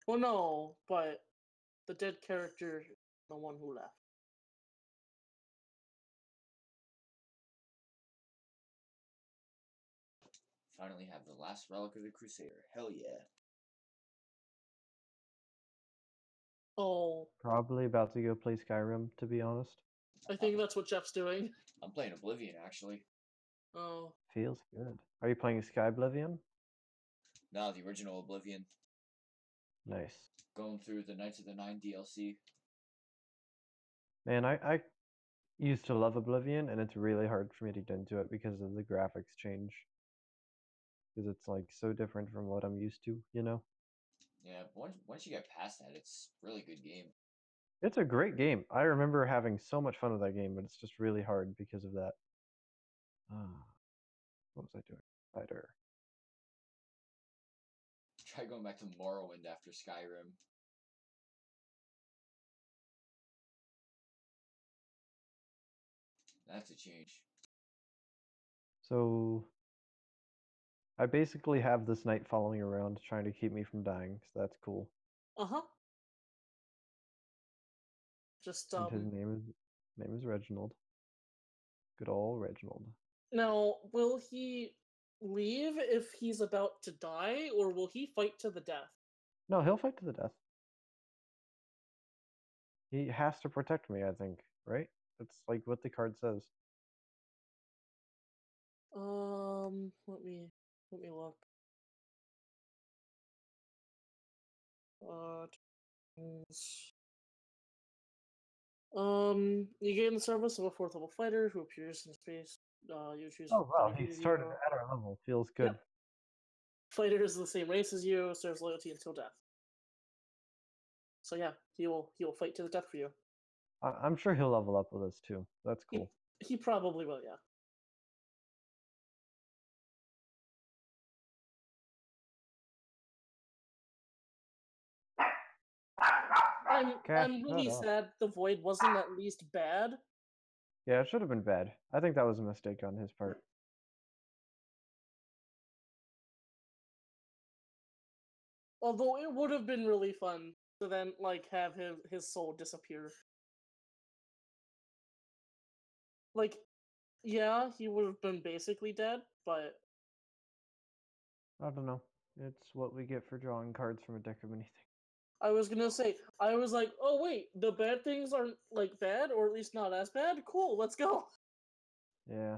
Well, no, but the dead character, the one who left. Finally have the last relic of the Crusader. Hell yeah. Oh, Probably about to go play Skyrim, to be honest. I think that's what Jeff's doing. I'm playing Oblivion actually. Oh, Feels good. Are you playing Skyblivion? No, the original Oblivion. Nice. Going through the Knights of the Nine DLC. Man, I used to love Oblivion, and it's really hard for me to get into it because of the graphics change. Because it's like so different from what I'm used to, you know? Yeah, once you get past that, it's a really good game. It's a great game. I remember having so much fun with that game, but it's just really hard because of that. What was I doing? Fighter. Try going back to Morrowind after Skyrim. That's a change. So I basically have this knight following around trying to keep me from dying, so that's cool. uh-huh. Just, And his name is Reginald. Good old Reginald. Now, will he leave if he's about to die, or will he fight to the death? No, he'll fight to the death. He has to protect me, I think, right? That's like what the card says. Let me look. You gain the service of a 4th level fighter who appears in space. You choose. Oh wow, any he feat of started hero. at our level. Feels good. Yep. Fighter is the same race as you, serves loyalty until death. So yeah, he will fight to the death for you. I'm sure he'll level up with us too. That's cool. He probably will, yeah. I'm really sad the void wasn't at least bad. Yeah, it should have been bad. I think that was a mistake on his part. Although it would have been really fun to then like have his soul disappear. Like, yeah, he would have been basically dead, but I don't know. It's what we get for drawing cards from a deck of anything. I was gonna say, I was like, oh wait, the bad things aren't like bad, or at least not as bad. Cool, let's go. Yeah.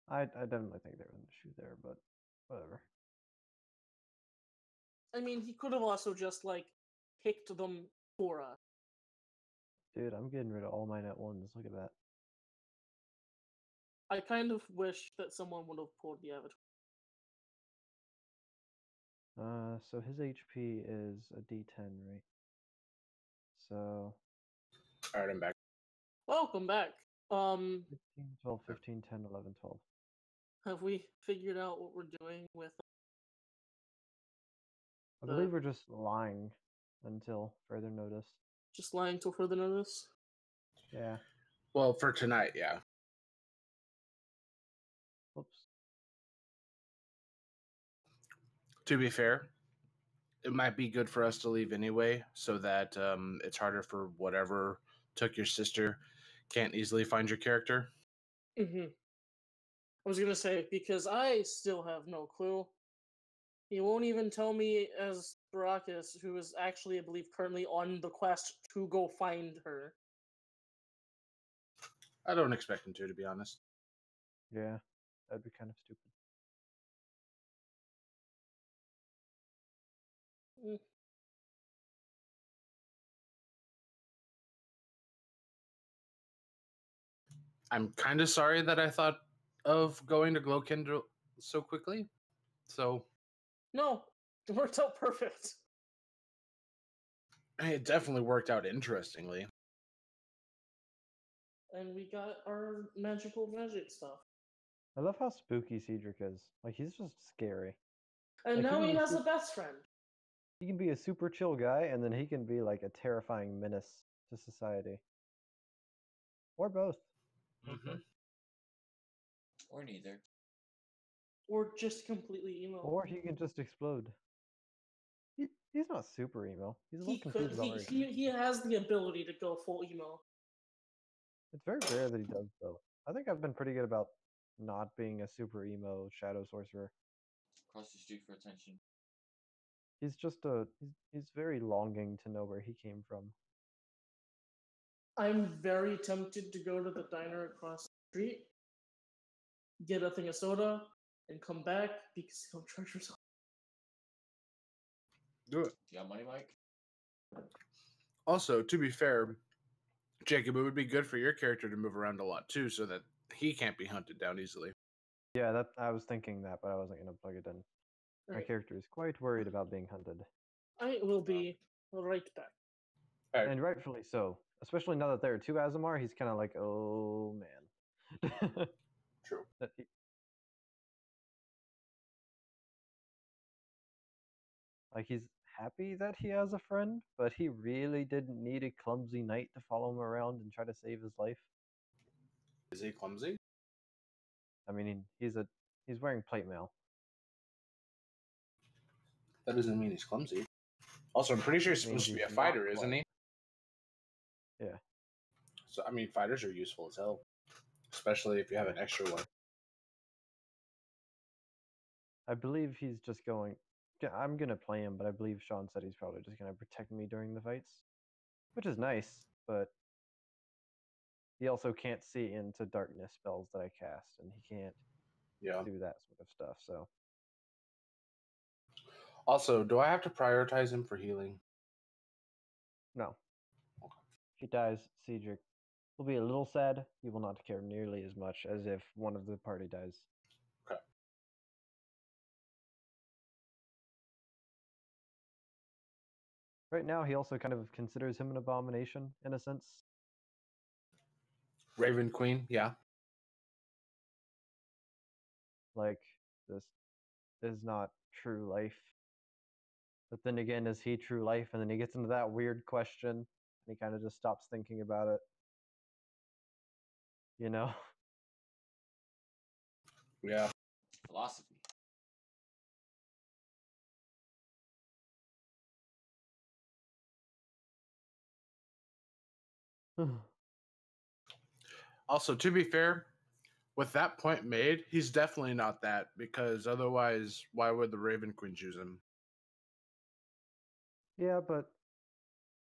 I definitely think there was an issue there, but whatever. I mean, he could have also just like picked them for us. Dude, I'm getting rid of all my net ones. Look at that. I kind of wish that someone would have pulled the avatar. So his HP is a D10, right? So Alright, I'm back. Welcome back. 15, 12, 15, 10, 11, 12. Have we figured out what we're doing with I believe we're just lying until further notice. just lying till further notice? Yeah. Well, for tonight, yeah. Oops. To be fair, it might be good for us to leave anyway, so that it's harder for whatever took your sister can't easily find your character. Mm-hmm. I was gonna say, because I still have no clue. He won't even tell me as Baracus, who is actually, I believe, currently on the quest to go find her. I don't expect him to be honest. Yeah. That'd be kind of stupid. Mm. I'm kind of sorry that I thought of going to Glowkindle so quickly. So No, it worked out perfect. it definitely worked out interestingly. And we got our magical magic stuff. I love how spooky Cedric is. Like, he's just scary. And Like, now he he was has su- a best friend. He can be a super chill guy, and then he can be like a terrifying menace to society. Or both. Mm-hmm. Or neither. Or just completely emo. Or he can just explode. He's not super emo. He's a little confused about where He has the ability to go full emo. It's very rare that he does, though. I think I've been pretty good about not being a super emo shadow sorcerer. Across the street for attention. He's just he's very longing to know where he came from. I'm very tempted to go to the diner across the street, get a thing of soda, and come back because they don't charge yourself. Do it. You got money, Mike? Also, to be fair, Jacob, it would be good for your character to move around a lot too, so that he can't be hunted down easily. Yeah, that I was thinking that, but I wasn't gonna plug it in. My Right. character is quite worried about being hunted. I will be right back. Alright. And rightfully so. Especially now that there are two Azamar, he's kind of like, oh man. True. Like, he's happy that he has a friend, but he really didn't need a clumsy knight to follow him around and try to save his life. Is he clumsy? I mean, he's wearing plate mail. That doesn't mean he's clumsy. Also, I'm pretty sure he's supposed to be a He's fighter, not isn't he? Yeah. So, I mean, fighters are useful as hell. especially if you have an extra one. I believe he's just going. Yeah, I'm gonna play him, but I believe Sean said he's probably just gonna protect me during the fights, which is nice. But he also can't see into darkness spells that I cast, and he can't Yeah. do that sort of stuff. So Also, do I have to prioritize him for healing? no. If he dies, Cedric will be a little sad. He will not care nearly as much as if one of the party dies. Okay. Right now, he also kind of considers him an abomination in a sense. Raven Queen, yeah. Like, this is not true life. But then again, is he true life? And then he gets into that weird question, and he kind of just stops thinking about it. You know? Yeah. Philosophy. Also, to be fair, with that point made, he's definitely not that, because otherwise, why would the Raven Queen choose him? Yeah, but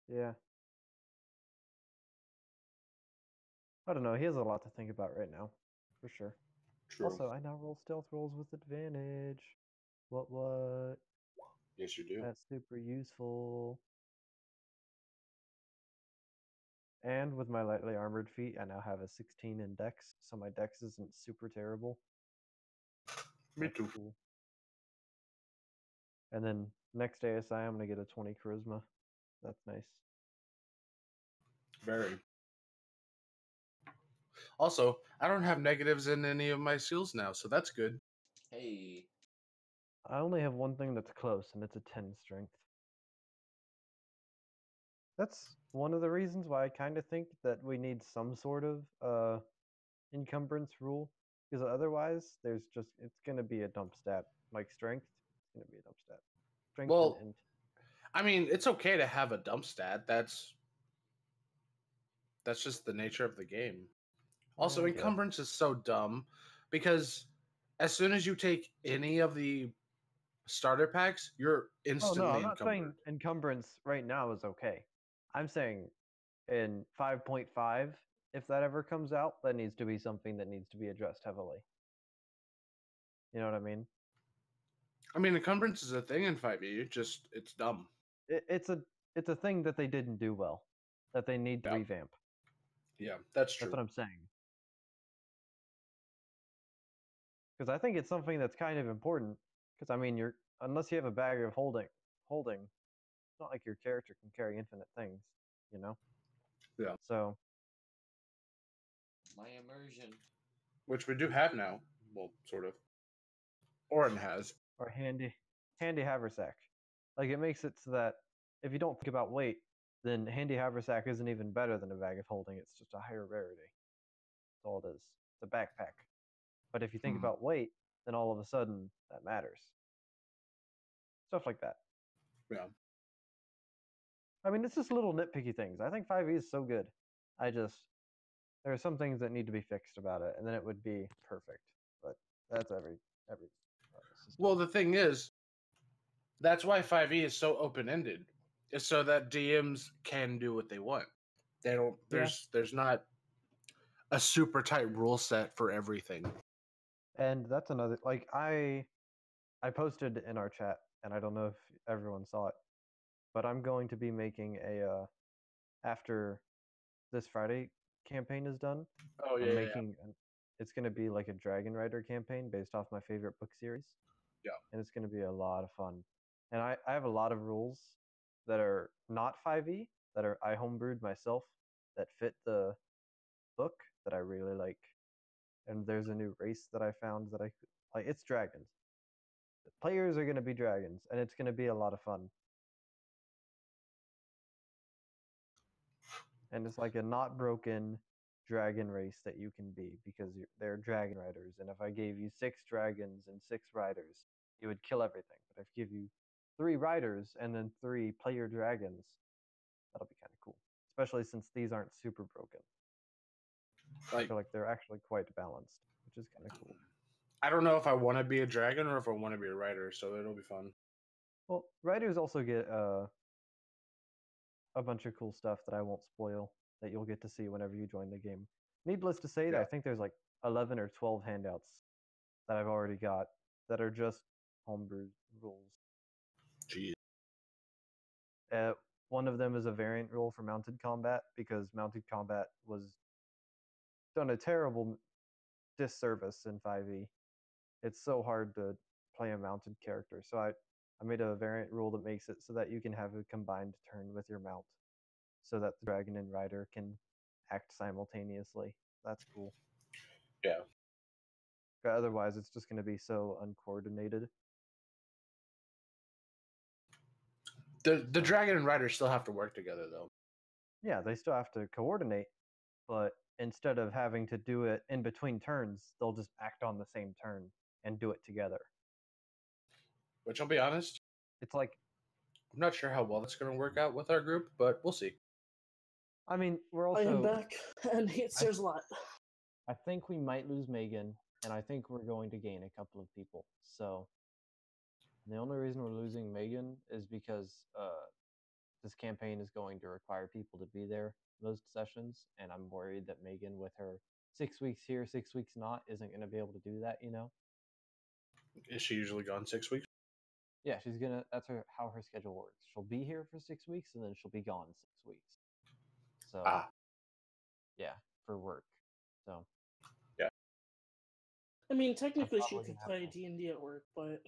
yeah. I don't know. He has a lot to think about right now, for sure. True. Also, I now roll stealth rolls with advantage. What? Yes, you do. That's super useful. And with my lightly armored feat, I now have a 16 in dex, so my dex isn't super terrible. Me That's too. cool. And then next ASI, I'm gonna get a 20 charisma. That's nice. Very. Also, I don't have negatives in any of my seals now, so that's good. Hey. I only have one thing that's close, and it's a 10 strength. That's one of the reasons why I kind of think that we need some sort of encumbrance rule, because otherwise, it's gonna be a dump stat. Like strength, it's gonna be a dump stat. Strength Well, and I mean, it's okay to have a dump stat. That's just the nature of the game. Also, I guess. encumbrance is so dumb because as soon as you take any of the starter packs, you're Oh instantly no, I'm not saying encumbered. encumbrance right now is okay. I'm saying in 5.5, if that ever comes out, that needs to be something that needs to be addressed heavily. You know what I mean? I mean, encumbrance is a thing in 5e. It's dumb. It's a thing that they didn't do well, that they need to Yeah. revamp. Yeah, that's true. That's what I'm saying. Because I think it's something that's kind of important. Because I mean, unless you have a bag of holding, it's not like your character can carry infinite things, you know. Yeah. So My immersion. Which we do have now. Well, sort of. Orin has. or handy haversack. Like it makes it so that if you don't think about weight, then handy haversack isn't even better than a bag of holding. It's just a higher rarity. That's all it is. It's a backpack. But if you think about weight, then all of a sudden that matters. Stuff like that. Yeah. I mean, it's just little nitpicky things. I think 5e is so good. There are some things that need to be fixed about it, and then it would be perfect. But that's every system. Well, the thing is, that's why 5e is so open ended. Is so that DMs can do what they want. They don't. There's not a super tight rule set for everything. And that's another, like, I posted in our chat, and I don't know if everyone saw it, but I'm going to be making a after this Friday campaign is done. Oh I'm making it's going to be like a Dragon Rider campaign based off my favorite book series. Yeah. And it's going to be a lot of fun. And I have a lot of rules that are not 5e that I homebrewed myself that fit the book that I really like. And there's a new race that I found that I like. It's dragons. The players are going to be dragons, and it's going to be a lot of fun. And it's like a not broken dragon race that you can be because they're dragon riders. And if I gave you 6 dragons and 6 riders, you would kill everything. But if I give you 3 riders and then 3 player dragons, that'll be kind of cool. Especially since these aren't super broken. I Like, feel like they're actually quite balanced, which is kind of cool. I don't know if I want to be a dragon or if I want to be a rider, so it'll be fun. Well, riders also get a bunch of cool stuff that I won't spoil that you'll get to see whenever you join the game. Needless to say, Yeah. I think there's like 11 or 12 handouts that I've already got that are just homebrew rules. Jeez. One of them is a variant rule for mounted combat because mounted combat was done a terrible disservice in 5e. It's so hard to play a mounted character. So I made a variant rule that makes it so that you can have a combined turn with your mount so that the dragon and rider can act simultaneously. That's cool. Yeah. But otherwise, it's just going to be so uncoordinated. The dragon and rider still have to work together, though. Yeah, they still have to coordinate, but instead of having to do it in between turns, they'll just act on the same turn and do it together. Which, I'll be honest, It's like, I'm not sure how well that's going to work out with our group, but we'll see. I mean, we're I am also. back, and there's a lot. I think we might lose Megan, and I think we're going to gain a couple of people. So the only reason we're losing Megan is because this campaign is going to require people to be there most sessions, and I'm worried that Megan, with her 6 weeks here, 6 weeks not, isn't going to be able to do that. Is she usually gone 6 weeks? Yeah, she's gonna. That's how her schedule works. She'll be here for 6 weeks, and then she'll be gone 6 weeks. So, yeah, for work. So, I mean, technically, she probably could gonna have play to. D&D at work, but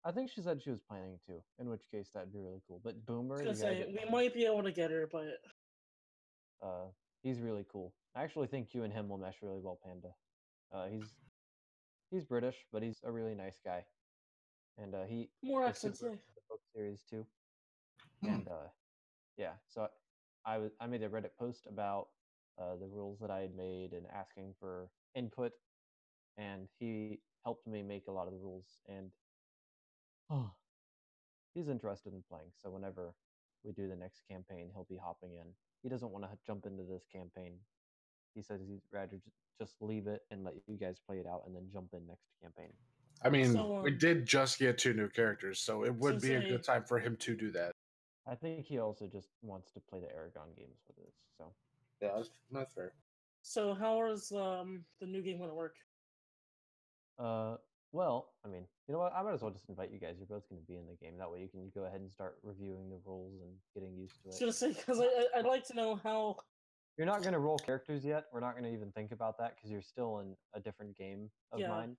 I think she said she was planning to. In which case, that'd be really cool. But Boomer, I the was guy gonna say, that we might be able to get her, but he's really cool. I actually think you and him will mesh really well, Panda. He's British, but he's a really nice guy, and he more is accents, super yeah. into the book series too. Hmm. And yeah, so I made a Reddit post about the rules that I had made and asking for input, and he helped me make a lot of the rules, and he's interested in playing. So whenever we do the next campaign, he'll be hopping in. He doesn't want to jump into this campaign. He says he'd rather just leave it and let you guys play it out and then jump in next campaign. I mean, So, we did just get 2 new characters, so it would so be a say- good time for him to do that. I think he also just wants to play the Aragon games with us. So Yeah, that's fair. So how is the new game gonna work? well, I mean, you know what? I might as well just invite you guys. You're both going to be in the game. That way you can go ahead and start reviewing the rules and getting used to I was it. gonna say, because I'd like to know how. You're not going to roll characters yet. We're not going to even think about that because you're still in a different game of Yeah. mine.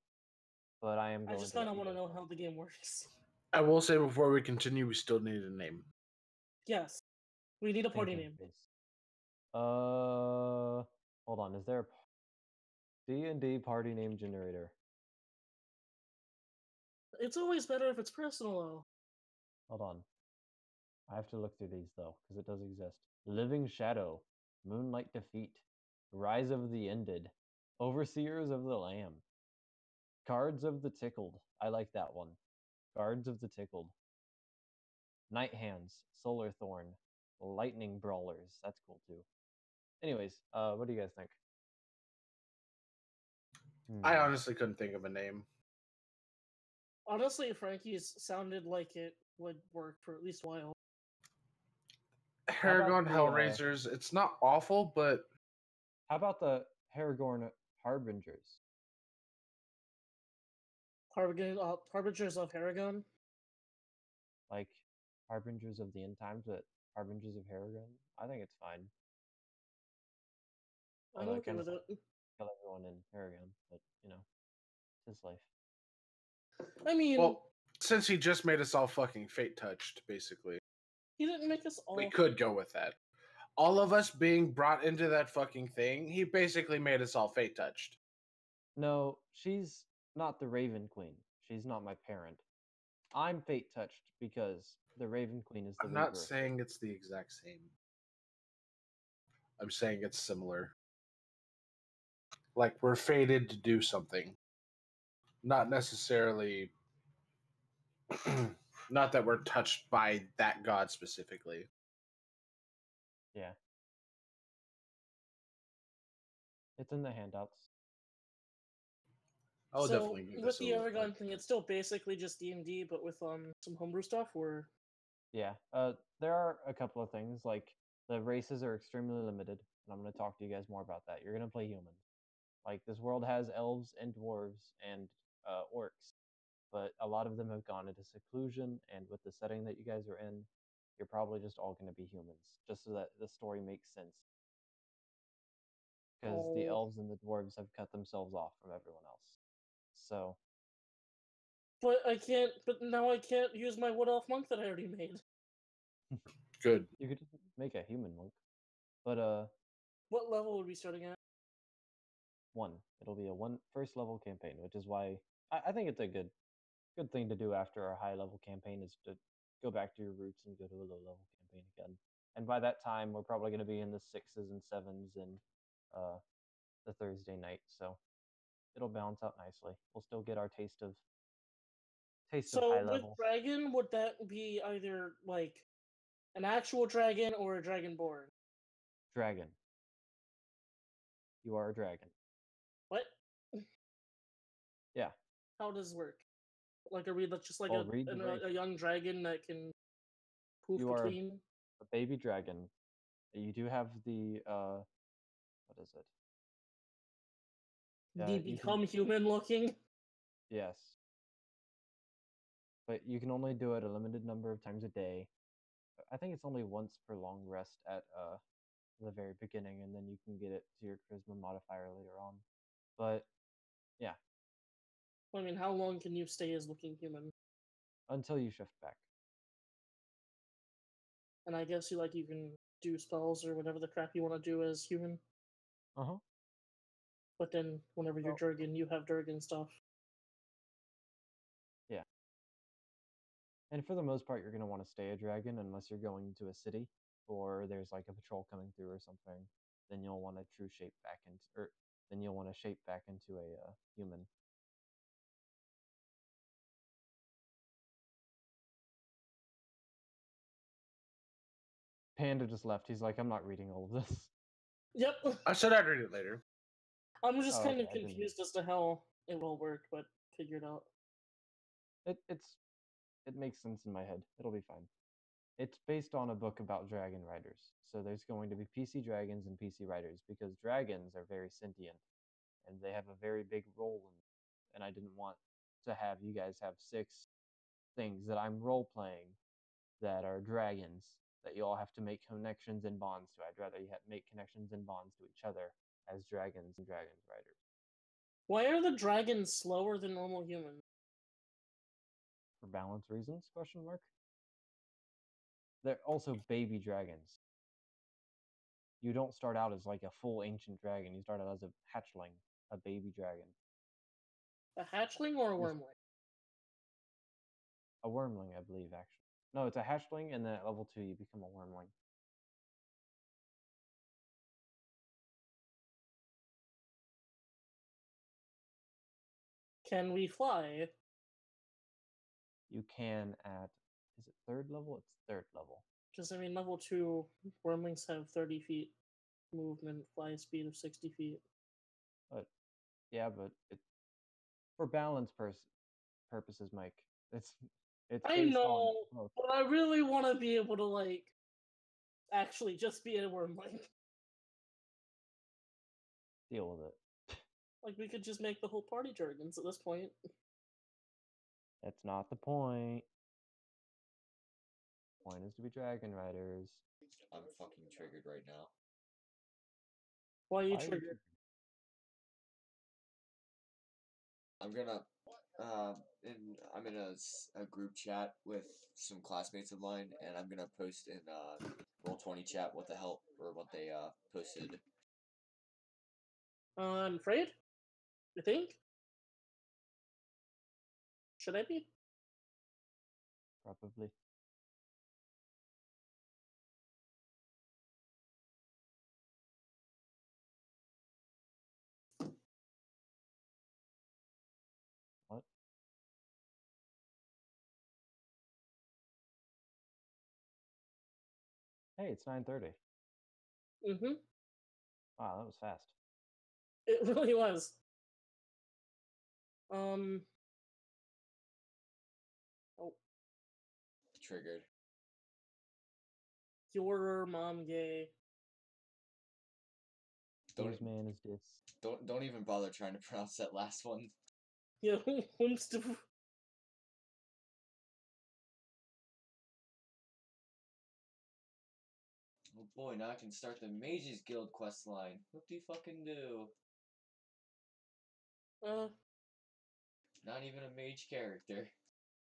But I am I going just to kind let of you want to guys know how the game works. I will say before we continue, we still need a name. Yes, we need a party thinking name. this. Hold on. Is there a D&D party name generator? It's always better if it's personal, though. Hold on. I have to look through these though, because it does exist. Living Shadow, Moonlight Defeat, Rise of the Ended, Overseers of the Lamb, Cards of the Tickled. I like that one. Cards of the Tickled. Night Hands, Solar Thorn, Lightning Brawlers. That's cool too. Anyways, what do you guys think? I honestly couldn't think of a name. Honestly, Frankie's sounded like it would work for at least a while. Paragon the, Hellraisers, it's not awful, but How about the Haragorn Harbingers? Harbingers of Haragon. Like Harbingers of the End Times, but Harbingers of Haragon? I think it's fine. I'm Although I okay kinda with it. kill everyone in Haragon, but you know, it's his life. I mean, well, since he just made us all fucking fate touched, basically, he didn't make us all. we could go with that. All of us being brought into that fucking thing, he basically made us all fate touched. No, she's not the Raven Queen. She's not my parent. I'm fate touched because the Raven Queen is the I'm not rebirth. saying it's the exact same. I'm saying it's similar. Like we're fated to do something. Not necessarily not that we're touched by that god specifically. Yeah. It's in the handouts. I'll So definitely give with this the a Aragon look. thing, it's still basically just D&D, but with some homebrew stuff. Or Yeah. There are a couple of things like the races are extremely limited, and I'm going to talk to you guys more about that. You're going to play humans. Like this world has elves and dwarves and orcs, but a lot of them have gone into seclusion. And with the setting that you guys are in, you're probably just all going to be humans, just so that the story makes sense. Because the Oh. elves and the dwarves have cut themselves off from everyone else. So but I can't. But now I can't use my wood elf monk that I already made. Good. you could just make a human monk. But What level would we starting at? 1. It'll be a first level campaign, which is why I think it's a good thing to do after our high level campaign is to go back to your roots and go to a low level campaign again. And by that time, we're probably going to be in the 6s and 7s and the Thursday night, so it'll balance out nicely. We'll still get our taste of high So with level. dragon, would that be either like an actual dragon or a dragonborn? Dragon. You are a dragon. What? Yeah. How does this work? Like, are we just like Well, read the race. a young dragon that can poof You are between? a baby dragon. You do have the what is it? Do you become human looking? Yes. But you can only do it a limited number of times a day. I think it's only once per long rest at the very beginning, and then you can get it to your charisma modifier later on. But yeah, I mean, how long can you stay as looking human? until you shift back. And I guess you can do spells or whatever the crap you want to do as human. Uh-huh. But then whenever you're Durgan, you have Durgan stuff. Yeah. And for the most part, you're going to want to stay a dragon unless you're going to a city or there's like a patrol coming through or something. Then you'll want to shape back into a human. Panda just left. He's like, I'm not reading all of this. Yep. I said I'd read it later. I'm just kind of okay, confused as to how it will work, but figure it out. It makes sense in my head. It'll be fine. It's based on a book about dragon riders. So there's going to be PC dragons and PC riders because dragons are very sentient and they have a very big role in it. And I didn't want to have you guys have 6 things that I'm role playing that are dragons that you all have to make connections and bonds to. I'd rather you make connections and bonds to each other as dragons and dragons riders. Why are the dragons slower than normal humans? For balance reasons? Question mark. They're also baby dragons. You don't start out as like a full ancient dragon. You start out as a hatchling, a baby dragon. A hatchling or a wormling? A wormling, I believe, actually. No, it's a hatchling, and then at level 2, you become a wormling. Can we fly? You can at, is it 3rd level? It's 3rd level. Because, I mean, level 2 wormlings have 30 feet movement, fly speed of 60 feet. But, yeah, but for balance purposes, Mike, it's I based know, on but I really want to be able to, like, actually just be a wormling. Deal with it. Like, we could just make the whole party dragons at this point. That's not the point. The point is to be dragon riders. I'm fucking triggered right now. Why are you Why are you triggered? I'm in a group chat with some classmates of mine, and I'm gonna post in Roll20 chat what the hell or what they posted. I'm afraid. You think? Should I be? Probably. What? Hey, it's 9:30. Mm-hmm. Wow, that was fast. It really was. Oh, Triggered. your mom gay. Don't Whose man is this? don't even bother trying to pronounce that last one. Yeah, Whomst. Oh boy, now I can start the Mages Guild quest line. What do you fucking do? Not even a mage character.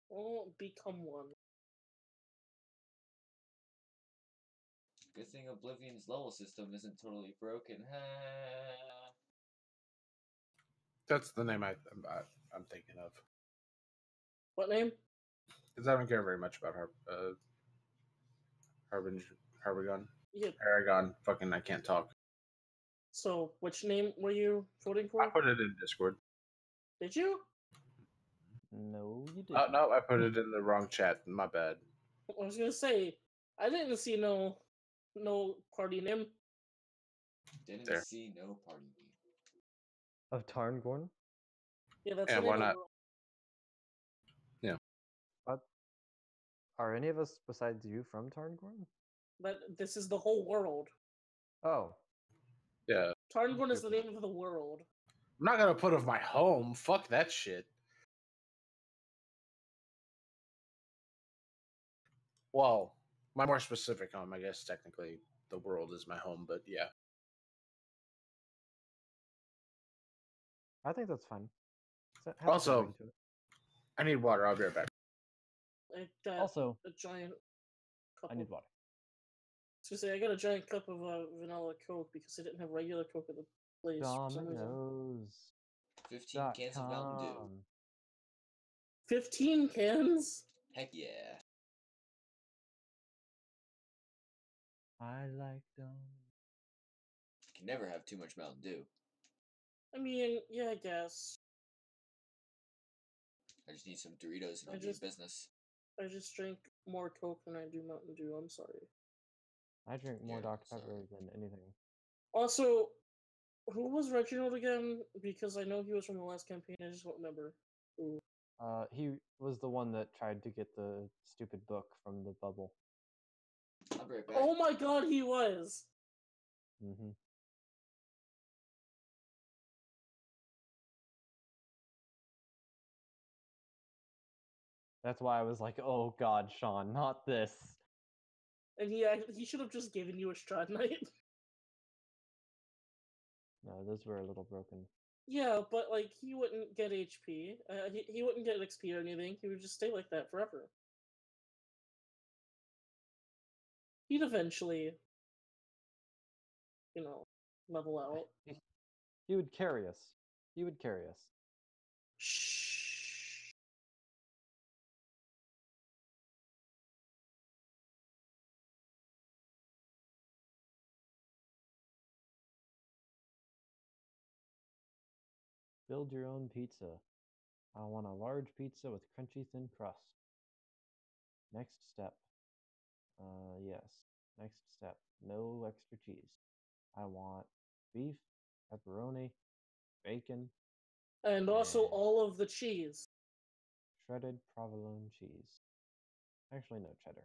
Well, become one. Good thing Oblivion's level system isn't totally broken. That's the name I'm thinking of. What name? Because I don't care very much about Harbigon. Yeah. Aragon. Fucking, I can't talk. So, which name were you voting I for? put it in Discord. Did you? No, you Oh, didn't. no, I put it in the wrong chat. My bad. I was gonna say, I didn't see no party name. Didn't There. see no party name. Of Tarngorn? Yeah, that's Yeah, the name why of the not? world. What? Are any of us besides you from Tarngorn? But this is the whole world. Oh, Yeah. Tarngorn is the name of the world. I'm not gonna put of my home. Fuck that shit. Well, my more specific home, I guess technically the world is my home, but yeah. I think that's fine. Also, I need water. I'll be right back. I got Also, a giant cup I need of, water. I was gonna say, I got a giant cup of vanilla Coke because I didn't have regular Coke at the place for some reason. Dominoes. 15 cans of Mountain Dew. 15 cans? Heck yeah. I like Dominoes. Can never have too much Mountain Dew. I mean, yeah, I guess. I just need some Doritos and I I'll be in business. I just drink more Coke than I do Mountain Dew. I'm sorry. I drink more Yeah, Dr. sorry. Pepper than anything. Also, who was Reginald again? Because I know he was from the last campaign. I just don't remember. Who? He was the one that tried to get the stupid book from the bubble. I'll be right back. Oh my god, he was! Mm-hmm. That's why I was like, oh god, Sean, not this. And he should have just given you a Strad Knight. No, those were a little broken. Yeah, but like he wouldn't get HP. He wouldn't get XP or anything. He would just stay like that forever. He'd eventually, level out. He would carry us. He would carry us. Shh. Build your own pizza. I want a large pizza with crunchy thin crust. Next step. Yes. Next step. No extra cheese. I want beef, pepperoni, bacon, And also and all of the cheese. shredded provolone cheese. Actually, no cheddar.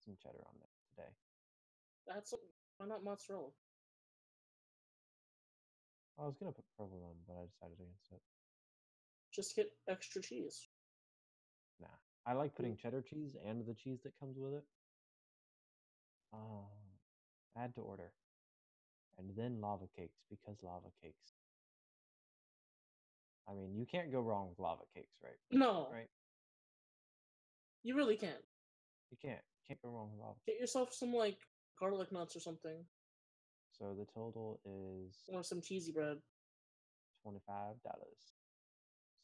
Some cheddar on there today. Why not mozzarella? I was gonna put provolone, but I decided against it. Just get extra cheese. Nah. I like putting cheddar cheese and the cheese that comes with it. Add to order. And then lava cakes, because lava cakes. I mean, you can't go wrong with lava cakes, right? No, Right? you really can't. You can't. Can't go wrong with lava. Get yourself some like garlic nuts or something, So the total is or some cheesy bread. $25.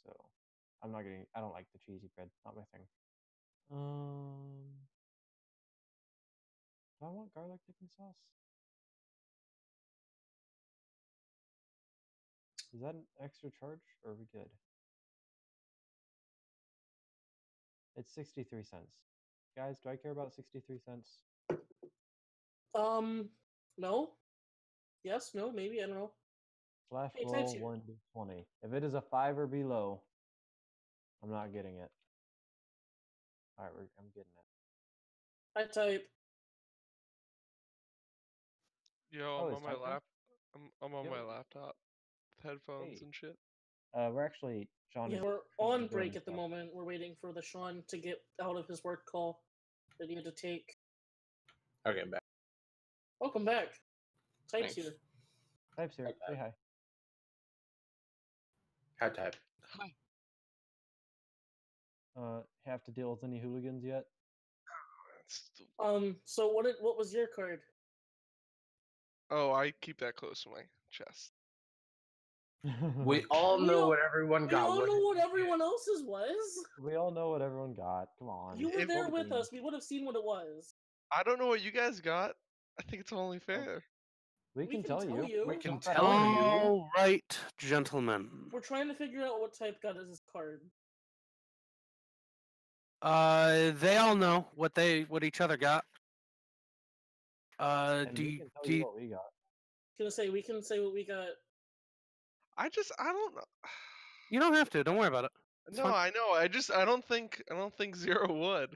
So I'm not getting. I don't like the cheesy bread. Not my thing. Do I want garlic dipping sauce? Is that an extra charge, or are we good? It's 63 cents. Guys, do I care about 63 cents? No. Yes, no, maybe, I don't know. Slash Hey, roll type 1d20. If it is a 5 or below, I'm not getting it. All right, I'm getting it. I type. Yo, Oh, I'm it's on my typing? lap. I'm on my Yo. laptop, with headphones Hey. and shit. We're actually Sean Yeah, is we're currently on doing break at the stuff. moment. We're waiting for the Sean to get out of his work call that he had to take. Okay, I'm back. Welcome back. Type's Thanks. here. Types here. Say hi. How type? Hi. Have to deal with any hooligans yet? So what was your card? Oh, I keep that close to my chest. We all We know all- what everyone We got. all What know did what you everyone else's was. We all know what everyone got. Come on. You were If there with only- us. We would have seen what it was. I don't know what you guys got. I think it's only fair. We can tell you. We can Not that tell hard. you. All right, gentlemen. We're trying to figure out what type got his card. They all know what each other got. And Do we you, can tell do you you, what we got. Gonna say we can say what we got. I don't know. you don't have to. Don't worry about it. It's No, fine. I know. I don't think Zero would.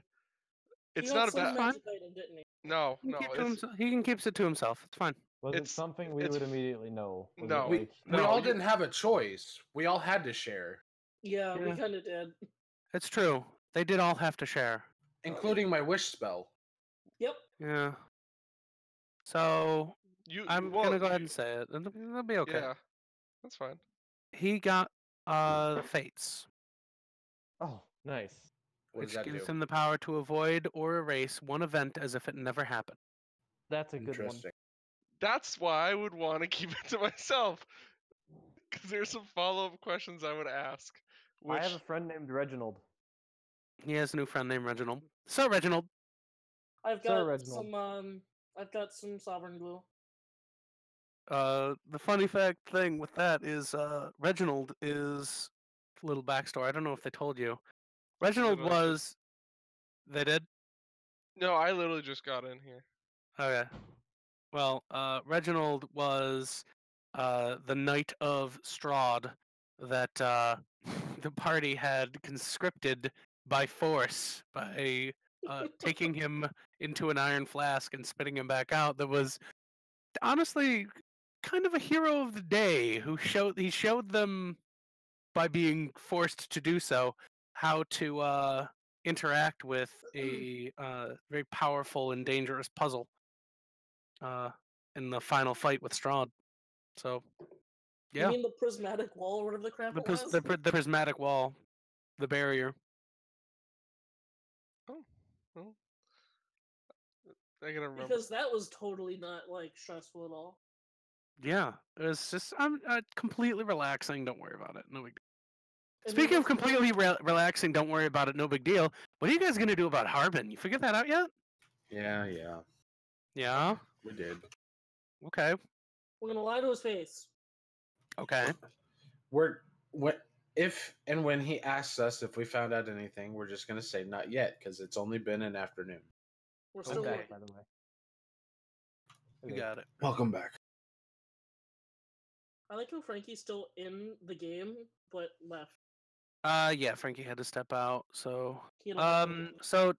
He It's got not a some bad. magic item, didn't he? No, He no. can keep to It's himself. He can keep it to himself. It's fine. Was it It's- something we it's would f- immediately know? Was No. It We, like, we No, all you- didn't have a choice. We all had to share, Yeah, we Yeah. kind of did. It's true. They did all have to share. including my wish spell. Yep. Yeah. So I'm well, gonna go ahead and say it. It'll be okay. Yeah, that's fine. He got the fates, oh, nice. What does which that gives do? him the power to avoid or erase one event as if it never happened. That's a good one. Interesting. That's why I would want to keep it to myself. Because there's some follow-up questions I would ask. Which I have a friend named Reginald. He has a new friend named Reginald. So Reginald, I've Sir got Reginald. some I've got some sovereign glue. the funny fact thing with that is Reginald is a little backstory. I don't know if they told you. Reginald No, I just- was. They did. No, I literally just got in here. Okay. Well, Reginald was the Knight of Strahd that the party had conscripted by force by taking him into an iron flask and spitting him back out. That was honestly kind of a hero of the day who showed them by being forced to do so how to interact with a very powerful and dangerous puzzle in the final fight with Strahd. So, You yeah, mean the prismatic wall or whatever the crap the, it was? the prismatic wall, the barrier. Well, I gotta remember. Because that was totally not like stressful at all. Yeah, it was just completely relaxing. Don't worry about it. No big deal. And Speaking we- of completely relaxing, don't worry about it. No big deal. What are you guys gonna do about Harbin? You figured that out yet? Yeah, Yeah. we did. Okay. we're gonna lie to his face. Okay. If and when he asks us if we found out anything, we're just gonna say not yet because it's only been an afternoon. We're I'm still back, looking. by the way. You Okay. got it. Welcome back. I like how Frankie's still in the game but left. Yeah, Frankie had to step out. So, He had a so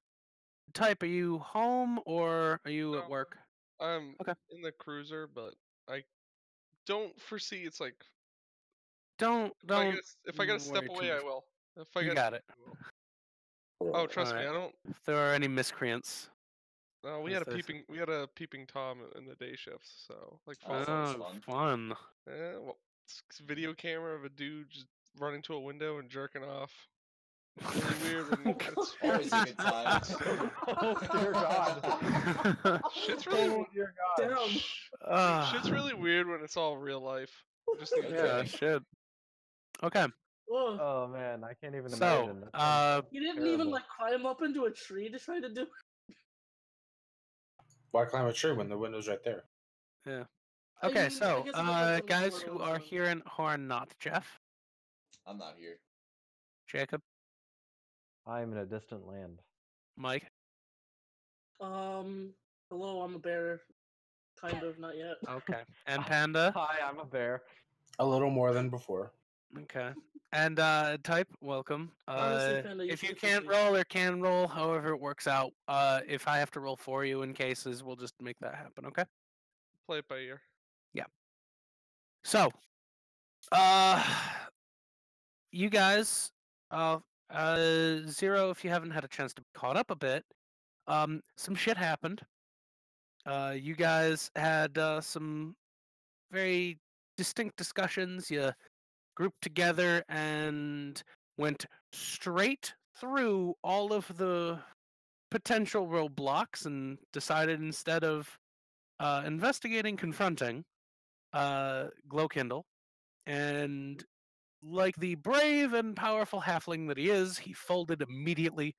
type, are you home or are you No. at work? I'm Okay. in the cruiser, but I don't foresee it's like. Don't If I gotta step worry too away, I much. will. If I You gotta got it. Oh, trust me, Alright. I don't. If there are any miscreants. No, we Yes, had a there's- peeping tom in the day shifts, so like Oh, fun. that was fun. Fun. Yeah, well, it's video camera of a dude just running to a window and jerking off. Really weird when it's Always a good time. Oh dear God. shit's really Oh dear God. Damn. shit's really weird when it's all real life. Just the Yeah, other day. shit. Okay. Ugh. Oh man, I can't even So, imagine. That sounds You didn't even terrible. like climb up into a tree to try to do. Why climb a tree when the window's right there? Yeah. I Okay, mean, so I guess it depends on guys where who it are was. here and who are not, Jeff, I'm not here. Jacob, I am in a distant land. Mike, Hello, I'm a bear. Kind of, not yet. okay, and Panda. Hi, I'm a bear. A little more than before. Okay. And type, welcome. Honestly, Panda, you If you should can't proceed. roll or can roll, however it works out. If I have to roll for you in cases, we'll just make that happen. Okay. Play it by ear. So, you guys, Zero, if you haven't had a chance to be caught up a bit, some shit happened. You guys had some very distinct discussions. You grouped together and went straight through all of the potential roadblocks and decided instead of investigating, confronting Glowkindle, and like the brave and powerful halfling that he is, he folded immediately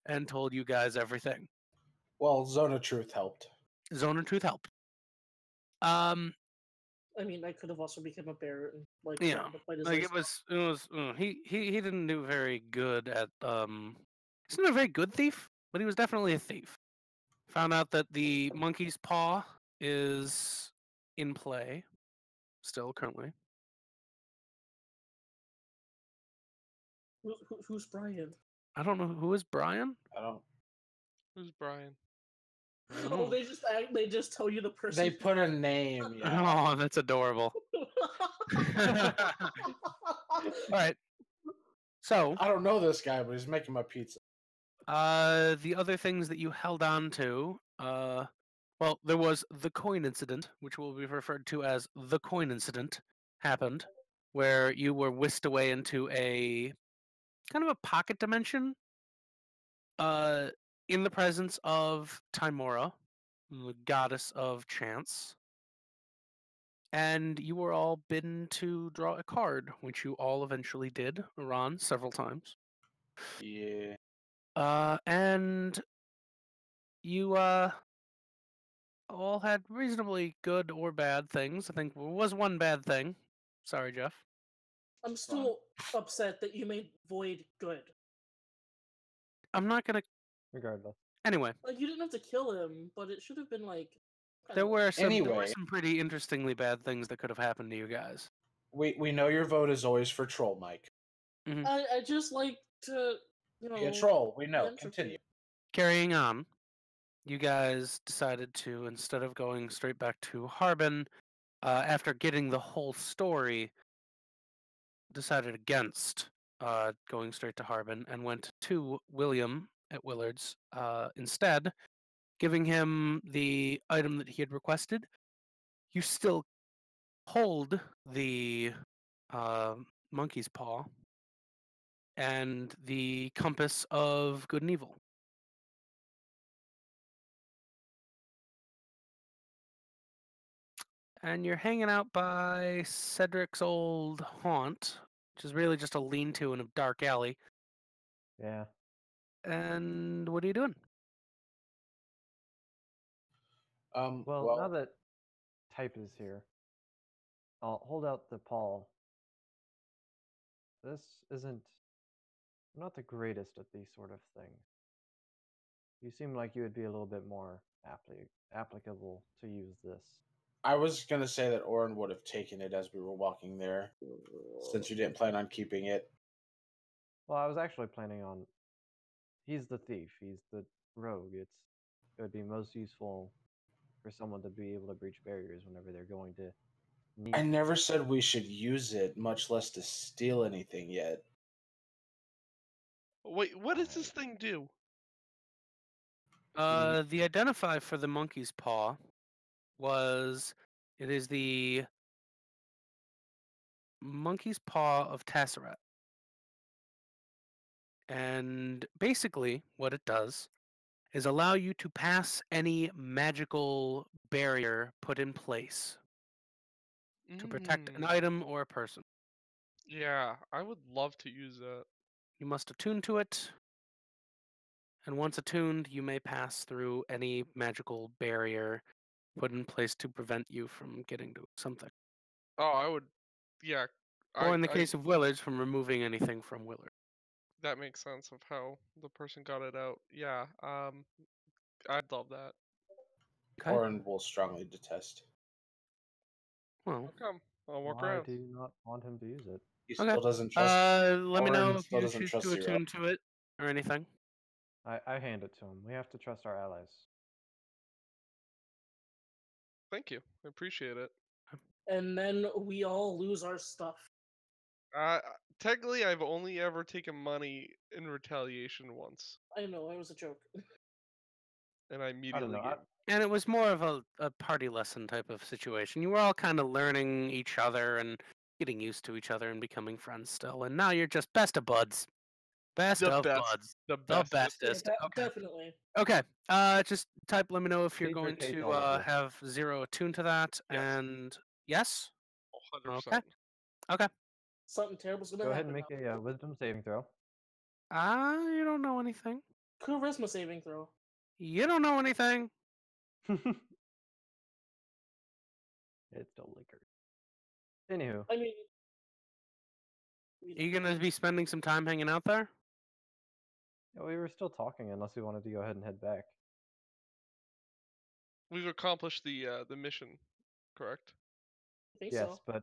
and told you guys everything. Well, Zone of Truth helped. Zone of Truth helped. I mean, I could have also become a bear and like Yeah, tried to fight his like eyes. it was he didn't do very good at he's not a very good thief, but he was definitely a thief. Found out that the monkey's paw is in play still currently. Who's Brian? I don't know who is Brian. I don't. Who's Brian? Oh, they just tell you the person. They put a name. Yeah. Oh, that's adorable. All right. So, I don't know this guy, but he's making my pizza. the other things that you held on to, well, there was the coin incident, which will be referred to as the coin incident, happened, where you were whisked away into a kind of a pocket dimension, in the presence of Timora, the goddess of chance. And you were all bidden to draw a card, which you all eventually did, Ron, several times. Yeah. And you all had reasonably good or bad things. I think there was one bad thing. Sorry, Jeff. I'm still upset that you made Void good. I'm not gonna. Regardless. Anyway, Like you didn't have to kill him, but it should have been like. there were some Anyway. pretty interestingly bad things that could have happened to you guys. We know your vote is always for troll, Mike. I just like to, you know. Be a troll. We know. entropy. Continue. Carrying on, you guys decided to, instead of going straight back to Harbin, after getting the whole story, decided against going straight to Harbin and went to William at Willard's instead, giving him the item that he had requested. You still hold the monkey's paw and the compass of good and evil. And you're hanging out by Cedric's old haunt, which is really just a lean-to in a dark alley. Yeah. And what are you doing? Well, now that Type is here, I'll hold out the paw. This isn't. I'm not the greatest at these sort of things. You seem like you would be a little bit more applicable to use this. I was gonna say that Orin would have taken it as we were walking there, since you didn't plan on keeping it. Well, I was actually planning on. He's the thief. He's the rogue. It would be most useful for someone to be able to breach barriers whenever they're going to need. I never said we should use it, much less to steal anything yet. Wait, what does this thing do? The identify for the monkey's paw was it is the monkey's paw of Tassarat. And basically what it does is allow you to pass any magical barrier put in place to protect an item or a person. Yeah, I would love to use that. You must attune to it, and once attuned, you may pass through any magical barrier put in place to prevent you from getting to something. Oh, I would. Yeah. Or in the case of Willard's, from removing anything from Willard. That makes sense of how the person got it out. Yeah. I'd love that. Okay. Orin will strongly detest. Well, How come? I'll walk Why around. do you not want him to use it? He Okay. still doesn't trust. Let me Orin know if still you doesn't choose trust to Zero. attune to it or anything. I hand it to him. We have to trust our allies. Thank you. I appreciate it. And then we all lose our stuff. Technically, I've only ever taken money in retaliation once, I know, it was a joke. and I I don't immediately know. gave. And it was more of a party lesson type of situation. You were all kind of learning each other and getting used to each other and becoming friends still. And now you're just best of buds. Best The of best. buds. The The bestest. Yeah, bestest. Okay. definitely. Okay. Just type. Let me know if you're Take your going cake, to all of you. have Zero attuned to that. Yes. And yes. 100%. Okay. Okay. Something terrible's gonna Go ahead happen. and make a wisdom saving throw. You don't know anything. Charisma saving throw. You don't know anything. It's still liquor. Anywho, I mean, Are you gonna be spending some time hanging out there? yeah, we were still talking unless we wanted to go ahead and head back. We've accomplished the mission, correct? I think Yes, so. but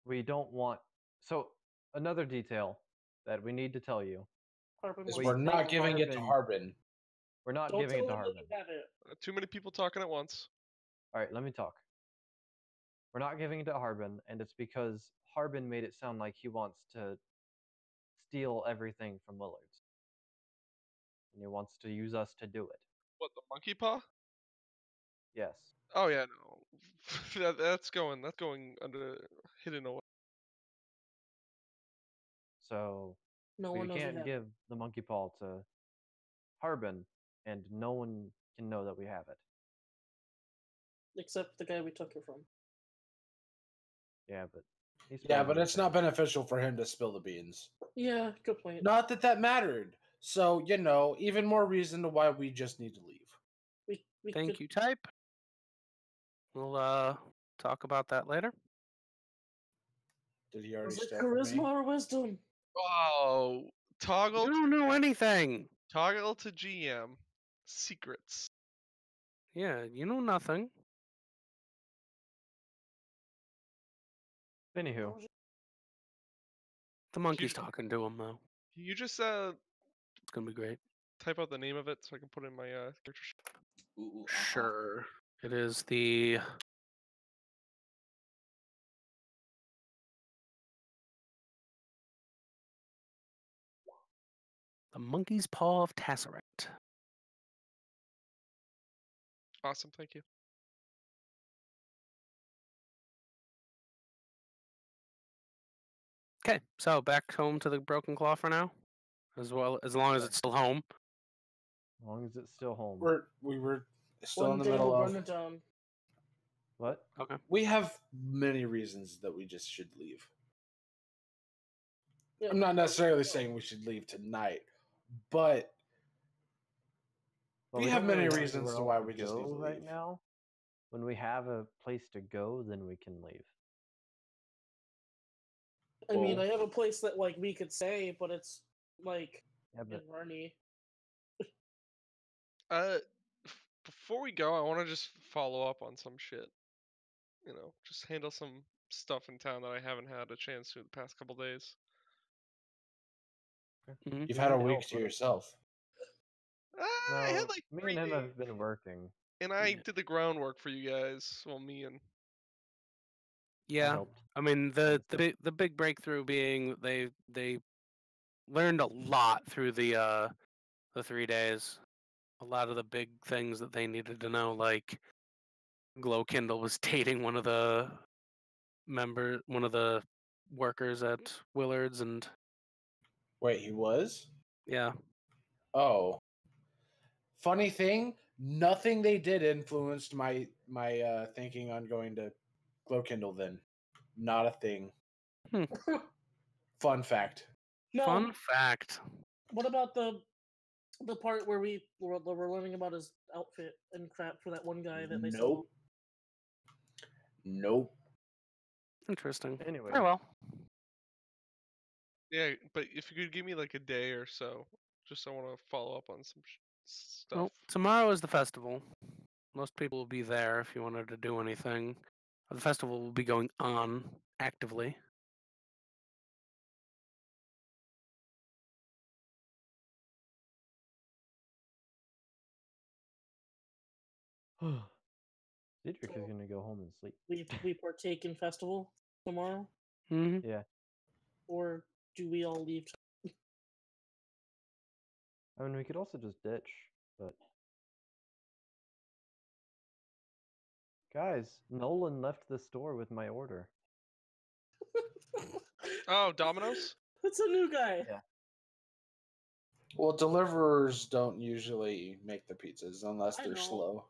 we don't want. So another detail that we need to tell you: Harper Is wants we're to not take giving it to Harbin. Harbin. we're not Don't giving it tell to him that Harbin. you have it. Too many people talking at once. All right, let me talk. We're not giving it to Harbin, and it's because Harbin made it sound like he wants to steal everything from Willard's, and he wants to use us to do it. What, the monkey paw? Yes. Oh yeah, no. That's going under hidden away. So No we one knows we can't have give the monkey paw to Harbin, and no one can know that we have it. it, except the guy we took it from. Yeah, but he's Yeah, probably but it's not beneficial for him to spill the beans. Yeah, good point. Not that that mattered. So, even more reason to why we just need to leave. We Thank could, you, type. We'll talk about that later. Did he already Was it steal from charisma me? or wisdom? Oh, You toggle don't know anything. toggle to GM. Secrets. Yeah, you know nothing. Anywho, The monkey's talking to him though. Can you just It's gonna be great. type out the name of it so I can put it in my character sheet? Ooh, Sure. It is the monkey's paw of Tesseract. Awesome, thank you. Okay, so back home to the Broken Claw for now, as long as it's still home. as long as it's still home. We were still One in the day middle we'll of. burn it down. What? Okay. We have many reasons that we just should leave. Yeah, I'm not necessarily saying we should leave tonight, but Well, we have don't many really know reasons where to else why to we just need go to right leave. now. When we have a place to go, then we can leave. I mean, Well- I have a place that like we could say, but it's like Yeah, in but Rarney. Before we go, I want to just follow up on some shit. Just handle some stuff in town that I haven't had a chance to the past couple days. Mhm. You've we had a need week help, to right? yourself. I had No, like me 3 and him days, have been working. and I did the groundwork for you guys. Well, me and Yeah, helped. I mean Thanks. the big breakthrough being they learned a lot through the 3 days. A lot of the big things that they needed to know, like Glowkindle was dating one of the workers at Willard's, and Wait, he was? yeah, Oh. Funny thing, nothing they did influenced my thinking on going to Glowkindle then. Not a thing. Fun fact. No, fun fact. what about the part where we were learning about his outfit and crap for that one guy that they sold? Nope. Interesting. Anyway, Oh well. yeah, but if you could give me like a day or so, just I want to follow up on some stuff. Well, tomorrow is the festival. Most people will be there if you wanted to do anything. The festival will be going on actively. Dietrich is gonna go home and sleep. We partake in festival tomorrow, Hmm. Yeah. or do we all leave? I mean, we could also just ditch, but guys, Nolan left the store with my order. Oh, Domino's? That's a new guy. Yeah. Well, deliverers don't usually make the pizzas unless I they're know. slow.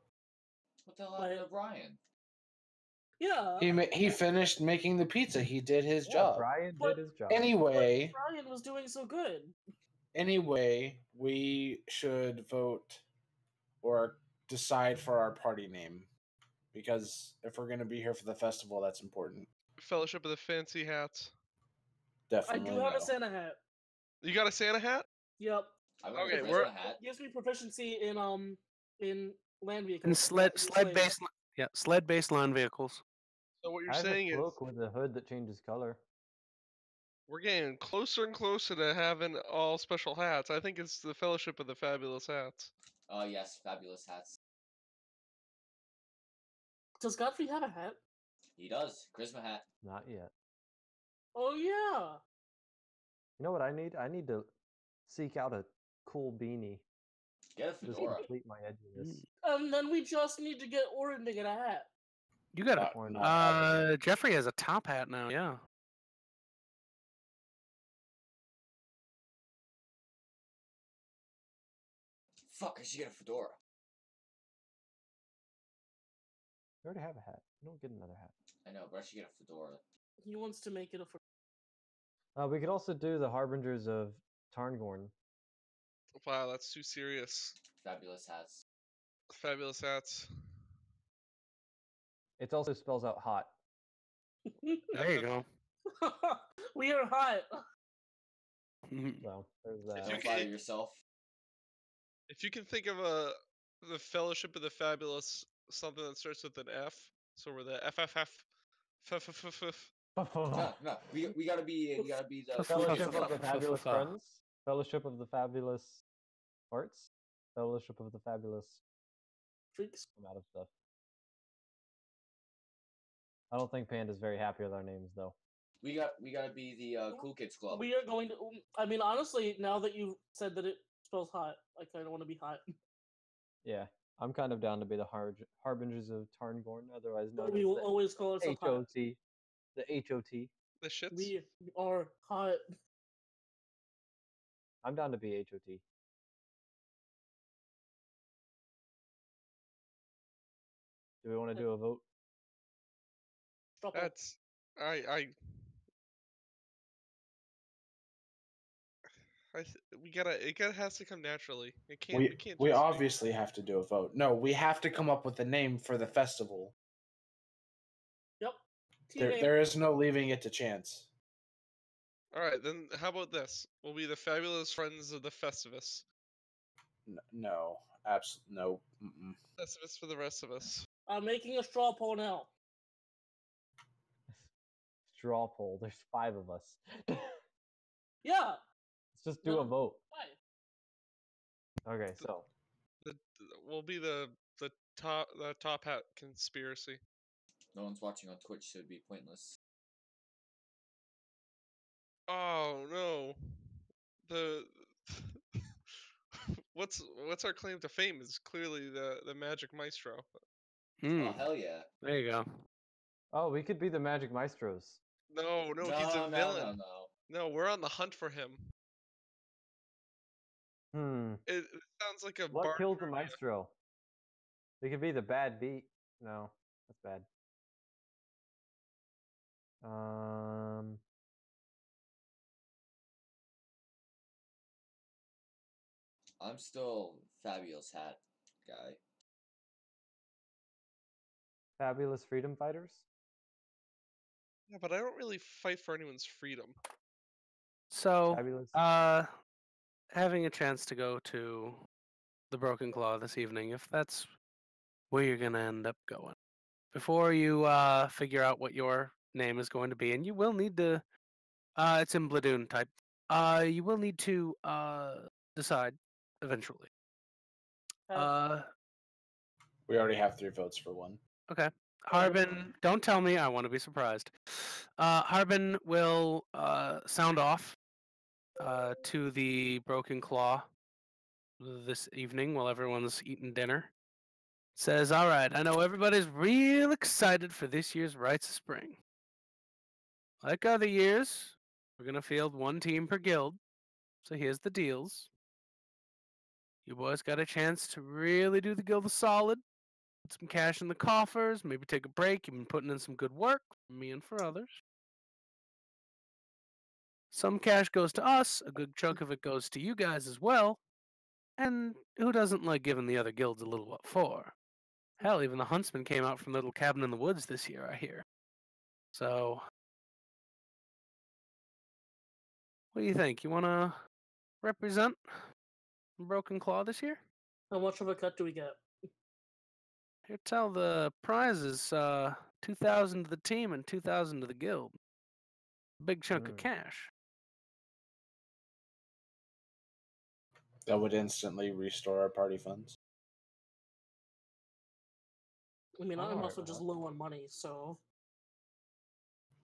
What the hell happened to Brian? Yeah. He finished making the pizza. He did his Yeah, job. Brian But- did his job. Anyway, Brian was doing so good. we should vote or decide for our party name, because if we're gonna be here for the festival, that's important. Fellowship of the Fancy Hats. I Definitely. do have a no. Santa hat. You got a Santa hat? Yep. I wear Okay, a we're- Charisma hat. Gives me proficiency in land vehicles. And sled based sled based land vehicles. So what you're I have saying a is cloak with a hood that changes color. we're getting closer and closer to having all special hats. I think it's the Fellowship of the Fabulous Hats. Oh yes, fabulous hats. Does Godfrey have a hat? He does. Charisma hat. Not yet. Oh yeah. You know what I need? I need to seek out a cool beanie. Get a Just fedora. complete my edginess. And then we just need to get Orin to get a hat. You got a Or not. Jeffrey has a top hat now, yeah. Fuck, I should get a fedora. I already have a hat. You don't get another hat. I know, but I should get a fedora. He wants to make it a. We could also do the Harbingers of Tarngorn. Wow, that's too serious. Fabulous hats. Fabulous Hats. It also spells out hot. There you go. We are hot. So there's If that. you Don't can- flatter yourself. If you can think of the Fellowship of the Fabulous, something that starts with an F, so we're the FFF. No, no. We gotta be the Fellowship of the Fa- Fabulous fa- Friends. Fellowship of the Fabulous Arts. Fellowship of the Fabulous. Freaks. I'm out of stuff. I don't think Panda's very happy with our names, though. We gotta be the Cool Kids Club. We are going to. I mean, honestly, now that you said that it spells hot, I kind of want to be hot. Yeah, I'm kind of down to be the Harbingers of Tarngorn, otherwise known We as will the always call ourselves hot. HOT. The HOT. The shits. We are hot. I'm down to be HOT. Do we want to do a vote? Stop it. That's it has to come naturally. It can't. We can't. We just- obviously have to do a vote. No, we have to come up with a name for the festival. Yep. Team name. There is no leaving it to chance. All right, then how about this? We'll be the Fabulous Friends of the Festivus. No, absolutely no. Mm-mm. Festivus for the rest of us. I'm making a straw poll now. Straw poll. There's 5 of us. Yeah. Let's just do a No. vote. Why? Okay, so We'll be the top hat conspiracy. No one's watching on Twitch, so it'd be pointless. Oh no, the what's our claim to fame is clearly the Magic Maestro. Hmm, Oh hell yeah! there you go. we could be the Magic Maestros. No, he's a no, villain. no. No, we're on the hunt for him. It sounds like a What bar kills the trivia. Maestro? We could be the bad beat. No, that's bad. I'm still fabulous hat guy. Fabulous Freedom Fighters. Yeah, but I don't really fight for anyone's freedom. So, Fabulous. having a chance to go to the Broken Claw this evening, if that's where you're gonna end up going, before you figure out what your name is going to be, and you will need to. It's in Bladoon type. You will need to decide eventually. We already have 3 votes for one. Okay. Harbin, don't tell me. I want to be surprised. Harbin will sound off to the Broken Claw this evening while everyone's eating dinner. Says, all right, I know everybody's real excited for this year's Rites of Spring. Like other years, we're going to field 1 team per guild. So here's the deals. You boys got a chance to really do the guild a solid. Put some cash in the coffers, maybe take a break. You've been putting in some good work for me and for others. Some cash goes to us, a good chunk of it goes to you guys as well. And who doesn't like giving the other guilds a little what for? Hell, even the Huntsman came out from the little cabin in the woods this year, I hear. So, what do you think? You want to represent Broken Claw this year? How much of a cut do we get? Here, tell the prize is 2,000 to the team and 2,000 to the guild. Big chunk of cash. That would instantly restore our party funds. I mean, I'm I'm alright also with just that. low on money, so.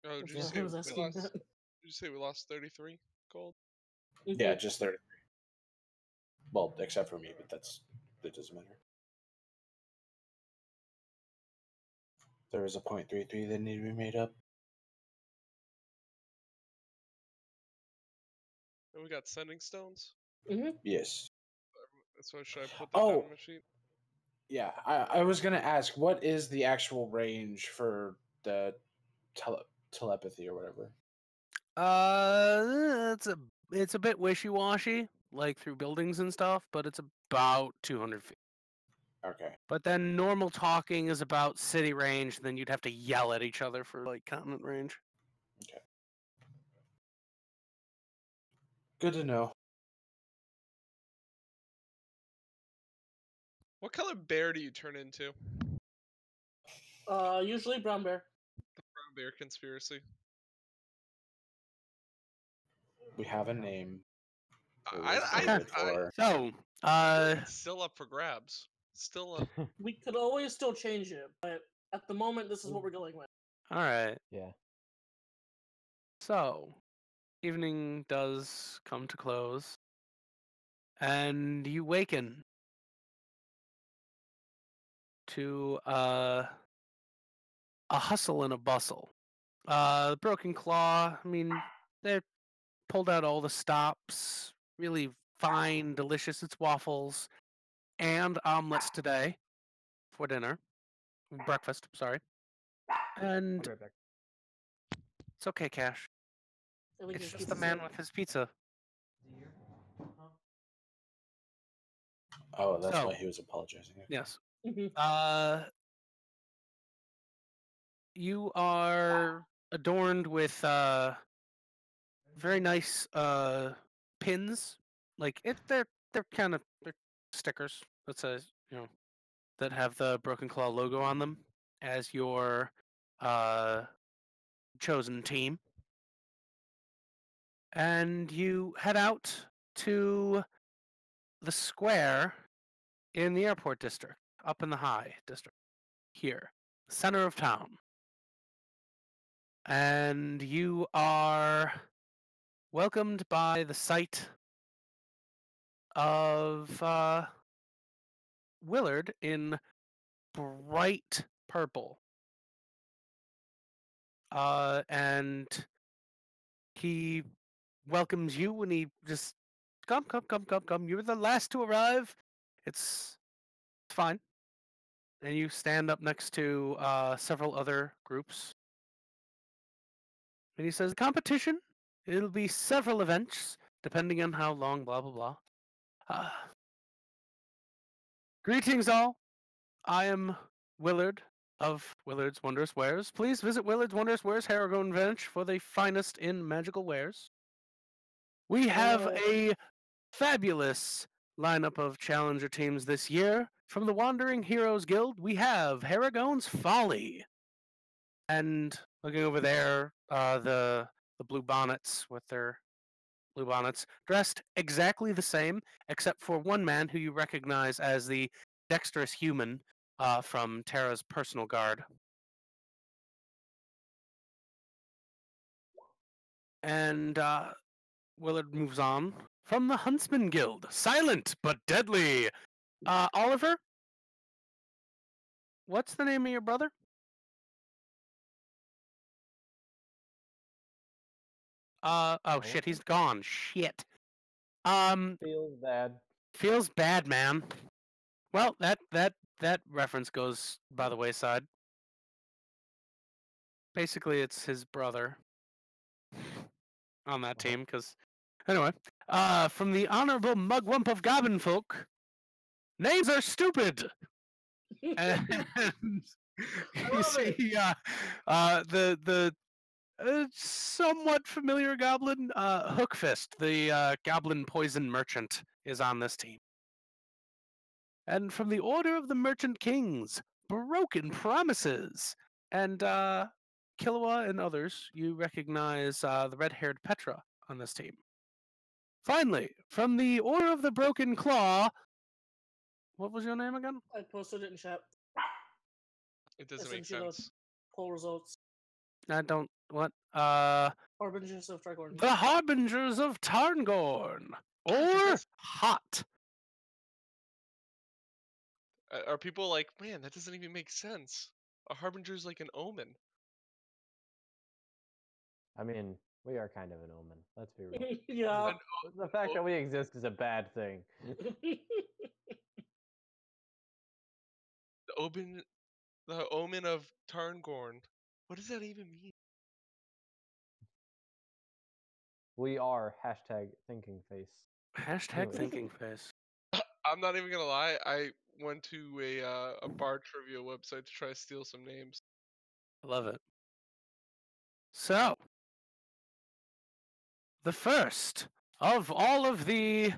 Oh, That's did you, why say I was we asking lost, that. did you say we lost 33 gold? Yeah, just 33. Well, except for me, but that doesn't matter. There was a 0.33 that needed to be made up. And we got sending stones. Yes. So should I put that down on the sheet? Yeah, I was gonna ask, what is the actual range for the telepathy or whatever? It's a bit wishy-washy, like through buildings and stuff, but it's about 200 feet. Okay. But then normal talking is about city range, and then you'd have to yell at each other for like continent range. Okay. Good to know. What color bear do you turn into? Usually brown bear. The brown bear conspiracy. We have a name. So, it's still up for grabs. Still up. We could always still change it, but at the moment, this is what we're going with. all right. Yeah. So, evening does come to close, and you waken to a hustle and a bustle. The Broken Claw, I mean, they pulled out all the stops, really fine, delicious. It's waffles and omelets today for dinner, breakfast. Sorry, and I'll be right back. it's okay, Cash. I think It's his just the pizza's man ready. with his pizza. Oh, that's So- why he was apologizing. Yes. Mhm. You are adorned with very nice pins. Like they're kind of stickers that says, that have the Broken Claw logo on them as your chosen team. And you head out to the square in the airport district, up in the high district, here, center of town. And you are welcomed by the sight of Willard in bright purple. And he welcomes you and he just, come. You're the last to arrive. It's fine. And you stand up next to several other groups. And he says, competition, it'll be several events, depending on how long, blah, blah, blah. Greetings all. I am Willard of Willard's Wondrous Wares. Please visit Willard's Wondrous Wares, Harrogate Village, for the finest in magical wares. We have a fabulous lineup of challenger teams this year, from the Wandering Heroes Guild, we have Haragon's Folly. And looking over there, the blue bonnets with their blue bonnets, dressed exactly the same, except for one man who you recognize as the dexterous human from Terra's personal guard. And Willard moves on. From the Huntsman Guild, silent but deadly. Oliver, what's the name of your brother? Oh shit, he's gone. Shit. Feels bad. Feels bad, man. Well, that reference goes by the wayside. Basically, it's his brother on that team. Because anyway, from the Honorable Mugwump of Goblinfolk, names are stupid. And you see, the somewhat familiar goblin, Hookfist, the goblin poison merchant, is on this team. And from the Order of the Merchant Kings, Broken Promises, and Killua and others, you recognize the red-haired Petra on this team. Finally, from the Order of the Broken Claw, what was your name again? I posted it in chat. It doesn't I make sent you the sense. poll results. I don't. What? Harbingers of Targorn. The Harbingers of Tarngorn, or Hot. Are people like, man, that doesn't even make sense? A harbinger is like an omen. I mean, we are kind of an omen. Let's be real. Yeah. The fact that we exist is a bad thing. The omen of Tarngorn. What does that even mean? We are #thinking face. Hashtag thinking face. I'm not even gonna lie. I went to a bar trivia website to try to steal some names. I love it. So, the first of all of the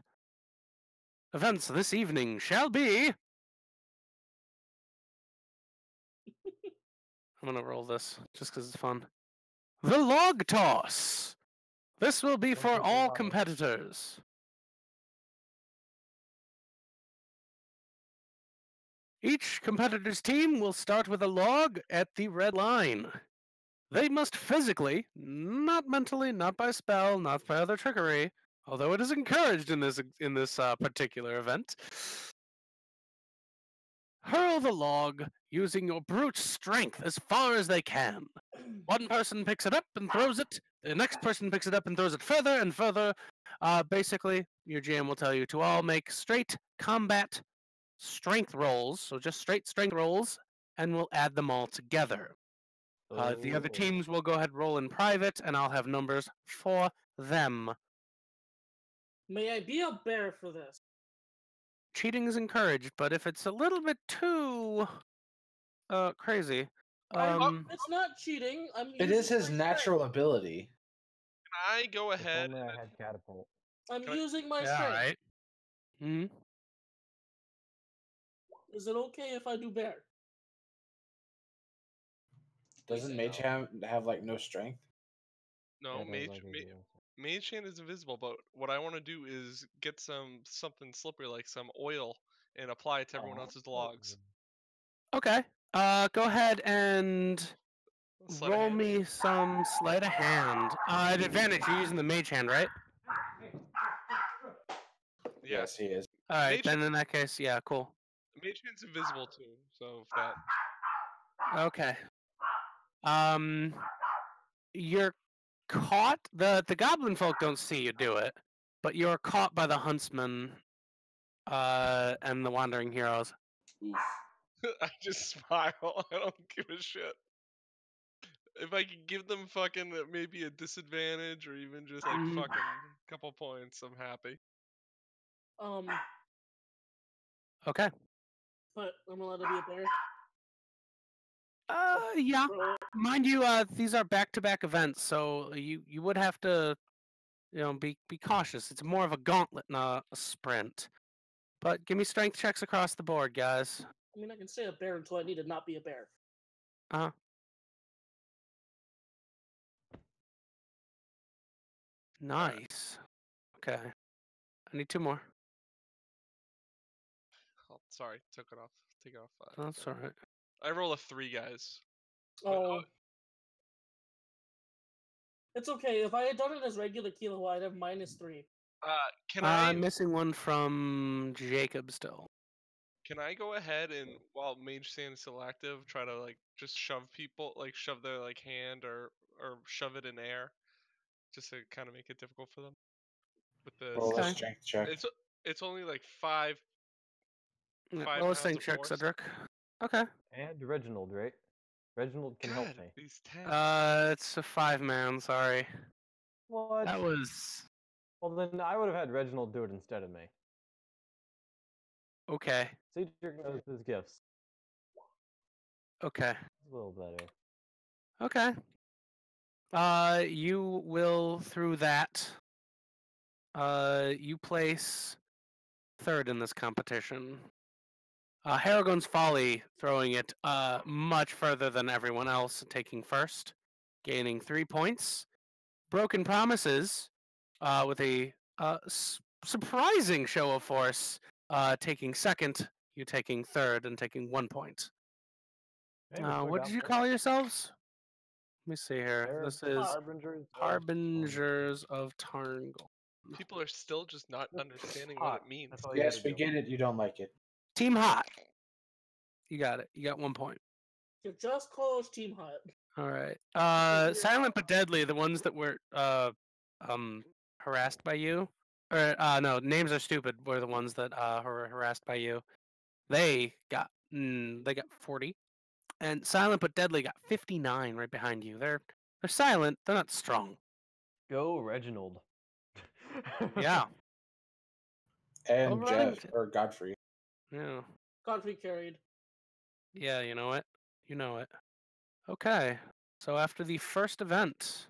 events this evening shall be... I'm going to roll this just because it's fun. The Log Toss. This will be for all competitors. Each competitor's team will start with a log at the red line. They must physically, not mentally, not by spell, not by other trickery, although it is encouraged in this particular event, hurl the log using your brute strength as far as they can. One person picks it up and throws it. The next person picks it up and throws it further and further. Basically, your GM will tell you to all make straight combat strength rolls, so just straight strength rolls, and we'll add them all together. The other teams will go ahead and roll in private, and I'll have numbers for them. May I be a bear for this? Cheating is encouraged, but if it's a little bit too crazy, It's not cheating. It is his natural ability. Can I go If ahead? only I had catapult. I'm Can I- using my yeah, strength. right. Hmm. Is it okay if I do bear? Doesn't Mage have like no strength? No, Yeah, it mage, does like easy ones. mage hand is invisible, but what I want to do is get something slippery like some oil and apply it to everyone else's logs. Okay. Go ahead and Sleight of roll hand. me some sleight of hand. At advantage, you're using the mage hand, right? Yes, he is. All right, Mage- then in that case, yeah, cool. mage hand's invisible too. So if that. Okay. You're caught. The goblin folk don't see you do it, but you're caught by the huntsman, and the wandering heroes. Oof. I just smile. I don't give a shit. If I could give them fucking maybe a disadvantage or even just like Mhm. fucking couple points, I'm happy. Okay. But I'm allowed to be a bear. Yeah. Roll. Mind you, these are back-to-back events, so you would have to, be cautious. It's more of a gauntlet, not a sprint. But give me strength checks across the board, guys. I mean, I can say a bear until I need to not be a bear. Nice. Okay. I need 2 more. Oh, sorry, took it off. Take it off 5. That's all right. I roll a 3, guys. But, Oh. It's okay. If I had done it as regular kilo, I'd have -3. can I I'm missing one from Jacob still. can I go ahead and while Mage Sand is still active, try to like just shove people, like shove their like hand or shove it in air, just to kind of make it difficult for them. With the Roll a Okay. strength check. it's only like 5 Yeah, 5 roll a pounds strength of check, force. Cedric. Okay. And Reginald, right? Reginald can help God, me. these 10. It's a 5-man. Sorry. What? That was Well, then I would have had Reginald do it instead of me. okay. Cedric knows his gifts. Okay. A little better. Okay. You will through that. You place 3rd in this competition. Harrigan's Folly throwing it much further than everyone else, taking 1st, gaining 3 points. Broken Promises with a surprising show of force, taking 2nd, you taking 3rd and taking 1 point. Hey, looks like What I'm did you first. call yourselves? Let me see here. This is Harbingers. Harbingers of Tarngal. People are still just not understanding hot. what it means. That's all you Yes, gotta we do. get it. You don't like it. Team Hot. You got it. You got 1 point. You're just close, Team Hut. All right. Silent but Deadly, the ones that were harassed by you, or no, Names Are Stupid were the ones that were harassed by you. They got 40, and Silent but Deadly got 59 right behind you. They're silent. They're not strong. Go, Reginald. Yeah. And All Jeff right. or Godfrey. Yeah. Godfrey carried. Yeah. You know it. You know it. Okay. So after the first event,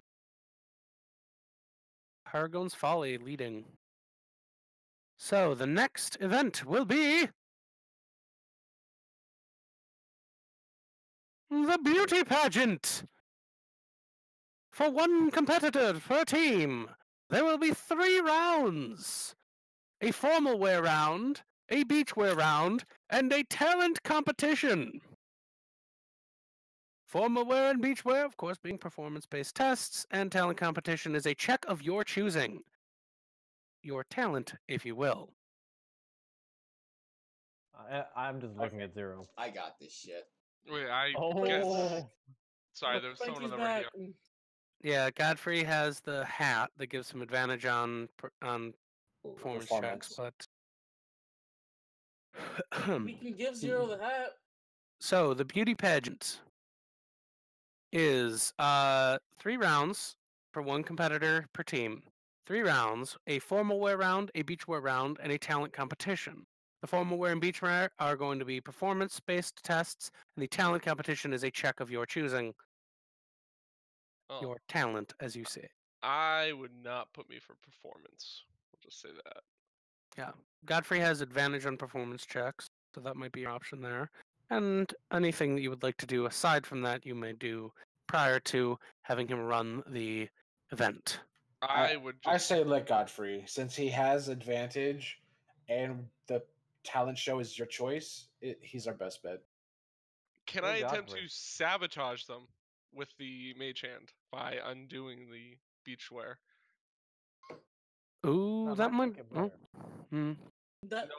Hargon's Folly leading. So the next event will be the beauty pageant. For 1 competitor per team, there will be 3 rounds. A formal wear round, a beach wear round, and a talent competition. Formal wear and beach wear, of course, being performance-based tests, and talent competition is a check of your choosing. Your talent, if you will. I'm just looking at 0. I got this shit. Wait, I guess. Oh, Sorry, there was someone on Frankie's the radio. back. Yeah, Godfrey has the hat that gives him advantage on performance checks, but We can give 0 the hat. so the beauty pageant is 3 rounds for 1 competitor per team. 3 rounds, a formal wear round, a beach wear round, and a talent competition. The formal wear and beach wear are going to be performance-based tests, and the talent competition is a check of your choosing. Oh, Your talent, as you say. I would not put me for performance. We'll just say that. Yeah. Godfrey has advantage on performance checks, so that might be your option there. And anything that you would like to do aside from that, you may do prior to having him run the event. I would just I say let Godfrey, since he has advantage, and the talent show is your choice. He's our best bet. Can Go I attempt Godfrey. to sabotage them with the mage hand by undoing the beach wear? Ooh, that might. make it better. That,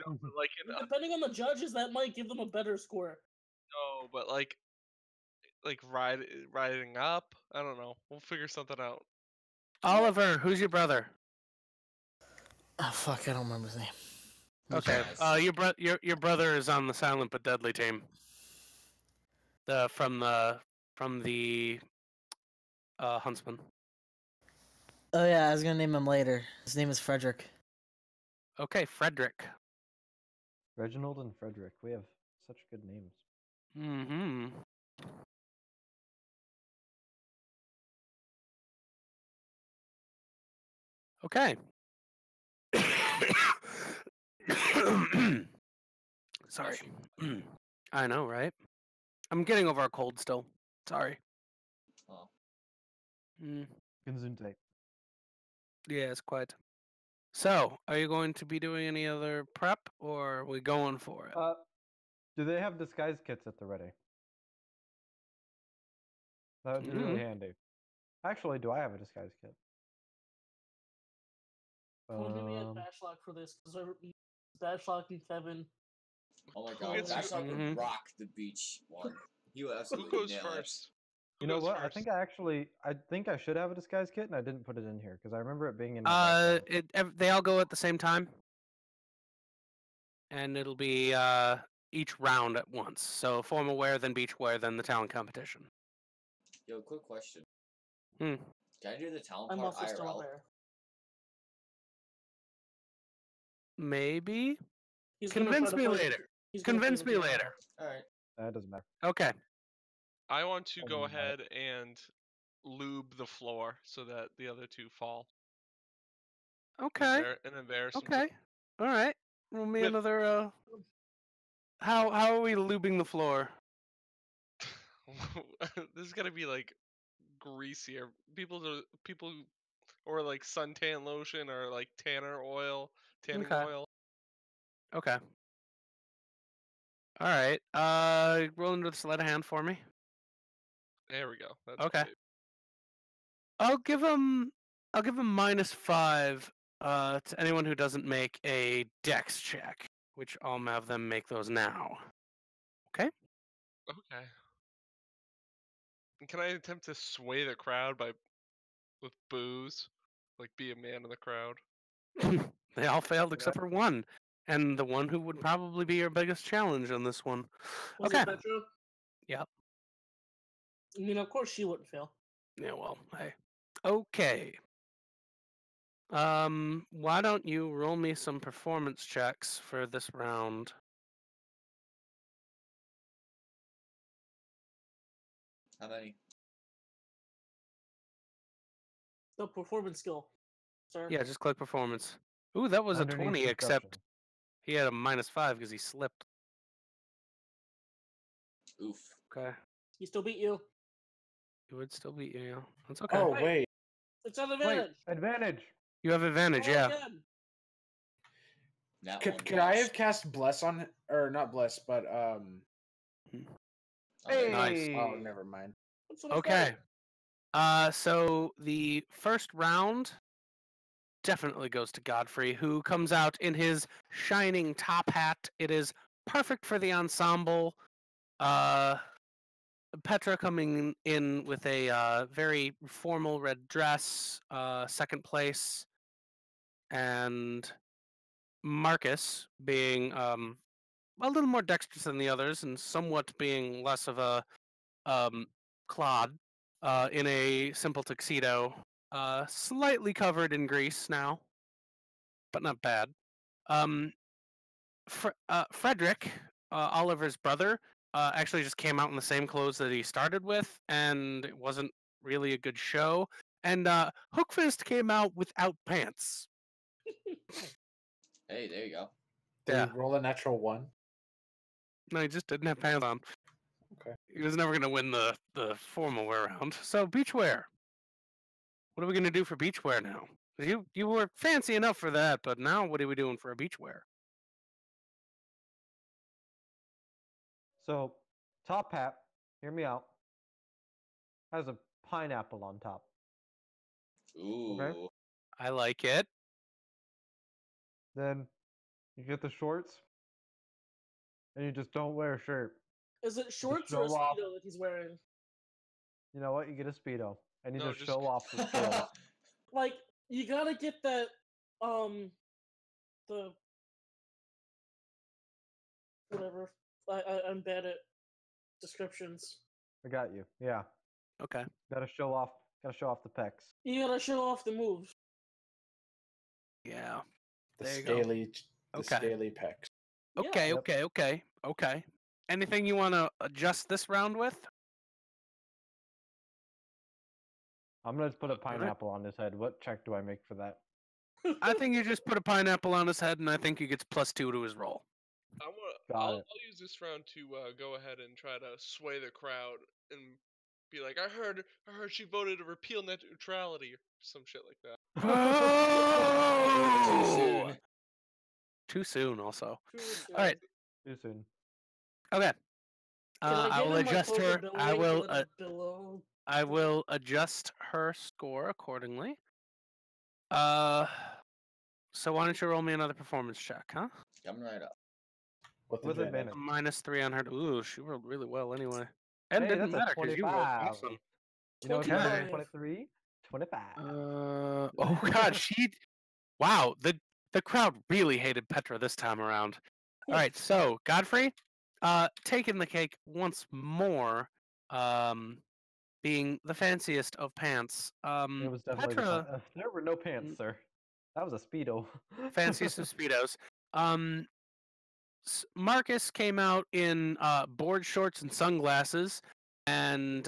No, but like depending on the judges, that might give them a better score. no, but like riding up. I don't know. We'll figure something out. Oliver, who's your brother? Oh fuck, I don't remember his name. Okay. Your brother is on the Silent but Deadly team. From the Huntsman. Oh yeah, I was gonna name him later. His name is Frederick. Okay, Frederick. Reginald and Frederick. We have such good names. Mm-hmm. Okay. Sorry. you. I know, right? I'm getting over a cold still. Sorry. Oh. Mm, Gesundheit. yes, quite. So, are you going to be doing any other prep, or are we going for it? Do they have disguise kits at the ready? That would be really handy. Actually, do I have a disguise kit? Who do we have Bashlock for this? Because Bashlock and Kevin. Oh my Who god, gets- Bashlock Mhm. would rock the beach one. He would Who absolutely goes nail first? Who You know goes what? I first? think I should have a disguise kit, and I didn't put it in here because I remember it being in. My backpack. They all go at the same time, and it'll be each round at once. So formal wear, then beach wear, then the talent competition. it. Yo, quick question. Hmm. Can I do the talent I'm part also still IRL? there. Maybe. He's gonna Convince try to me play the- later. he's gonna play Convince the me game. later. Alright. That doesn't matter. Okay. I want to go Doesn't matter. ahead and lube the floor so that the other two fall. Okay. And embarrass them. Okay. All right. Roll me With- another. How are we lubing the floor? This is gonna be like greasier. People or like suntan lotion or like tanning Okay. oil. Okay. All right. Roll into the sleight of hand for me. There we go. That's Okay. great. I'll give him -5 to anyone who doesn't make a dex check, which I'll have them make those now. Okay. And can I attempt to sway the crowd with booze? Like be a man in the crowd? They all failed except for one, and the one who would probably be your biggest challenge on this one. Was Okay. it Petra? Yep. I mean, of course she wouldn't fail. Yeah, well, hey. Okay. Why don't you roll me some performance checks for this round? How many? The performance skill, sir. Yeah, just click performance. Ooh, that was Underneath a 20, except discussion. he had a -5 because he slipped. Oof. Okay. He still beat you. He would still beat you. Yeah. That's okay. Oh Wait. wait. It's an advantage. Advantage. You have advantage, Roll yeah. again. That one Could I lost. have cast bless on or not bless, but Okay. Nice. oh never mind. That's what I Okay. thought. So the first round definitely goes to Godfrey, who comes out in his shining top hat. It is perfect for the ensemble. Petra coming in with a very formal red dress, second place, and Marcus being a little more dexterous than the others and somewhat being less of a clod in a simple tuxedo, slightly covered in grease now, but not bad. Frederick, Oliver's brother, actually just came out in the same clothes that he started with, and it wasn't really a good show. And Hookfist came out without pants. Hey, there you go. Did Yeah. he roll a natural 1? No, he just didn't have pants on. Okay. He was never going to win the formal wear round. So beachwear. What are we going to do for beachwear now? You were fancy enough for that, but now what are we doing for a beachwear? So, top hat, hear me out, has a pineapple on top. Ooh. I like it. Then you get the shorts, and you just don't wear a shirt. Is it shorts or a show off. speedo that he's wearing? You know what? You get a speedo, and you No, just just- show off the skills. Like, you gotta get that, the whatever. I'm bad at descriptions. I got you. Yeah, Okay. gotta show off the pecs. You gotta show off the moves. Yeah. The There you go. Okay. scaly pecs. Yeah. Okay, Yep. okay. Anything you want to adjust this round with? I'm gonna put a Alright. pineapple on his head. What check do I make for that? I think you just put a pineapple on his head, and I think he gets +2 to his roll. I'll it. use this round to go ahead and try to sway the crowd and be like, I heard she voted to repeal net neutrality or some shit like that. Too Oh! soon. Too soon, also. Too soon. All right. Too soon. Okay. Can I I give will him my adjust cloak her. of billowing for the billow? I will adjust her score accordingly. So why don't you roll me another performance check, huh? Coming right up. With advantage. -3 on her. Ooh, she rolled really well anyway. And Hey, didn't that's a matter because you rolled 25. awesome. You know what's Okay. better than 23? 25. Oh god, wow, the crowd really hated Petra this time around. All right, so Godfrey, taking the cake once more, being the fanciest of pants. It was definitely Petra, there were no pants, sir. That was a Speedo. fanciest of speedos. Marcus came out in board shorts and sunglasses, and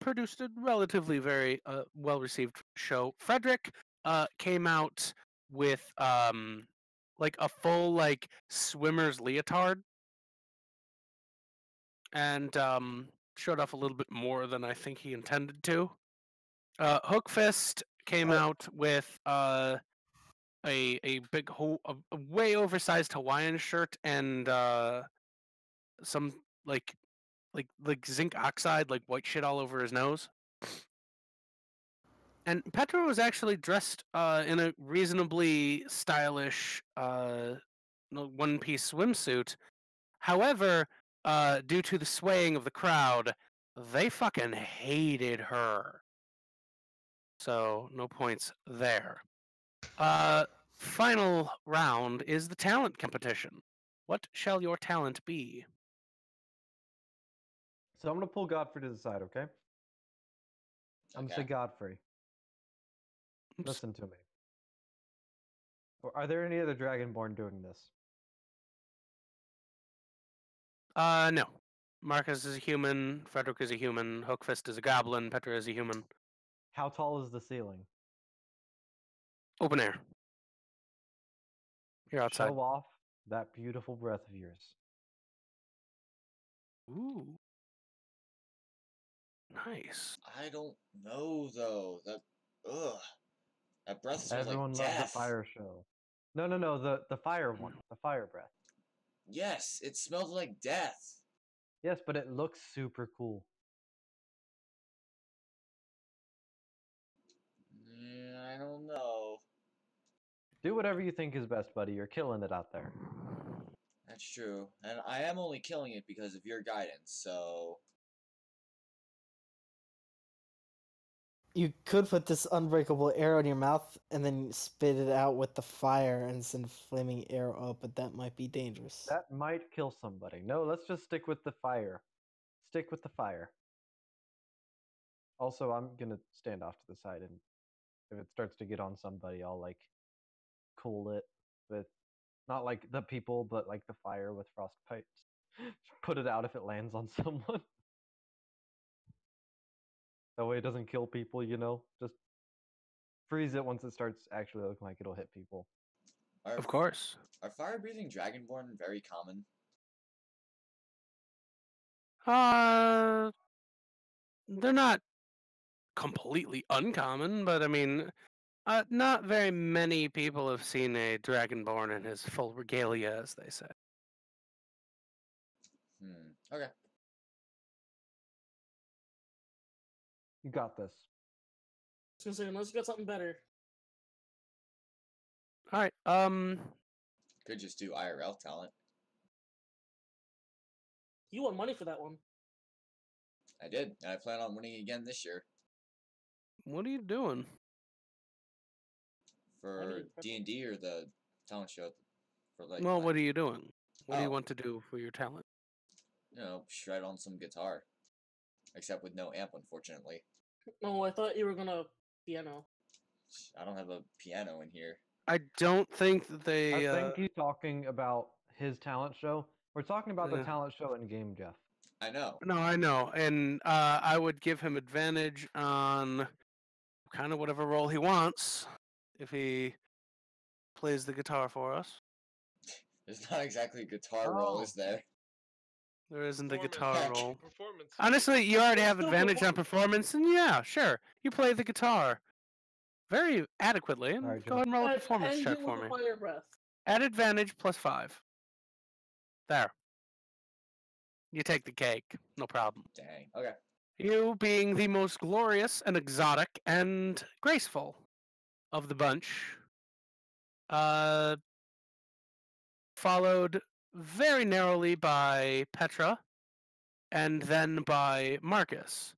produced a relatively very well received show. Frederick came out with like a full like swimmer's leotard, and showed off a little bit more than I think he intended to. Hookfist came out with a big a way oversized Hawaiian shirt and some like zinc oxide, like white shit all over his nose. And Petra was actually dressed in a reasonably stylish one-piece swimsuit. However, due to the swaying of the crowd, they fucking hated her. So no points there. Final round is the talent competition. What shall your talent be? So I'm gonna pull Godfrey to the side, okay? I'm gonna say Godfrey. Oops. Listen to me. Are there any other Dragonborn doing this? No. Marcus is a human, Frederick is a human, Hookfist is a goblin, Petra is a human. How tall is the ceiling? Open air. You're outside. Show off that beautiful breath of yours. Ooh. Nice. I don't know though. That breath smells Everyone like loves death. the fire show. No, the fire one, the fire breath. Yes, it smells like death. Yes, but it looks super cool. I don't know. Do whatever you think is best, buddy. You're killing it out there. That's true. And I am only killing it because of your guidance, so... You could put this unbreakable arrow in your mouth and then spit it out with the fire and send flaming arrow up, but that might be dangerous. That might kill somebody. No, let's just stick with the fire. Stick with the fire. Also, I'm gonna stand off to the side, and if it starts to get on somebody, I'll like cool it with not like the people, but like the fire with frost pipes. Put it out if it lands on someone. That way it doesn't kill people, you know? Just freeze it once it starts actually looking like it'll hit people. Of course. Are fire-breathing Dragonborn very common? They're not completely uncommon, but I mean, not very many people have seen a Dragonborn in his full regalia, as they say. Okay. You got this. I was gonna say, unless you got something better. All right. Could just do IRL talent. You want money for that one. I did, and I plan on winning again this year. What are you doing? For D&D or the talent show? For like. Well, what are you doing? What do you Oh. want to do for your talent? You know, shred on some guitar. Except with no amp, unfortunately. No, I thought you were gonna piano. I don't have a piano in here. I don't think that they. I think he's talking about his talent show. We're talking about the Yeah. talent show in game, Jeff. I know. No, I know, and I would give him advantage on kind of whatever role he wants. if he plays the guitar for us. There's not exactly a guitar roll, is there? There isn't a Performance. guitar roll. Performance. Honestly, you already Let's have go advantage on performance, and yeah, sure, you play the guitar very adequately. And Alright, go ahead and roll a And performance end check it for with me. a fire breath. At advantage +5. There. You take the cake, no problem. Dang. Okay. You being the most glorious and exotic and graceful of the bunch, followed very narrowly by Petra, and then by Marcus.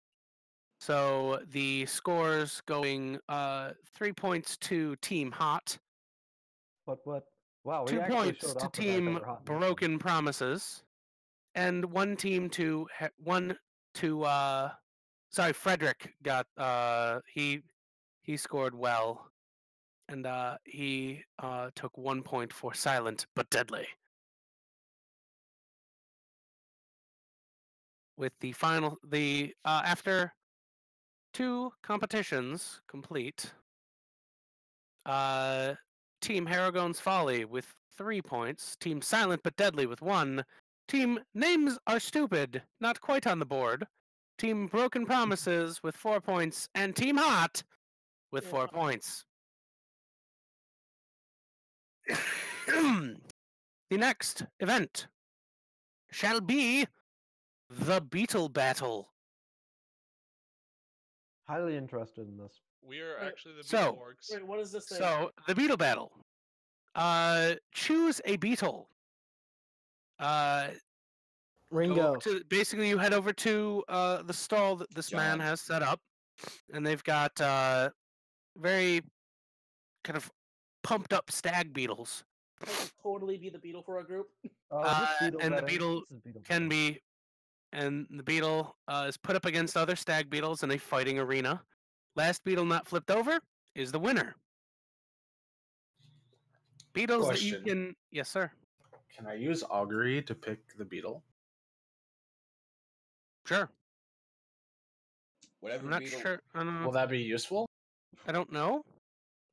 So the scores going 3 points to Team Hot, What? Wow, we 2 actually points showed to off the fact that Team we're hot in this one. Broken Promises, and one team to sorry, Frederick got he scored well, and he took 1 point for Silent but Deadly. With the final, after 2 competitions complete, Team Harrogone's Folly with 3 points, Team Silent but Deadly with 1, Team Names Are Stupid not quite on the board, Team Broken Promises with 4 points, and Team Hot with 4 points. The next event shall be the Beetle Battle. Highly interested in this. We are Wait, actually the so- Beetleborgs. Wait, what is this thing? So, the Beetle Battle. Choose a beetle. Ringo. Basically, you head over to the stall that this man John. has set up, and they've got very kind of pumped up stag beetles. I could totally be the beetle for a group. Oh, this beetle and the betting. beetle This is beetle can betting. be, and the beetle is put up against other stag beetles in a fighting arena. Last beetle not flipped over is the winner. Beetles that you Question. can, yes, sir. Can I use augury to pick the beetle? Sure. Whatever I'm not beetle. sure. I don't know. Will that be useful? I don't know.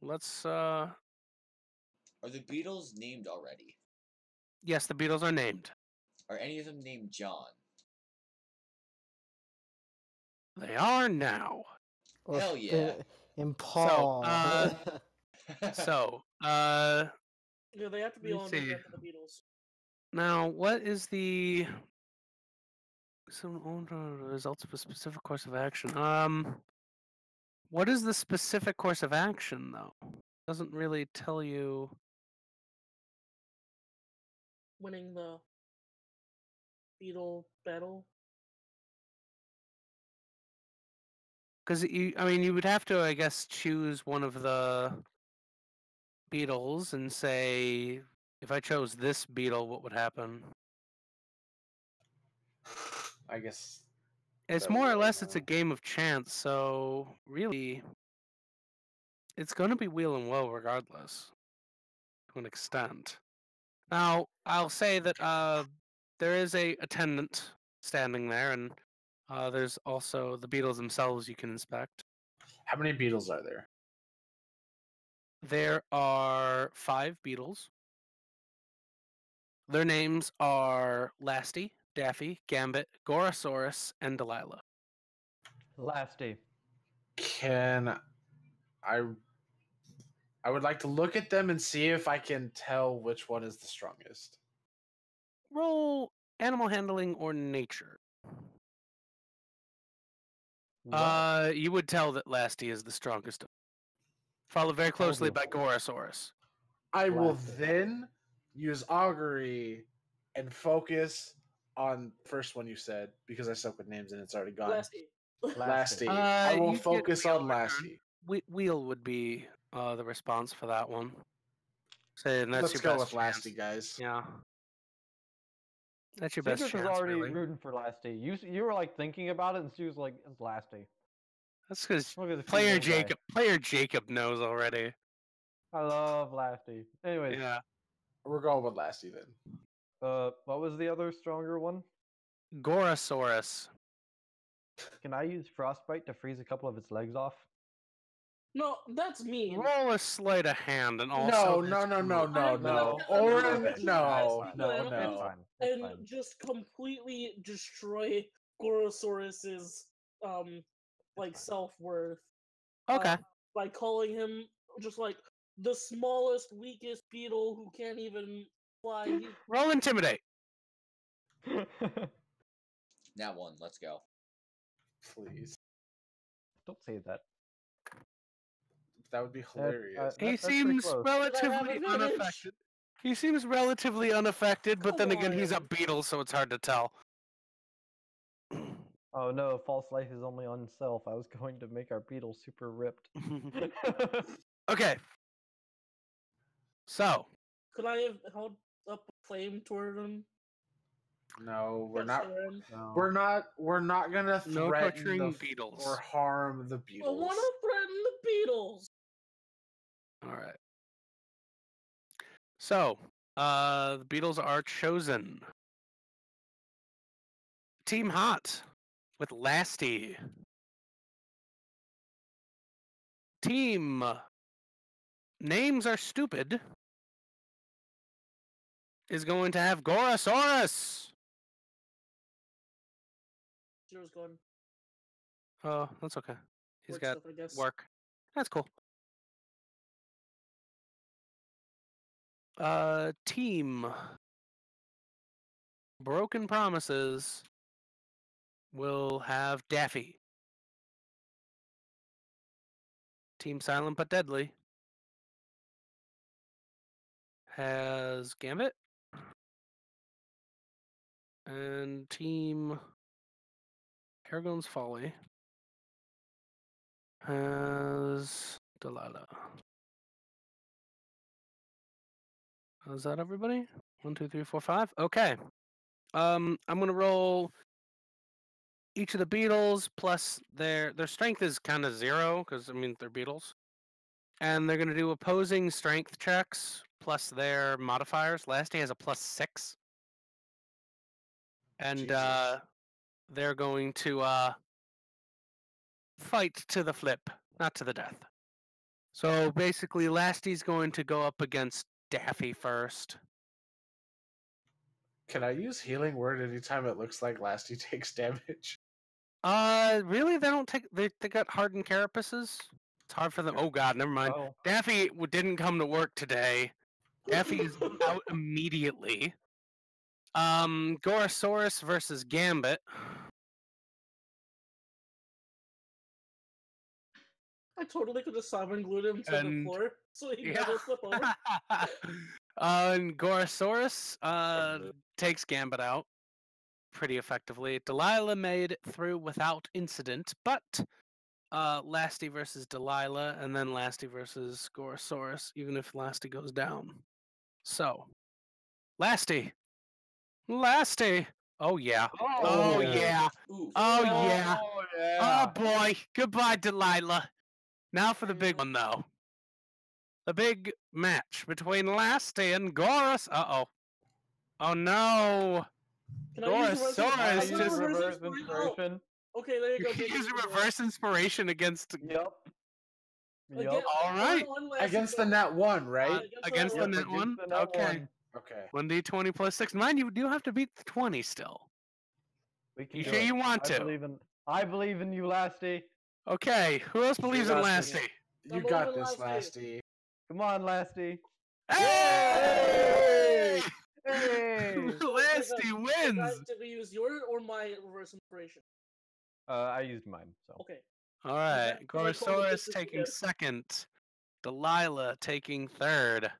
Let's. Are the beetles named already? Yes, the beetles are named. Are any of them named John? They are now. Or Hell yeah. And Paul. So, Yeah, they have to be Let me on see. the for the Beatles. now what is the some results of a specific course of action? What is the specific course of action though? Doesn't really tell you. Winning the Beetle battle. Because you would have to, I guess, choose one of the beetles and say, if I chose this beetle, what would happen? I guess. It's That more or would, less it's a game of chance, so really, it's going to be wheel and woe regardless, to an extent. Now, I'll say that there is a attendant standing there, and there's also the beetles themselves you can inspect. How many beetles are there? There are 5 beetles. Their names are Lasty, Daffy, Gambit, Gorosaurus, and Delilah. Lasty. Can I? I would like to look at them and see if I can tell which one is the strongest. Roll animal handling or nature. What? You would tell that Lasty is the strongest. Followed very closely you. by Gorosaurus. I will Lasty. then use augury and focus on the first one you said because I suck with names and it's already gone. Lasty. Lasty. I will You get focus wheel on return. Lasty. Wheel would be the response for that one. Say, and that's Let's your go best with chance. Lasty, guys. Yeah. That's your best Cedric was chance, already really. rooting for Lasty. You were like thinking about it, and she was like, "It's Lasty." That's because Look at the player female guy. Jacob knows already. I love Lasty. Anyways, Yeah. We're going with Lasty then. what was the other stronger one? Gorosaurus. Can I use Frostbite to freeze a couple of its legs off? No, that's mean. Roll a sleight of hand and No, also. no, no, no, I'm no, gonna- no. I'm gonna Orin, let you no, guys no, plan no. It's fine. It's and fine. just completely destroy Gorosaurus's like fine. self-worth Okay. by calling him just like the smallest, weakest beetle who can't even fly. Roll intimidate. Nat 1, let's go. Please. Don't say that. That would be hilarious. He That's pretty seems close. relatively advantage? unaffected. He seems relatively unaffected, but Come then again, he's a on. beetle, so it's hard to tell. Oh no, false life is only on self. I was going to make our beetle super ripped. Okay. So, Could I have held up a flame toward him? No, we're Yes, not. Aaron. No. We're not gonna No threaten torturing the beetles. or harm the I beetles. want to threaten the beetles. all right. So, the beetles are chosen. Team Hot with Lasty. Team Names Are Stupid is going to have Gorosaurus. Zero's gone. Oh, that's okay. He's Work got stuff, I guess. work. That's cool. Team Broken Promises will have Daffy. Team Silent But Deadly has Gambit. And Team Paragon's Folly has Delilah. Is that everybody? 1, 2, 3, 4, 5. Okay. I'm gonna roll each of the beetles plus their strength is kind of 0 because I mean they're beetles, and they're gonna do opposing strength checks plus their modifiers. Lasty has a +6, and Jesus. they're going to fight to the flip, not to the death. So basically, Lasty's going to go up against Daffy first. Can I use healing word anytime it looks like Lasty takes damage? Really? They don't take. They got hardened carapaces. It's hard for them. Oh God, never mind. Oh. Daffy didn't come to work today. Daffy is out immediately. Gorosaurus versus Gambit. I totally could have summon glued him to the And- floor so he Yeah. never flip over. And Gorosaurus takes Gambit out pretty effectively. Delilah made through without incident, but Lasty versus Delilah, and then Lasty versus Gorosaurus, even if Lasty goes down. So, Lasty. Oh yeah. Oh yeah. Oof. Oh yeah. Oh Oh yeah. boy. Goodbye, Delilah. Now for the big one, though. The big match between Lasty and Goros. Uh-oh. Oh no. Can I use Gorosaurus reverse- is I'm gonna just- reverse inspiration. Oh, okay, there you You go. can Jake. use a reverse inspiration against Yep. Again, Yep. All right. on Lassie, Against the go. nat 1, right? against the Yep, net against one. the net Okay. one. Okay. 1d20 plus 6. Mind you, do have to beat the 20 still. We can You do sure it. you want to? I believe in you, Lasty. Okay. Who else believes in Lasty. Lasty? You I'm got over this, Lasty. Lasty. Come on, Lasty. Hey! Hey! Lasty wins. Did we use your or my reverse inspiration? I used mine, so. Okay. All right. I call the Gorosaurus distance taking again. second. Delilah taking third.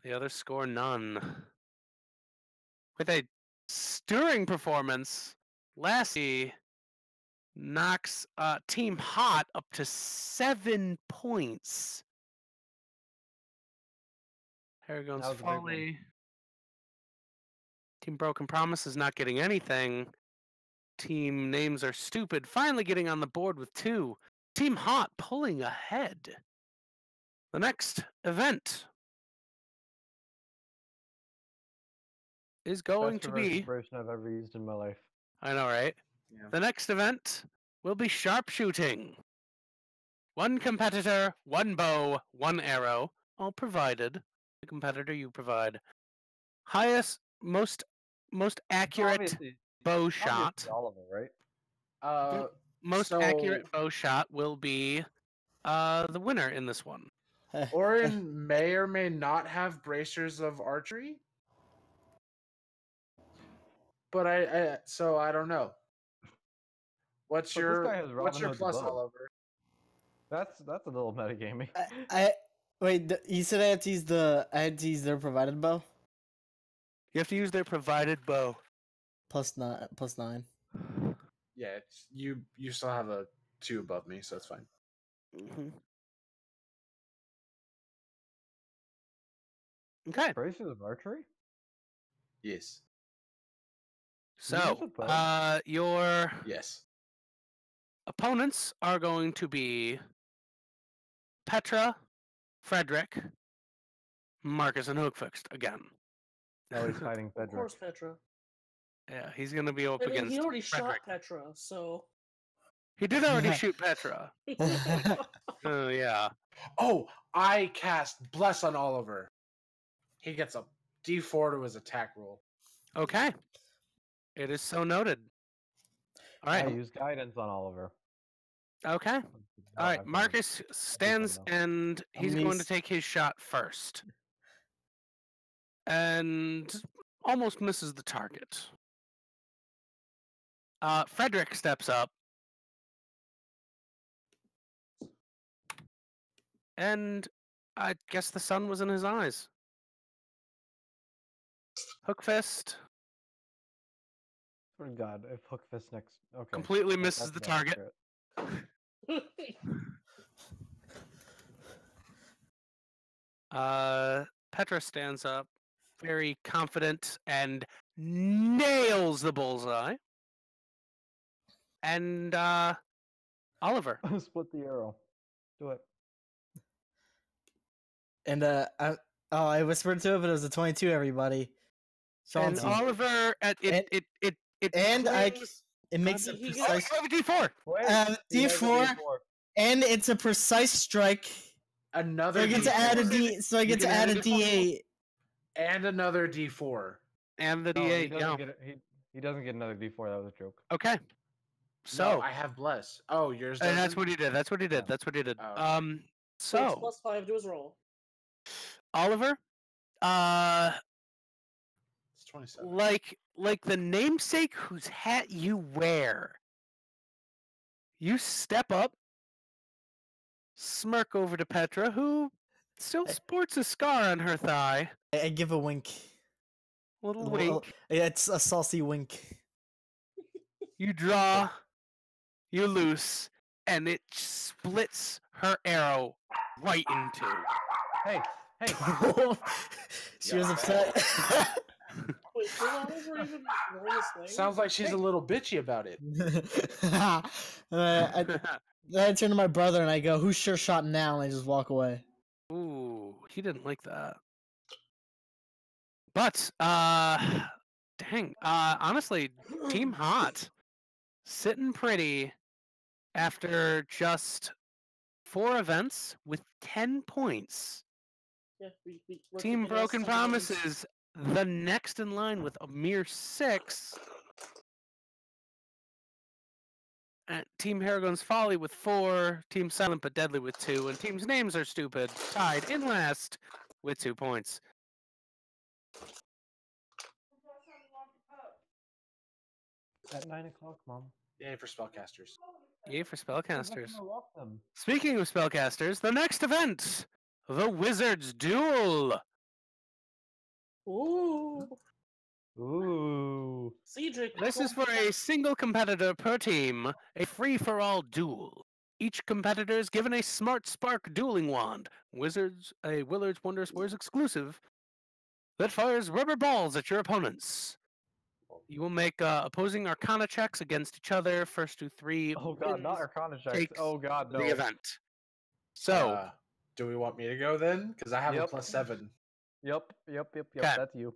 The others score none. With a stirring performance, Lassie knocks Team Hot up to 7 points. Paragon's That was a big one. Folly. Team Broken Promise is not getting anything. Team Names Are Stupid finally getting on the board with 2. Team Hot pulling ahead. The next event is going Best to reverse be... inspiration I've ever used in my life. I know, right? Yeah. The next event will be sharpshooting. 1 competitor, 1 bow, 1 arrow, all provided. The competitor you provide. Highest, most accurate Obviously, bow obviously shot. Oliver, right? Most accurate bow shot will be the winner in this one. Orin may or may not have bracers of archery, but I don't know. What's But this your guy has Robin Hood's plus, bow. Oliver? That's a little metagaming. Wait. You said I had to use their provided bow. You have to use their provided bow. Plus 9. Yeah, you still have a 2 above me, so that's fine. Mm-hmm. Okay. Bracers of archery? Yes. So, your opponents are going to be Petra, Frederick, Marcus, and Hookfixed again. No, he's fighting Of Fedric. course, Petra. Yeah, he's going to be up I mean, against he already Frederick. shot Petra, so. He did already shoot Petra. Oh, yeah. Oh, I cast Bless on Oliver. He gets a D4 to his attack roll. Okay. It is so noted. All right. I use guidance on Oliver. Okay. All right. Marcus stands and he's going to take his shot first. And almost misses the target. Frederick steps up. And I guess the sun was in his eyes. Hookfist Oh God, if Hookfist next. Okay. completely misses the That's target. accurate. Petra stands up, very confident, and nails the bullseye. And Oliver. Split the arrow. Do it. And I whispered to it, but it was a 22. Everybody. And Chauncey. Oliver, it makes a precise D4. D4, and it's a precise strike. Another. So I get to add a D. So I get to add a D8 and another D4. And the D8. He doesn't get another D4. That was a joke. Okay. So no, I have Bless. Oh, yours. And that's what he did. That's what he did. That's what he did. Oh. So plus 5 to his roll. Oliver, it's 27. Like the namesake whose hat you wear. You step up, smirk over to Petra, who still sports a scar on her thigh. I give a wink. Little wink. Yeah, it's a saucy wink. You draw, you loose, and it splits her arrow right in two. Hey. She was upset. Wait, did Oliver even roll his thing? Sounds like she's a little bitchy about it. I turn to my brother and I go, "Who's sure shot now?" And I just walk away. Ooh, he didn't like that. But dang, honestly, Team Hot sitting pretty after just 4 events with 10 points. Yeah, Team Broken Promises, the next in line with a mere 6. Team Harrigan's Folly with 4. Team Silent but Deadly with 2. And Team's Names Are Stupid tied in last with 2 points. At 9 o'clock, Mom. Yay for spellcasters. Yay for spellcasters. I'm gonna walk them. Speaking of spellcasters, the next event, the Wizard's Duel. Ooh. Cedric. This is for a single competitor per team, a free-for-all duel. Each competitor is given a Smart Spark dueling wand, a Willard's Wondrous Wares exclusive, that fires rubber balls at your opponents. You will make opposing Arcana checks against each other. First to 3. Oh God, not Arcana checks. Oh God, no. The event. So, do we want me to go then? Because I have a plus 7. Yep. Okay. That's you.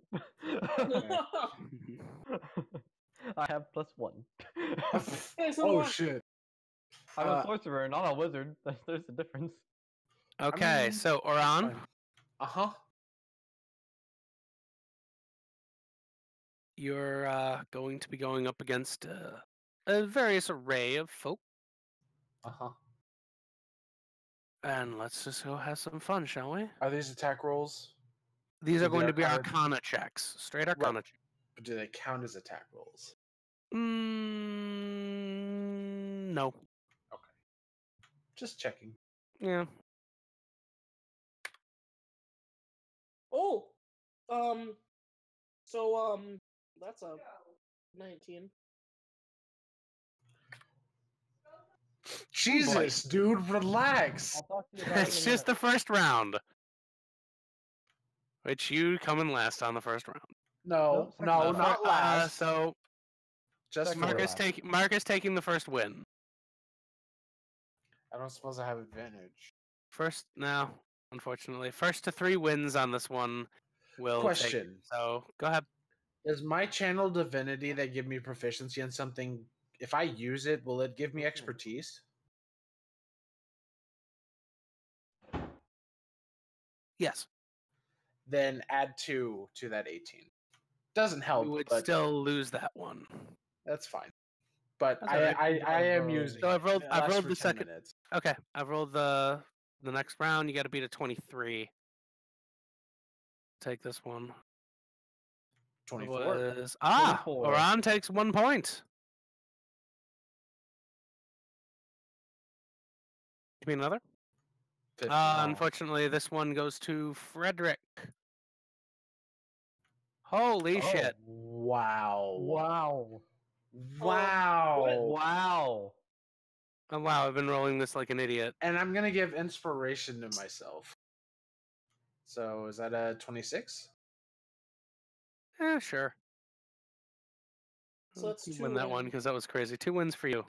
I have plus 1. Hey, so Oh what? shit! I'm a sorcerer, not a wizard. There's a difference. Okay, mean, so Oran, Uh-huh. you're going to be going up against a various array of folk, Uh-huh. and let's just go have some fun, shall we? Are these attack rolls? These Do are the going to be Arcana- Arcana checks, straight Arcana checks. But do they count as attack rolls? No. Okay. Just checking. Yeah. Oh, that's a 19. Jesus, dude, relax. I'll talk to you about it It's in a just the first round. Which you come in last on the first round. No, second no, round. not last. So Just second for Marcus last. Marcus taking the first win. I don't suppose I have advantage. First, no, unfortunately, first to 3 wins on this one will take. Question. So go ahead. Does my channel divinity that give me proficiency in something, if I use it, will it give me expertise? Yes, Then add 2 to that 18. Doesn't help, you would but still lose that one. that's fine. But That's all right. I am using So it. I've rolled. It I've lasts rolled for the 10 second. minutes. Okay, I've rolled the next round. You got to beat a 23. Take this one. 24. Was 24. Oran takes 1 point. Give me another. 50. Unfortunately, this one goes to Frederick. Holy shit! Wow. Wow. Wow. Wow. Oh wow, I've been rolling this like an idiot. And I'm going to give inspiration to myself. So is that a 26? Sure. So that's You 2 win that one wins. because that was crazy. 2 wins for you.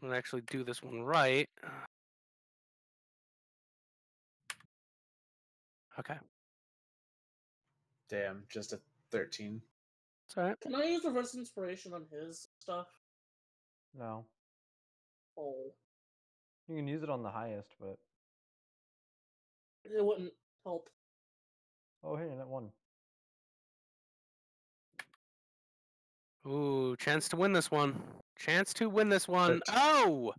I'm gonna actually do this one right. Okay, Damn, just a 13. it's alright. Can I use reverse inspiration on his stuff? No. Oh, You can use it on the highest, but it wouldn't help. oh hey, that one. Ooh, chance to win this one. Chance to win this one. 13. Oh!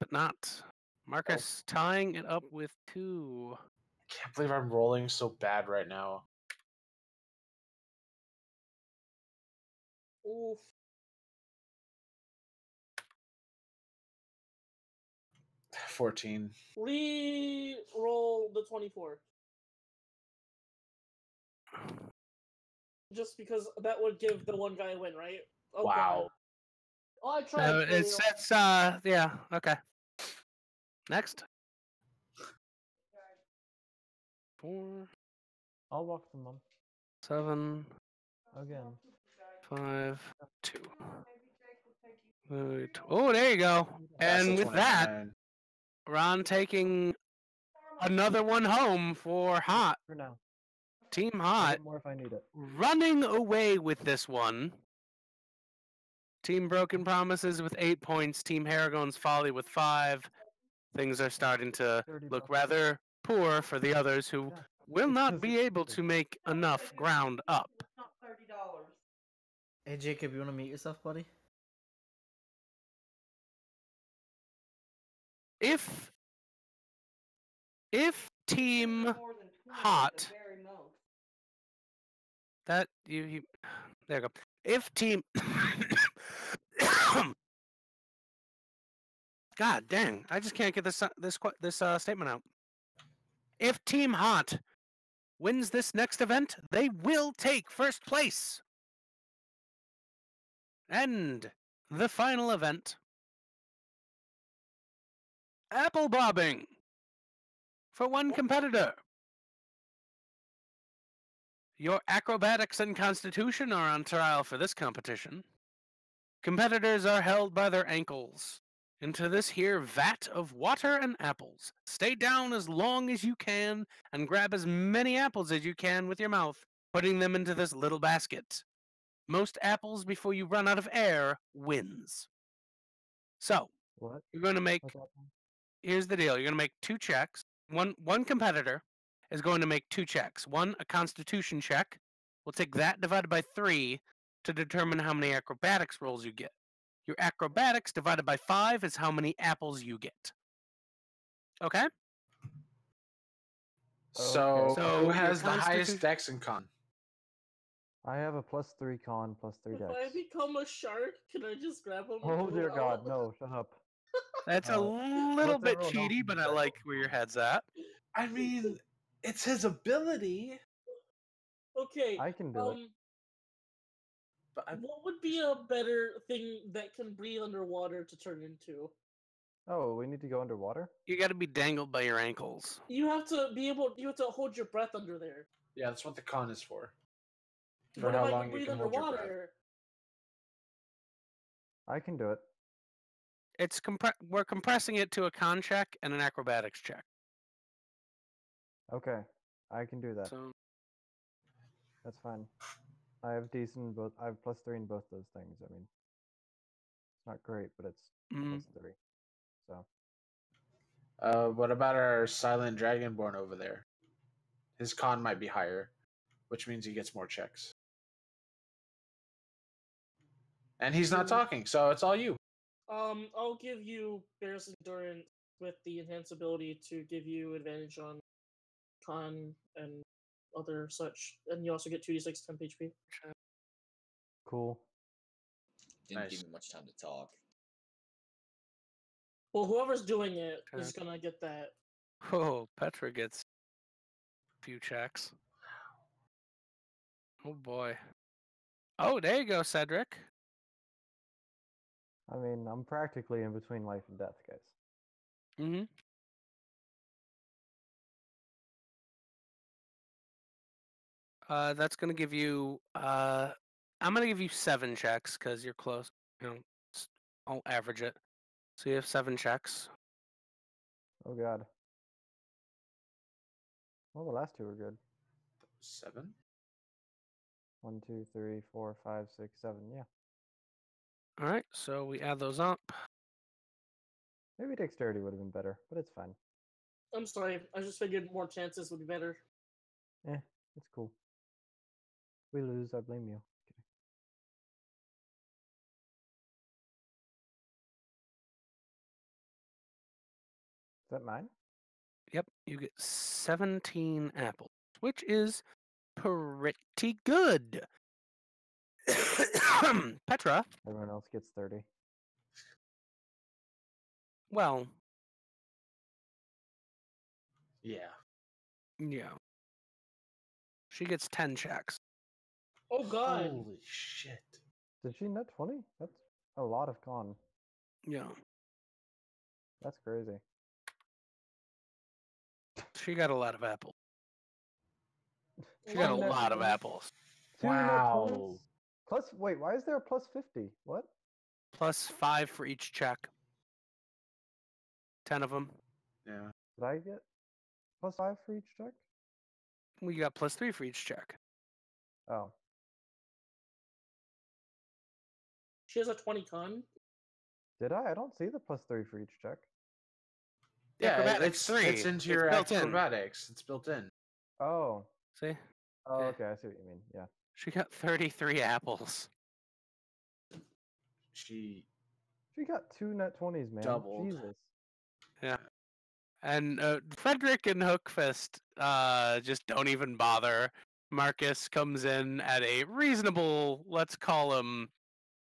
But not. Marcus tying it up with 2. Can't believe I'm rolling so bad right now. Oof. $14. Re-roll the 24. Just because that would give the one guy a win, right? Oh, Wow. God. Oh, I tried. It's yeah, okay. Next. 4, I'll walk them on 7, again. 5, 2. Oh, there you go. That's a And with that, 29. Ron taking another one home for Hot. For now. Team I'll Hot get more if I need it. running away with this one. Team Broken Promises with 8 points. Team Harrigan's Folly with 5. Things are starting to 30 look bucks. rather poor for the others who Yeah. will not Because be it's able stupid. to make enough ground up. Hey Jacob, you want to meet yourself, buddy? If Team Hot that you there you go. If Team God dang, I just can't get this statement out. If Team Hot wins this next event, they will take first place. And the final event, apple bobbing for one competitor. Your acrobatics and constitution are on trial for this competition. Competitors are held by their ankles into this here vat of water and apples. Stay down as long as you can and grab as many apples as you can with your mouth, putting them into this little basket. most apples before you run out of air wins. So What? you're going to make. What's happening? Here's the deal. You're going to make 2 checks. One competitor is going to make 2 checks. One, a Constitution check. We'll take that divided by 3 to determine how many acrobatics rolls you get. Your acrobatics divided by 5 is how many apples you get. Okay? So, So who your has the highest Constitution- dex in con? I have a +3 con, +3 If dex. I become a shark, can I just grab him? and Oh pull dear him God, out? no! Shut up. That's a little What's bit everyone cheaty, but I else's like where your head's at. I mean, it's his ability. Okay. I can do it. But What would be a better thing that can breathe underwater to turn into? Oh, we need to go underwater? You got to be dangled by your ankles. You have to be able. You have to hold your breath under there. yeah, that's what the con is for. For What how if I long can you breathe can hold your breath. underwater? I can do it. It's we're compressing it to a con check and an acrobatics check. Okay, I can do that. So That's fine. I have decent in both. I have +3 in both those things. I mean, it's not great, but it's mm, +3. So What about our silent dragonborn over there? His con might be higher, which means he gets more checks. And he's not talking, so it's all you. I'll give you Bear's Endurance with the enhanced ability to give you advantage on con and other such, and you also get 2d6 temp HP. cool. Didn't Nice. give me much time to talk. Well, whoever's doing it is Okay. gonna get that. oh, Petra gets a few checks. Oh boy. Oh, there you go, Cedric. I mean, I'm practically in between life and death, guys. Mm-hmm. That's gonna give you. I'm gonna give you 7 checks because you're close. You know, I'll average it. So you have 7 checks. Oh God. Well, the last 2 were good. 7? 1, 2, 3, 4, 5, 6, 7. Yeah. All right. So we add those up. Maybe dexterity would have been better, but it's fine. I'm sorry, I just figured more chances would be better. It's cool. We lose, I blame you. Kidding. Is that mine? Yep. You get 17 apples, which is pretty good. Petra. Everyone else gets 30. Well, Yeah. yeah. She gets 10 checks. Oh God! Holy shit. Did she net 20? That's a lot of con. Yeah. That's crazy. She got a lot of apples. She Two got a net lot of 20s. apples. 2 net Wow. 20s? Plus, wait, why is there a +50? What? Plus 5 for each check. 10 of them. Yeah. Did I get +5 for each check? We got plus 3 for each check. Oh. She has a 20 con. Did I? I don't see the +3 for each check. Yeah, Acrobatics it's, 3. it's into your built in. acrobatics. It's built in. Oh. See? Oh, Yeah. okay, I see what you mean. Yeah. She got 33 apples. She She got 2 net 20s, man. Doubled. Jesus. Yeah. And Frederick and Hookfist just don't even bother. Marcus comes in at a reasonable, let's call him,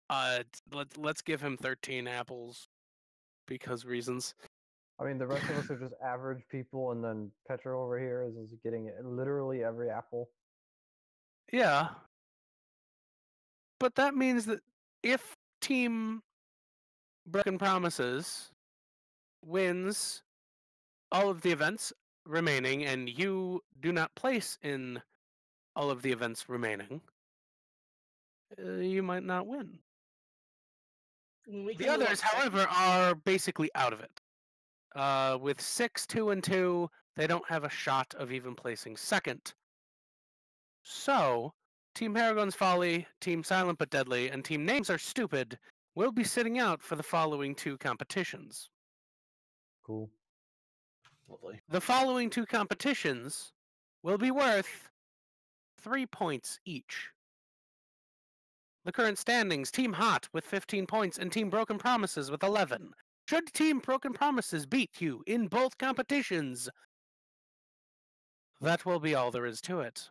let's give him 13 apples because reasons. I mean, the rest of us are just average people, and then Petra over here is getting literally every apple. Yeah. But that means that if Team Broken Promises wins all of the events remaining and you do not place in all of the events remaining, you might not win. We The can do others, a second- however, are basically out of it. With 6, 2, and 2, they don't have a shot of even placing second. So, Team Paragon's Folly, Team Silent but Deadly, and Team Names Are Stupid will be sitting out for the following 2 competitions. Cool. Lovely. The following 2 competitions will be worth 3 points each. The current standings, Team Hot with 15 points and Team Broken Promises with 11. Should Team Broken Promises beat you in both competitions, that will be all there is to it.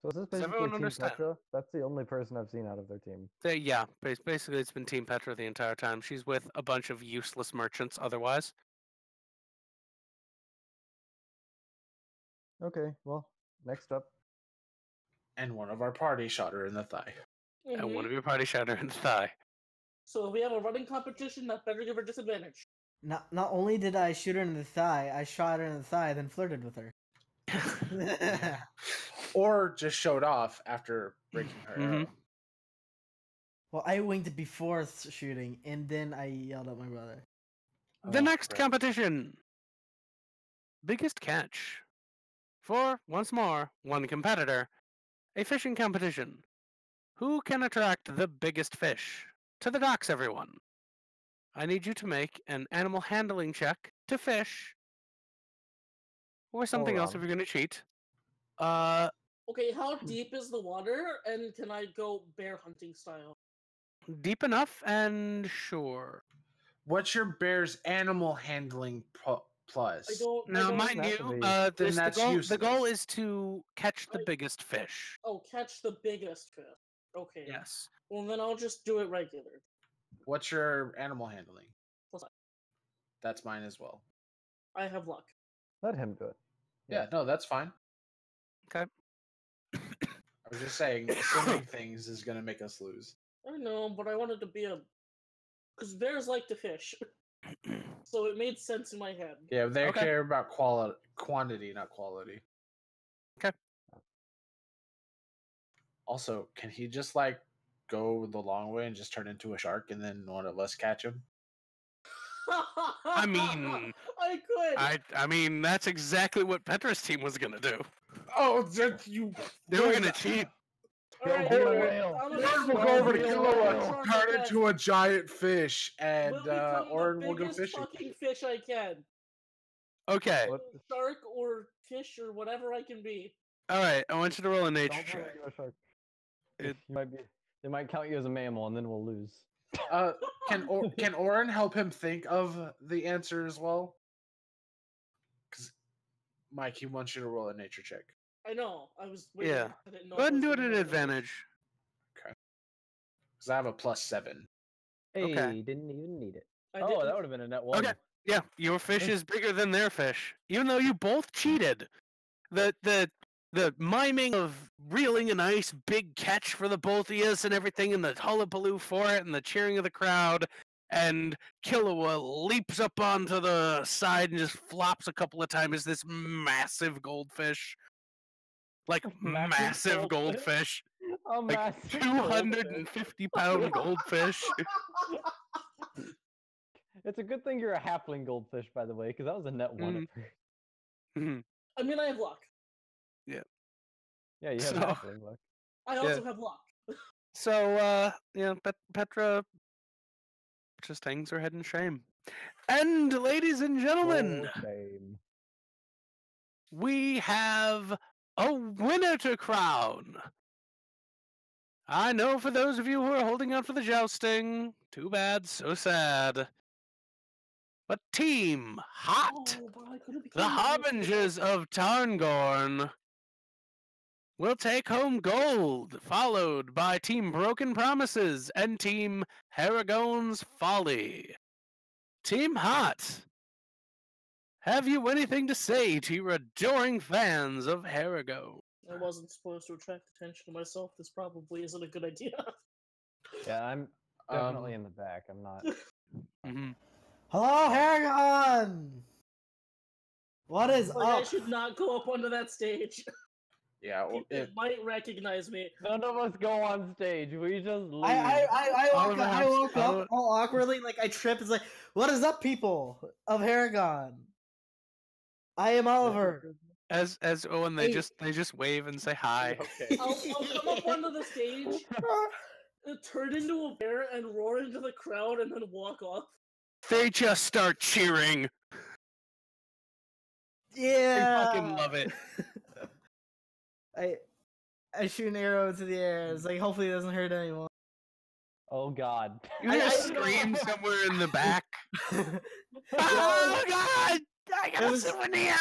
So is this Does basically everyone Team understand? Petra? That's the only person I've seen out of their team. Yeah, basically it's been Team Petra the entire time. She's with a bunch of useless merchants otherwise. Okay, well, next up. And one of our party shot her in the thigh. And one Mhm. of your party shot her in the thigh. So if we have a running competition, that better give her disadvantage. Not only did I shoot her in the thigh, I shot her in the thigh, then flirted with her. Or just showed off after breaking her arrow. Well, I winked before shooting, and then I yelled at my brother. The Oh, next crap. competition. Biggest catch. For, once more, one competitor. A fishing competition. Who can attract the biggest fish? To the docks, everyone. I need you to make an animal handling check to fish. Or something else if Oron. you're going to cheat. Okay, how deep is the water, and can I go bear hunting style? Deep enough and sure. What's your bear's animal handling plus? I don't. Now, I don't, mind have you, to be- Then that's the goal useless. is to catch the I- biggest fish. Oh, catch the biggest fish. Okay. Yes. Well, then I'll just do it regular. What's your animal handling? Plus, That's mine as well. I have luck. Let him do it. Yeah, no, that's fine. Okay. I was just saying, assuming things is going to make us lose. I know, but I wanted to be a. Because bears like to fish. So it made sense in my head. Yeah, they Okay. care about quantity, not quality. Okay. Also, can he just like go the long way and just turn into a shark, and then one of us catch him? I mean, I could. I mean, that's exactly what Petra's team was going to do. Oh, you! They were going to cheat. All right, Be a all right, whale. I'm We'll gonna go over to be a Killua, shark turn again. into a giant fish, and We'll become Orin the will go biggest fishing. fucking fish I can. Okay. What? Shark or fish or whatever I can be. All right. I want you to roll a nature Don't turn check. into a shark. It- They might count you as a mammal, and then we'll lose. Can Orin help him think of the answer as well? Because Mike, he wants you to roll a nature check. I know. I was waiting. Yeah. I didn't know Go ahead if and I do was it gonna at get advantage. Because I have a +7. Hey, Okay. didn't even need it. I Oh, didn't. that would have been a net one. Okay. Yeah, your fish is bigger than their fish, even though you both cheated. The miming of reeling a nice big catch for the both of us and everything, and the hullabaloo for it, and the cheering of the crowd, and Killua leaps up onto the side and just flops a couple of times as this massive goldfish, like massive goldfish, A like massive 250-pound goldfish. It's a good thing you're a halfling goldfish, by the way, because that was a net one. Mhm. I mean, I have luck. Yeah, you have So- halfling luck. I also have luck. So, yeah, Petra just hangs her head in shame. And, ladies and gentlemen, Oh, shame. we have a winner to crown. I know for those of you who are holding out for the jousting, too bad, so sad. But Team Hot, Oh, but I could have the become Harbingers of Tarngorn, will take home gold, followed by Team Broken Promises and Team Haragon's Folly. Team Hot, have you anything to say to your adoring fans of Haragon? I wasn't supposed to attract attention to myself. This probably isn't a good idea. Yeah, I'm definitely in the back. I'm not. Mhm. Hello, Haragon! What is Like, I up? should not go up onto that stage. Yeah, well, People might recognize me. None of us go on stage. We just leave. I woke Oliver, up all awkwardly, like I trip. It's like, what is up, people of Haragon? I am Oliver. As and they Hey. just wave and say hi. Okay. I'll come up onto the stage, turn into a bear, and roar into the crowd, and then walk off. They just start cheering. Yeah. I fucking love it. I shoot an arrow into the air. It's like hopefully it doesn't hurt anyone. Oh God. You hear I- a scream somewhere in the back. It Oh God! I got It a was- souvenir.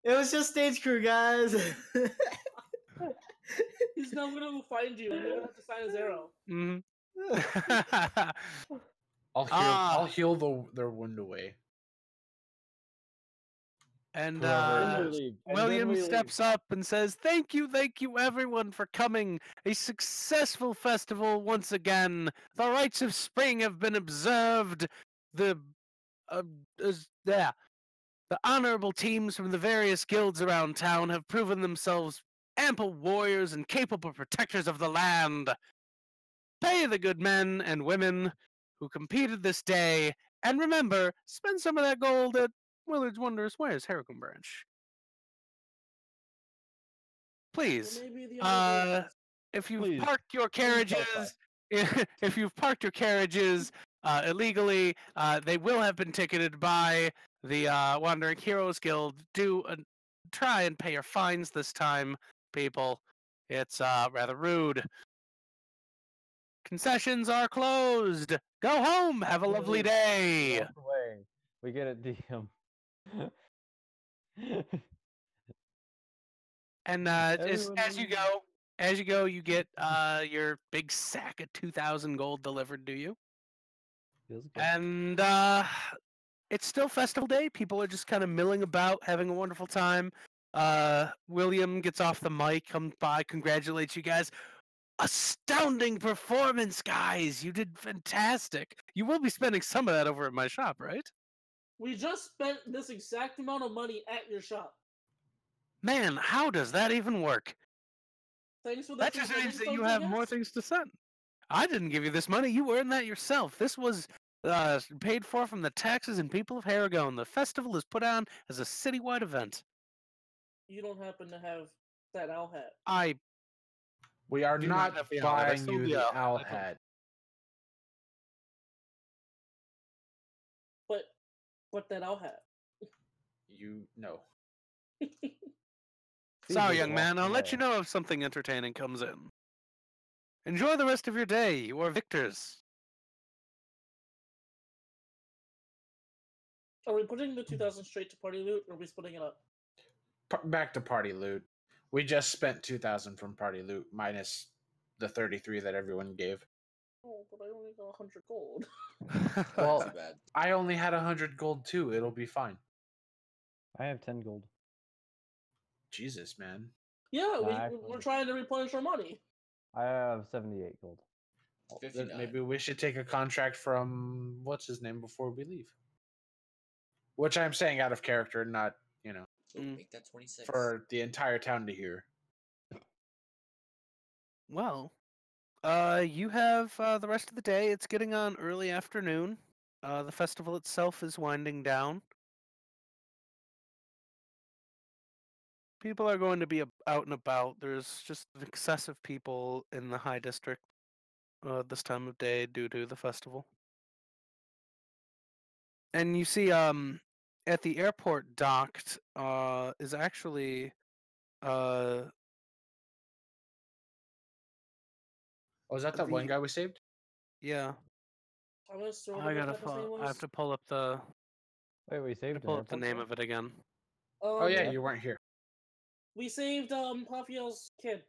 was just stage crew, guys. He's now gonna go find you, and you're gonna have to sign his arrow. Mhm. I'll heal their wound away. And Whoever- William steps up and says, thank you everyone for coming. A successful festival once again. The rites of spring have been observed. The honorable teams from the various guilds around town have proven themselves ample warriors and capable protectors of the land. Pay the good men and women who competed this day, and remember, spend some of that gold at Willard's Wondrous Wares, Harrigan Branch. Please, Maybe the other if you've Please. parked your clarify. carriages, if you've parked your carriages illegally, they will have been ticketed by the Wandering Heroes Guild. Do try and pay your fines this time, people. It's rather rude. Concessions are closed. Go home. Have a lovely Please. day. Walk away. We get it, DM. And as Everyone- you go, you get your big sack of 2,000 gold delivered to you. Feels good. And it's still festival day. People are just kind of milling about, having a wonderful time. William gets off the mic, comes by, congratulates you guys. Astounding performance, guys! You did fantastic. You will be spending some of that over at my shop, right? We just spent this exact amount of money at your shop. Man, how does that even work? Thanks for the That free just means wedding that you photos, I have more guess? things to send. I didn't give you this money. You earned that yourself. This was paid for from the taxes and people of Harrigan. The festival is put on as a citywide event. You don't happen to have that owl hat. We are Do not not have the owl hat. I buying sold you the the owl owl hat. hat. But that owl hat. You know. Sorry, Caesar's young man. I'll walking let you away. know if something entertaining comes in. Enjoy the rest of your day. You are victors. Are we putting the 2,000 straight to party loot, or are we splitting it up? Back to party loot. We just spent 2,000 from party loot minus the 33 that everyone gave. Oh, but I only got 100 gold. Well, Not too bad. I only had 100 gold too. It'll be fine. I have 10 gold. Jesus, man. Yeah, we're actually- trying to replenish our money. I have 78 gold. Then 59. maybe we should take a contract from what's his name before we leave. Which I'm saying out of character, not, Ooh, Mm. make that 26. for the entire town to hear. Well, you have the rest of the day. It's getting on early afternoon. The festival itself is winding down. People are going to be out and about. There's just excessive people in the High District this time of day due to the festival. And you see, at the airport docked is actually Oh, is that one The- guy we saved? yeah. I'm gonna store I whatever gotta that his name I was. have to pull up the Wait, we saved pull up the airport name store? of it again. Oh yeah, yeah. you weren't here. We saved Pafiel's kid.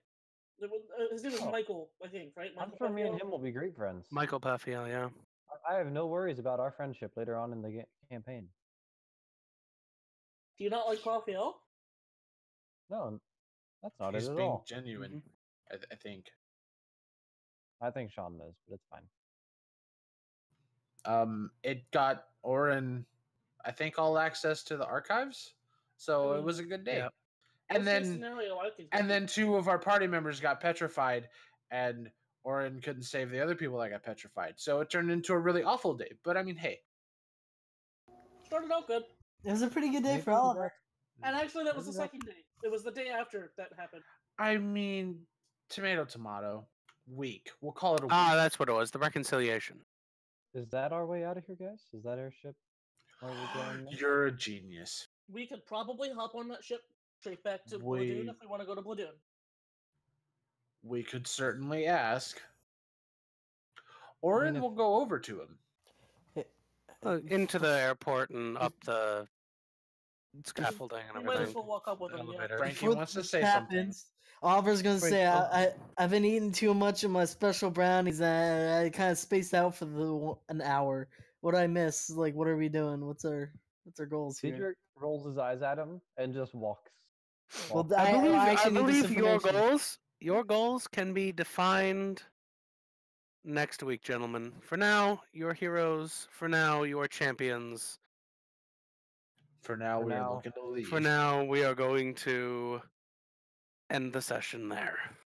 His name was Oh. Michael, I think, right? I'm Michael sure me and Pafiel? him will be great friends. Michael Paffiel, yeah. I have no worries about our friendship later on in the campaign. Do you not like Pafiel? No, that's not He's it at being all. genuine, I think. I think Sean knows, but it's fine. It got Orin, I think, all access to the archives, so I it mean, was a good day. yeah. And Worst case then, scenario, I could and then two of our party members got petrified, and Orin couldn't save the other people that got petrified. So it turned into a really awful day. But I mean, hey, started out good. It was a pretty good day Maybe for we'll all be of back- us. And actually, that was the Maybe that- second day. It was the day after that happened. I mean, tomato, tomato. Week. We'll call it a week. Ah, that's what it was. The reconciliation. Is that our way out of here, guys? Is that our ship? Are we going next? You're a genius. We could probably hop on that ship straight back to We- Bladoon if we want to go to Bladoon. We could certainly ask. Or I mean, if- we'll go over to him. Into the airport and up the scaffolding and We might as everything. well walk up with them. Yeah. Elevator. Frankie Before wants to this say something. happens, Oliver's gonna Wait, say, oh. I've been eating too much of my special brownies. I kind of spaced out for an hour. What did I miss? Like, what are we doing? What's our goals here? Cedric rolls his eyes at him and just walks. Well, walks. I I actually need this believe your information. goals can be defined next week, gentlemen. For now, you're heroes. For now, you're champions. For now, For we're now. looking to leave. For now, we are going to end the session there.